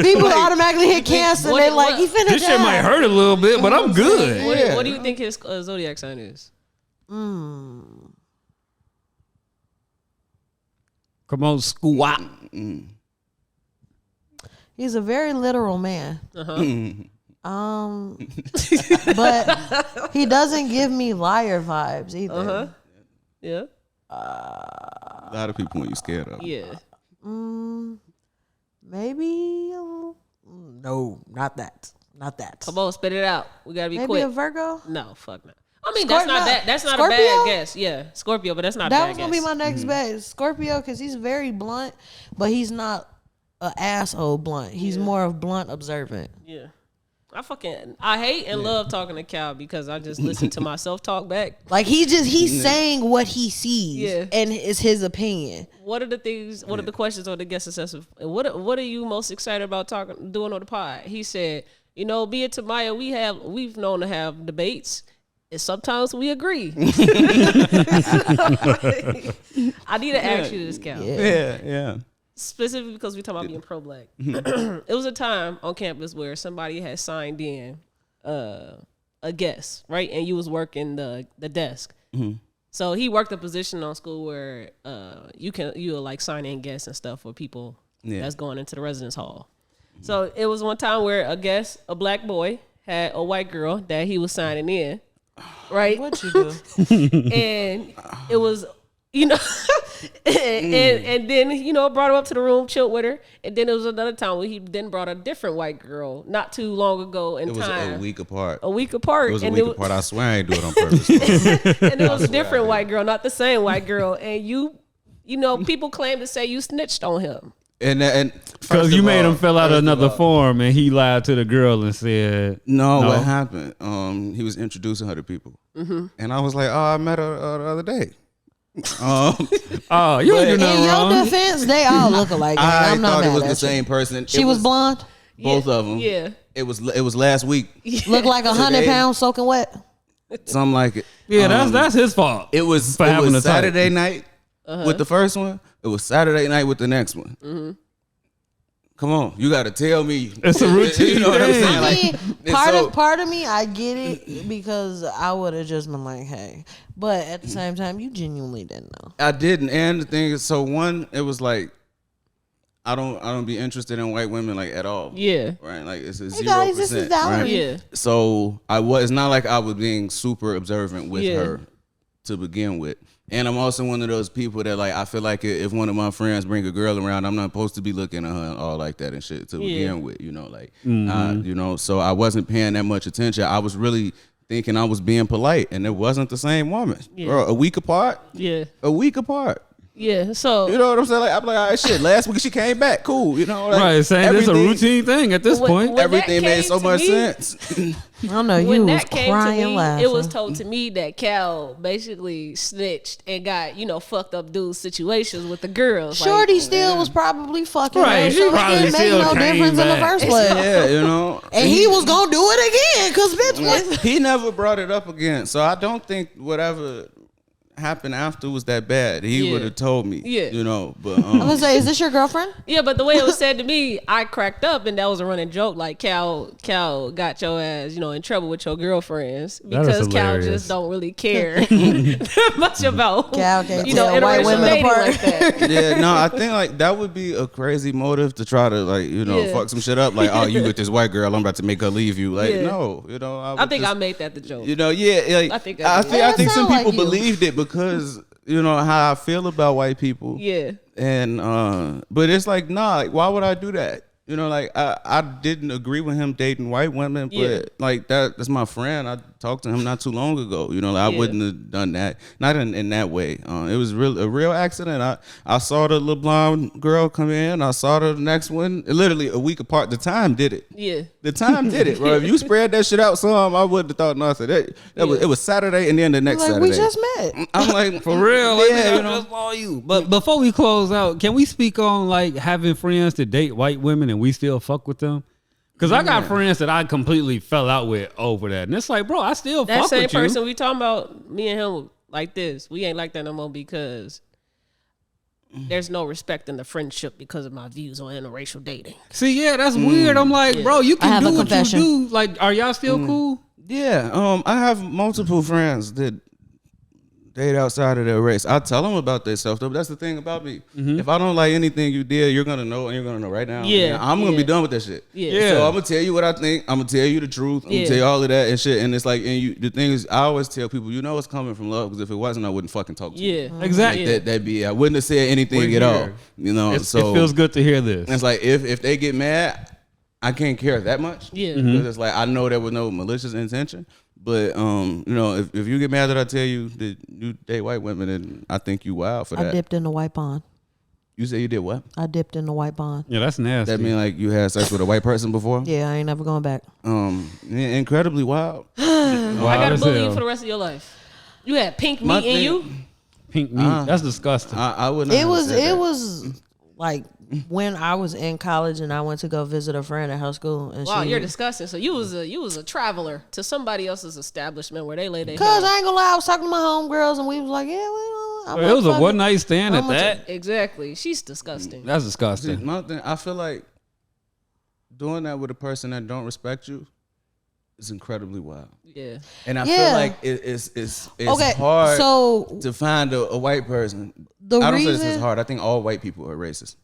People automatically hit cancer. what- They like, what- he finna This die. shit might hurt a little bit, but I'm good. What do you think his zodiac sign is? Come on, squat. He's a very literal man. Uh-huh. But he doesn't give me liar vibes either. Uh-huh. Yeah. A lot of people when you scared of. Yeah. Maybe no, not that. Not that. Come on, spit it out. We gotta be Maybe quick. a Virgo. No, fuck no. I mean, Scorpio? that's not bad. That's not Scorpio? a bad guess. Yeah, Scorpio, but that's not a That bad was guess. gonna be my next bet. Scorpio, because he's very blunt, but he's not an asshole blunt. He's more of blunt observant. Yeah. I hate and love talking to Cal because I just listen to myself talk back. Like he's saying what he sees, Yeah. and it's his opinion. What are the things? What are the questions or the guest assessment? What are you most excited about doing on the pod? He said, you know, be it Tamaya, we've known to have debates, and sometimes we agree. I need to ask you this, Cal. Yeah. Specifically because we talking about being pro-black. It was a time on campus where somebody had signed in a guest, right? And you was working the desk. So he worked a position on school where you'll like sign in guests and stuff for people that's going into the residence hall. So it was one time where a black boy, had a white girl that he was signing in, right? What you do? And it was, you know, and then, you know, brought her up to the room, chilled with her. And then there was another time where he then brought a different white girl not too long ago in time. It was a week apart. A week apart. It was a week apart. I swear I ain't do it on purpose. Bro. And it was a different white girl, not the same white girl. And you know, people claim to say you snitched on him. And because you made him fill out another form, and he lied to the girl and said, "No, what happened? He was introducing her to people, and I was like, oh, I met her the other day." Oh, you ain't do nothing In wrong. your defense, they all look alike. I I'm not thought mad it was at the you. same person. She was blonde. Both of them. Yeah. It was last week. Looked like 100 pounds soaking wet. Something like it. Yeah, that's his fault. It was for having a type. Saturday night with the first one. It was Saturday night with the next one. Come on, you got to tell me. It's a routine. You know what I'm thing. saying? I Like, mean, it's part of me, I get it because I would have just been like, hey. But at the same time, you genuinely didn't know. I didn't. And the thing is, so one, it was like, I don't be interested in white women like at all. Yeah. Right. Like it's a 0%. Hey guys, this is Valerie. Right? Yeah. So it's not like I was being super observant with her to begin with. And I'm also one of those people that like I feel like if one of my friends bring a girl around, I'm not supposed to be looking at her and all like that and shit to begin with, you know, like you know, so I wasn't paying that much attention. I was really thinking I was being polite, and it wasn't the same woman. Bro, a week apart. Yeah. A week apart. Yeah. So You know what I'm saying? Like, I'm like, all right, shit. Last week she came back, cool. You know, like, Right, saying it's a routine thing at this point. when everything that made came so to much me- sense. I don't know. when You was that came to crying me, laughing. it was told to me that Cal basically snitched and got, you know, fucked up dudes situations with the girls. Like, Shorty still was probably fucking Right, her, she so it probably didn't make still no came difference in the back. first place. Yeah, you know. And he was gonna do it again, cause bitch, what? He never brought it up again. So I don't think whatever happened after was that bad. He would have told me. Yeah. You know, but I'm gonna say, is this your girlfriend? Yeah, but the way it was said to me, I cracked up, and that was a running joke. Like Cal got your ass, you know, in trouble with your girlfriends because Cal hilarious. just don't really care that much about Cal can't you know tell white interracial women dating apart. like that. yeah, no, I think like that would be a crazy motive to try to like, you know, Yeah. fuck some shit up. Like, oh, you with this white girl, I'm about to make her leave you. Like, Yeah. no, you know. I think I made that the joke. You know, yeah, like, I think I I think did. some Sound like people you. believed it because you know how I feel about white people. Yeah. And but it's like, nah, like, why would I do that? You know, like I didn't agree with him dating white women, but Yeah. like that's my friend. I talked to him not too long ago. You know, like, I Yeah. wouldn't have done that. Not in that way. It was a real accident. I saw the little blonde girl come in. I saw the next one. Literally a week apart. The time did it. Yeah. The time did it, bro. If you spread that shit out some, I wouldn't have thought nothing. It was Saturday and then the next Like Saturday. we just met. I'm like, For real, like, yeah, I you know. just saw you. But before we close out, can we speak on like having friends that date white women and we still fuck with them? Because I got friends that I completely fell out with over that, and it's like, bro, I still That fuck same with person you. we talking about, me and him like this. We ain't like that no more because there's no respect in the friendship because of my views on interracial dating. See, yeah, that's weird. I'm like, bro, you can have do a what confession. you do. Like, are y'all still cool? Yeah, I have multiple friends that date outside of their race. I tell them about themselves though. But that's the thing about me. If I don't like anything you did, you're gonna know, and you're gonna know right now. Yeah, I'm gonna yeah. be done with that shit. Yeah. So I'm gonna tell you what I think. I'm gonna tell you the truth. I'm Yeah. gonna tell you all of that and shit. And it's like, and you. The thing is, I always tell people, you know, it's coming from love. Because if it wasn't, I wouldn't fucking talk to you. Yeah. Exactly. Yeah. That'd be. I wouldn't have said anything We're at all. here. You know. It So feels good to hear this. it's like if they get mad, I can't care that much. Yeah. Because it's like I know there was no malicious intention. But you know, if you get mad that I tell you that you date white women, then I think you wild for I that. dipped in the white pond. You say you did what? I dipped in the white bond. Yeah, that's nasty. That mean like you had sex with a white person before? Yeah, I ain't never going back. Incredibly wild. Wild I gotta as bully you hell. for the rest of your life. You had pink My meat in thing- you. Pink meat. That's disgusting. I would not. It have was said that. like when I was in college and I went to go visit a friend at her school. And Wow, she, you're disgusting. So you was a traveler to somebody else's establishment where they lay their Cause head. I ain't gonna lie, I was talking to my homegirls and we was like, yeah, we It was a one night stand at I'm gonna that. Exactly. She's disgusting. That's See, disgusting. my thing, I feel like doing that with a person that don't respect you is incredibly wild. Yeah. And I Yeah. feel like it's Okay, hard so to find a white person. the I don't say this reason- is hard. I think all white people are racist.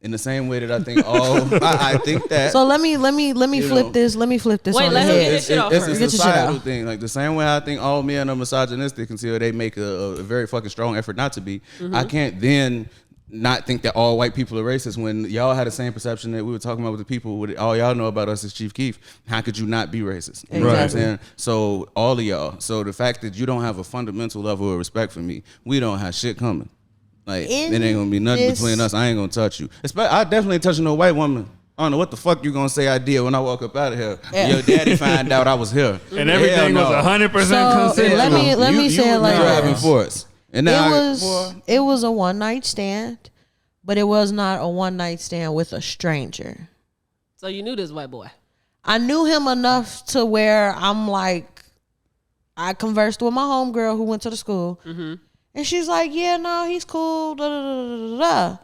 In the same way that I think all, I think that. So let me flip know. this. Let me flip this Wait, on let the him head. get his shit off it's first. a Get your shit societal out. thing. Like the same way I think all men are misogynistic until they make a very fucking strong effort not to be. Mm-hmm. I can't then not think that all white people are racist when y'all had the same perception that we were talking about with the people. With all y'all know about us is Chief Keef. How could you not be racist? You know what I'm Exactly. saying? So all of y'all. So the fact that you don't have a fundamental level of respect for me, we don't have shit coming. Like In it ain't gonna be nothing this- between us. I ain't gonna touch you. I definitely ain't touching no white woman. I don't know what the fuck you gonna say I did when I walk up out of here. Yeah. Your daddy find out I was here. And everything was 100% So, consensual. let me say it like driving this. force. And now It was a one night stand, but it was not a one night stand with a stranger. So you knew this white boy. I knew him enough to where I'm like, I conversed with my homegirl who went to the school, and she's like, "Yeah, no, he's cool." Da, da, da, da, da.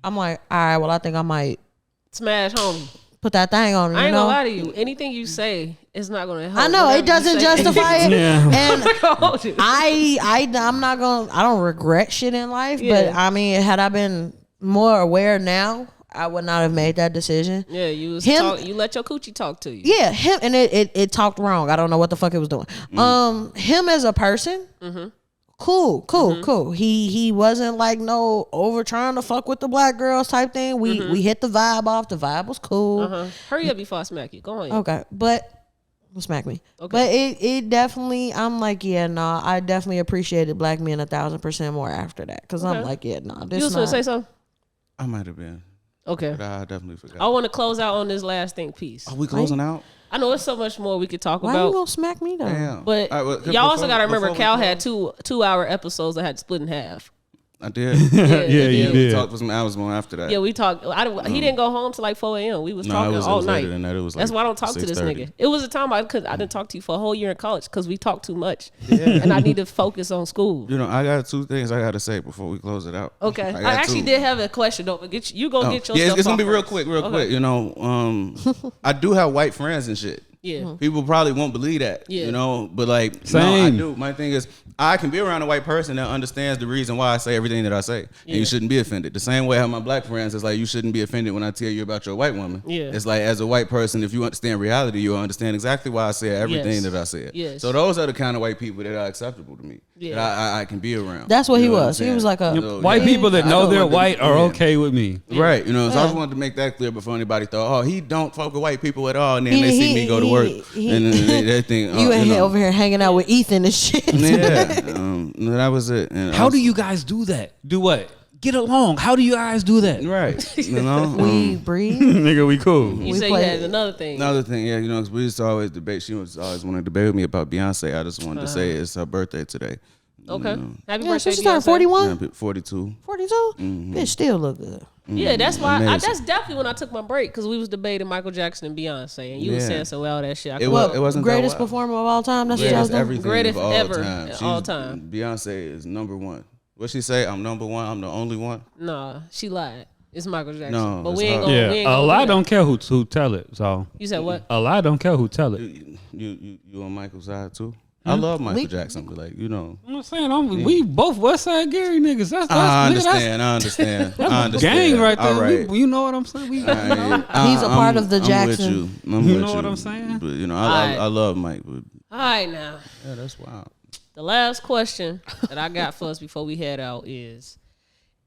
I'm like, "All right, well, I think I might Smash homie. put that thing on." I You ain't know? gonna lie to you. Anything you say is not gonna help. I know whatever it doesn't you say. justify it, Yeah. and Told you. I'm not gonna. I don't regret shit in life, but Yeah. I mean, had I been more aware now, I would not have made that decision. Yeah, you was Him- you let your coochie talk to you. Yeah, him and it talked wrong. I don't know what the fuck it was doing. Him as a person, cool. He wasn't like no over trying to fuck with the black girls type thing. We hit the vibe off. The vibe was cool. Hurry up before I smack you. Go on. Okay, but don't smack me. Okay. But it definitely. I'm like, yeah, nah. I definitely appreciated black men 1,000% more after that because I'm Okay. like, yeah, nah. You This was gonna not. say something? I might have been. Okay. But I definitely forgot. I want to close out on this last think piece. Are we closing out? I know there's so much more we could talk Why you about, gonna smack me though? Damn. but All right, well, y'all also before- got to remember before we Cal close- had two-hour episodes that had split in half. I did. Yeah, you We did. talked for some hours more after that. Yeah, we talked. He didn't go home till like 4 a.m. We was No, talking it was all later night. than that. It was That's like why I don't talk to this 6:30. nigga. It was a time I didn't talk to you for a whole year in college because we talked too much, and I need to focus on school. You know, I got two things I got to say before we close it out. Okay, I got actually two. did have a question. Don't forget you go get your. Yeah, it's gonna be real first. quick, Okay. You know, I do have white friends and shit. Yeah. People probably won't believe that, Yeah. you know, but like, no, I Same. do. My thing is, I can be around a white person that understands the reason why I say everything that I say, and Yeah. you shouldn't be offended. The same way how my black friends is like, you shouldn't be offended when I tell you about your white woman. Yeah. It's like, as a white person, if you understand reality, you'll understand exactly why I say everything Yes. that I said. Yes. So those are the kind of white people that are acceptable to me. Yeah. That I can be around. That's what You he know I'm was. He saying? was like a- So, White yeah. people that I know don't they're want to- white are yeah. okay with me. Right, you know, so I just wanted to make that clear before anybody thought, oh, he don't fuck with white people at all, and then they see me go to work, and then they think, oh, You ain't know. over here hanging out with Ethan and shit. Yeah, no, that was it. And How do you guys do that? Do what? Get along. How do you guys do that? Right, you know. We breathe. Nigga, we cool. You We say you played- had another thing. Another thing, yeah, you know, 'cause we used to always debate. She was always want to debate with me about Beyonce. I just wanted to say it's her birthday today. Okay. Happy Yeah, so birthday, she started Beyonce. 41, Yeah, 42. 42. Bitch still look good. Yeah, that's why. Amazing. That's definitely when I took my break because we was debating Michael Jackson and Beyonce, and you was Yeah. saying so well that shit. I It couldn't- was. It wasn't Greatest that wild. performer of all time. That's what y'all Greatest doing. everything Greatest of all ever, time. all She's- time. Beyonce is number one. What she say? I'm number one. I'm the only one. Nah, she lied. It's Michael Jackson. No, but it's we ain't her. gonna. Yeah, we ain't a gonna lie do that. don't care who tell it. So You said what? a lie don't care who tell it. You on Michael's side too? I love Michael Jackson, but like, you know. I'm saying we both West Side Gary niggas. That's I nigga, that's understand. I understand. I understand. gang right there. All right. You know what I'm saying? We, He's a part of the Jackson. I'm with you. I'm You with know you. what I'm saying? But you know, Alright. I love Mike. But All right, now yeah, that's wild. the last question that I got for us before we head out is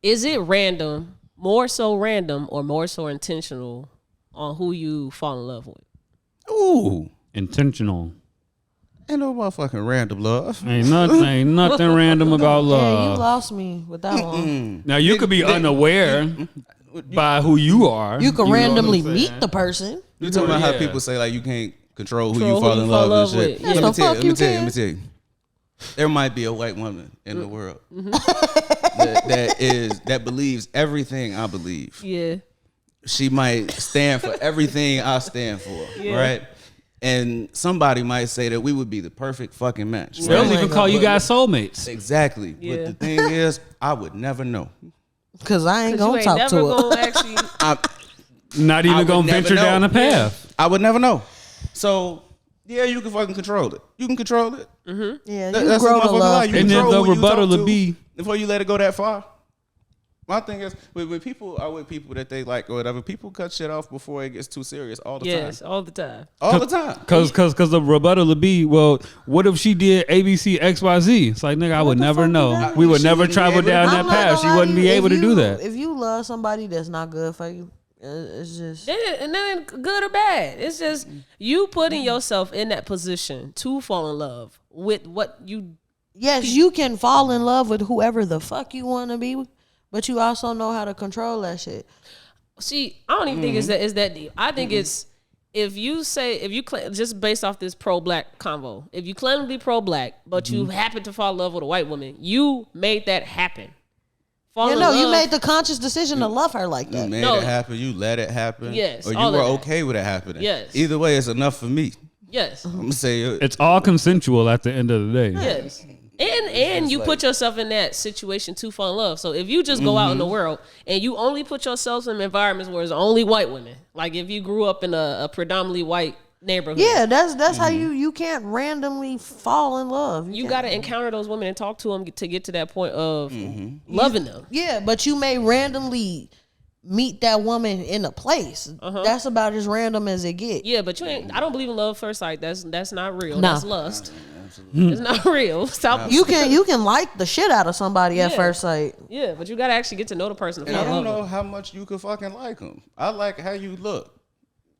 it random, more so random, or more so intentional on who you fall in love with? Ooh. intentional. Ain't no motherfucking random love. Ain't nothing random about Yeah, love. you lost me with that one. Now you could be unaware by who you are. You can know what I'm randomly saying? meet the person. You talking about how Yeah. people say like you can't control who Control you fall in love and shit. with. Yes, Let me the tell fuck you. you Let me tell you. There might be a white woman in the world that believes everything I believe. Yeah. She might stand for everything I stand for, Yeah. right? And somebody might say that we would be the perfect fucking match. They'll right? even call you guys soulmates. Exactly. Yeah. But the thing is, I would never know. Cause I ain't 'Cause you gonna ain't talk never to her. gonna actually. Not I even would gonna never venture know. down the path. I would never know. So, yeah, you can fucking control it. You can control it. Yeah, That- you that's grow a to motherfucking love. lie. You And then control the who you rebuttal talk to to be- before you let it go that far. My thing is, when people are with people that they like or whatever, people cut shit off before it gets too serious all the Yes, time. all the time. All the time. Cause the rebuttal would be, well, what if she did ABC XYZ? It's like, nigga, I would the never fuck know. does that We mean? would She never wouldn't be travel able to down do that I'm not path. gonna She lie wouldn't to be you, able to if do you- that. If you love somebody that's not good for you, it's just And then good or bad. It's just you putting yourself in that position to fall in love with what you. yes, you can fall in love with whoever the fuck you want to be, but you also know how to control that shit. See, I don't even think it's that deep. I think it's if you claim, just based off this pro-black convo, if you claim to be pro-black, but you happen to fall in love with a white woman, you made that happen. Fall You in know, you love- made the conscious decision to love her like You that. made No. it happen. You let it happen. Yes, Or you all were of that. okay with it happening. Yes. Either way, it's enough for me. Yes, I'm going to say It's all consensual at the end of the day. yes. And you put yourself in that situation to fall in love. So if you just go out in the world and you only put yourself in environments where it's only white women, like if you grew up in a predominantly white neighborhood, Yeah, that's how you can't randomly fall in love. you can't- got to encounter those women and talk to them to get to that point of loving them. Yeah, but you may randomly meet that woman in a place. That's about as random as it gets. Yeah, but you ain't. I don't believe in love at first sight. That's not real. Nah. That's lust. It's not real. Stop. You can like the shit out of somebody at Yeah. first sight. Yeah, but you gotta actually get to know the person. To And I fall in don't love know with. how much you could fucking like them. I like how you look.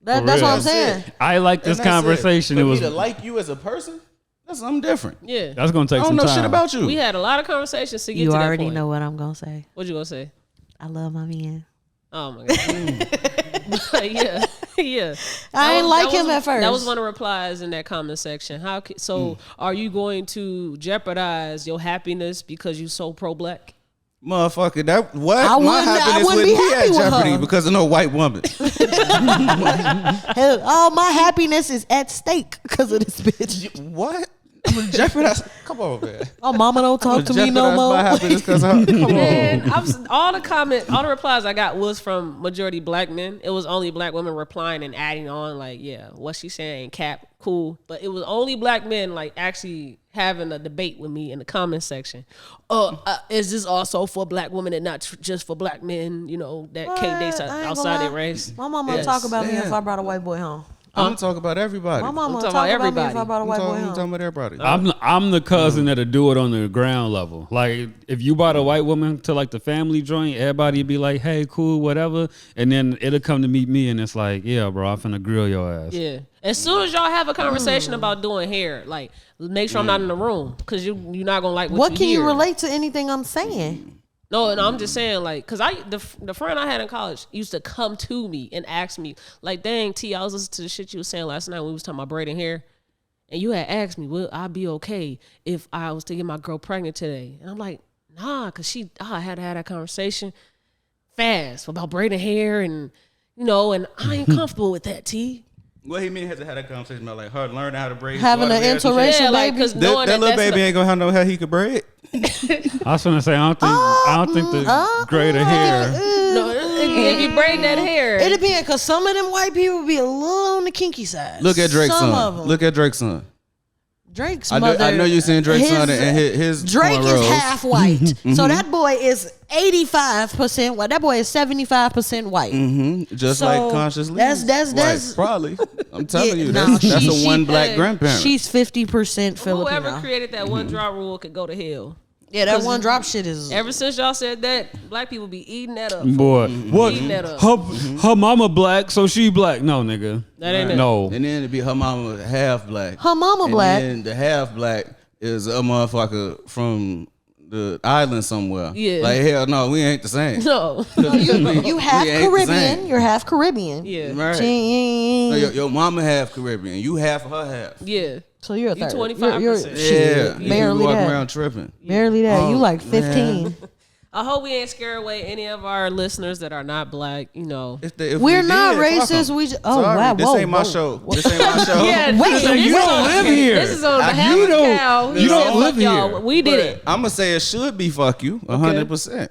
That's For what real. I'm That's saying. it. I like this And that's conversation. It, It for was me to like you as a person, that's something different. Yeah, that's gonna I take don't some know time. shit about you. we had a lot of conversations to get You to that already point. know what I'm gonna say. What you gonna say? I love my man. Oh my god. yeah, yeah. I That ain't like that him was- at first. That was one of the replies in that comment section. Are you going to jeopardize your happiness because you so pro-black? Motherfucker, that what? I My wouldn't happiness be wouldn't be happy at with jeopardy her. because of no white woman. Hell, all my happiness is at stake because of this bitch. What? I'm gonna jeopardize. Come on, man. Oh, mama don't talk to me no Jeopardize my more. happiness because of her. Come on. And all the replies I got was from majority black men. It was only black women replying and adding on like, yeah, what she saying, cap, cool. But it was only black men like actually having a debate with me in the comment section. Is this also for black women and not just for black men? You know that can't date I ain't outside gonna their lie. race. My mama Yes. talk about me if Damn. I brought a white boy home. I'm gonna talk about everybody. My mama talking talk about about me if everybody. I brought a I'm white boy talking home. about everybody. I'm the cousin that'll do it on the ground level. Like if you brought a white woman to like the family joint, everybody would be like, "Hey, cool, whatever," and then it'll come to meet me, and it's like, "Yeah, bro, I'm finna grill your ass." Yeah. As soon as y'all have a conversation about doing hair, like make sure I'm not in the room because you're not gonna like What can hear. you relate to anything I'm saying? No, I'm just saying, like, cause the friend I had in college used to come to me and ask me, like, dang, T, I was listening to the shit you was saying last night when we was talking about braiding hair, and you had asked me, will I be okay if I was to get my girl pregnant today? And I'm like, nah, cause I had to have that conversation fast about braiding hair, and and I ain't comfortable with that, T. What he mean has to have that conversation about like her learning how to braid. Having an interracial Yeah, like, baby. cause knowing That little that's baby ain't gonna have no hair he could braid. I was gonna say I don't think the greater hair. no, if you braid that hair, It depends, because some of them white people be a little on the kinky side. Look at Drake's Some son. of them. Look at Drake's son. Drake's I mother. know you seen Drake's son and his Drake cornrows. is half white. So that boy is 85% white. That boy is 75% white. Just So, like consciously. that's- probably. I'm telling you, no, that's she- a one black grandparent. She's 50% whoever Filipino. created that one draw rule could go to hell. Yeah, that one drop shit is. Ever since y'all said that, black people be eating that up. Boy, what? Eating that up. Her mama black, so she black. No, nigga. That ain't it. No. And then it'd be her mama half black. Her mama black. And then the half black is a motherfucker from the island somewhere. Yeah. Like, hell no, we ain't the same. No. You half We ain't the Caribbean. same. You're half Caribbean. Yeah. Right. She- No, your mama half Caribbean. You half her half. Yeah. So you're a You third. 25%. Shit, Yeah. barely you walk that. around tripping. Barely that. You Oh, like 15. I hope we ain't scare away any of our listeners that are not black, you know. If We're we not did, fuck 'em. racist. We just, oh Sorry, wow, this whoa, ain't my whoa. show. This ain't my show. Yeah, Wait, this you is don't on- live here. This is on behalf You of don't- Cal. you don't Fuck live y'all. here. We did it. I'm gonna say it should be fuck you 100%.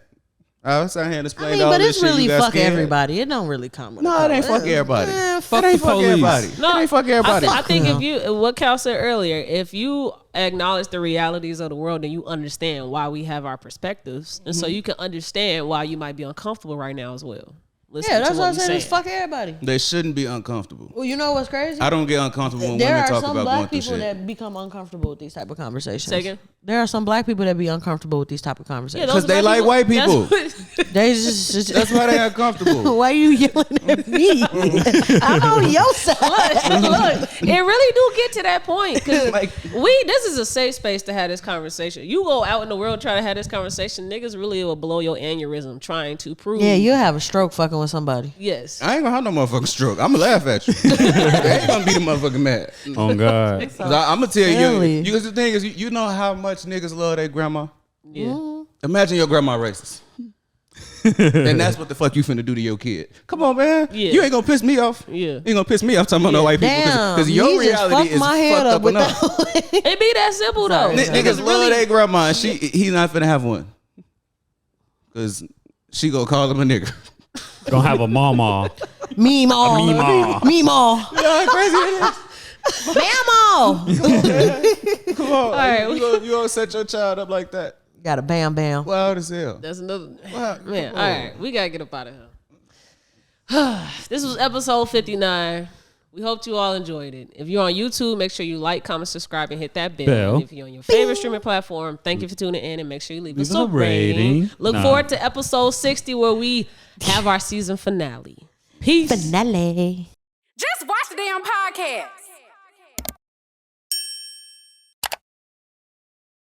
I was out here and I explained mean, all but this it's shit. really You got fuck scared. everybody. It don't really come with No, a it ain't color. fuck everybody. Fuck It ain't the fuck police. everybody. It ain't fuck everybody. I think them. if you, what Cal said earlier, if you acknowledge the realities of the world, then you understand why we have our perspectives, and so you can understand why you might be uncomfortable right now as well. Yeah, that's what I we said. It's saying. fuck everybody. They shouldn't be uncomfortable. Well, you know what's crazy? I don't get uncomfortable when There women are talk some about going black through people shit. that become uncomfortable with these type of conversations. Say again? There are some black people that be uncomfortable with these type of conversations. those 'Cause they black like white that's people. what- They just That's why they uncomfortable. why you yelling at me? I'm on your side. Look, it really do get to that point because Like- this is a safe space to have this conversation. You go out in the world try to have this conversation, niggas really will blow your aneurysm trying to prove. Yeah, you'll have a stroke fucking with somebody. Yes. I ain't gonna have no motherfucking stroke. I'm gonna laugh at you. They ain't gonna be the motherfucking mad. Oh God. 'Cause I'm gonna tell Really? you. Because the thing is, you know how much niggas love their grandma. Yeah. Imagine your grandma racist. And that's what the fuck you finna do to your kid. Come on, man. Yeah. You ain't gonna piss me off. Yeah. You ain't gonna piss me off talking about no white people. Damn, Because your he just reality fucked is my head fucked up up with enough. that. It be that simple though. Niggas love their grandma. And he not finna have one. Because she gonna call him a nigga. Gonna have a mama. Meme all. Meemaw. Meme all. You know how crazy it is? Mammo. Come on. right. You gonna set your child up like that? Got a bam bam. Wild as hell. That's another Wow, man. come All on. right, we gotta get up out of here. This was episode 59. We hope you all enjoyed it. If you're on YouTube, make sure you like, comment, subscribe, and hit that bell. And if you're on your favorite streaming platform, thank you for tuning in and make sure you leave us a rating. Look forward to episode 60 where we have our season finale. Peace. Finale. Just watch the damn podcast.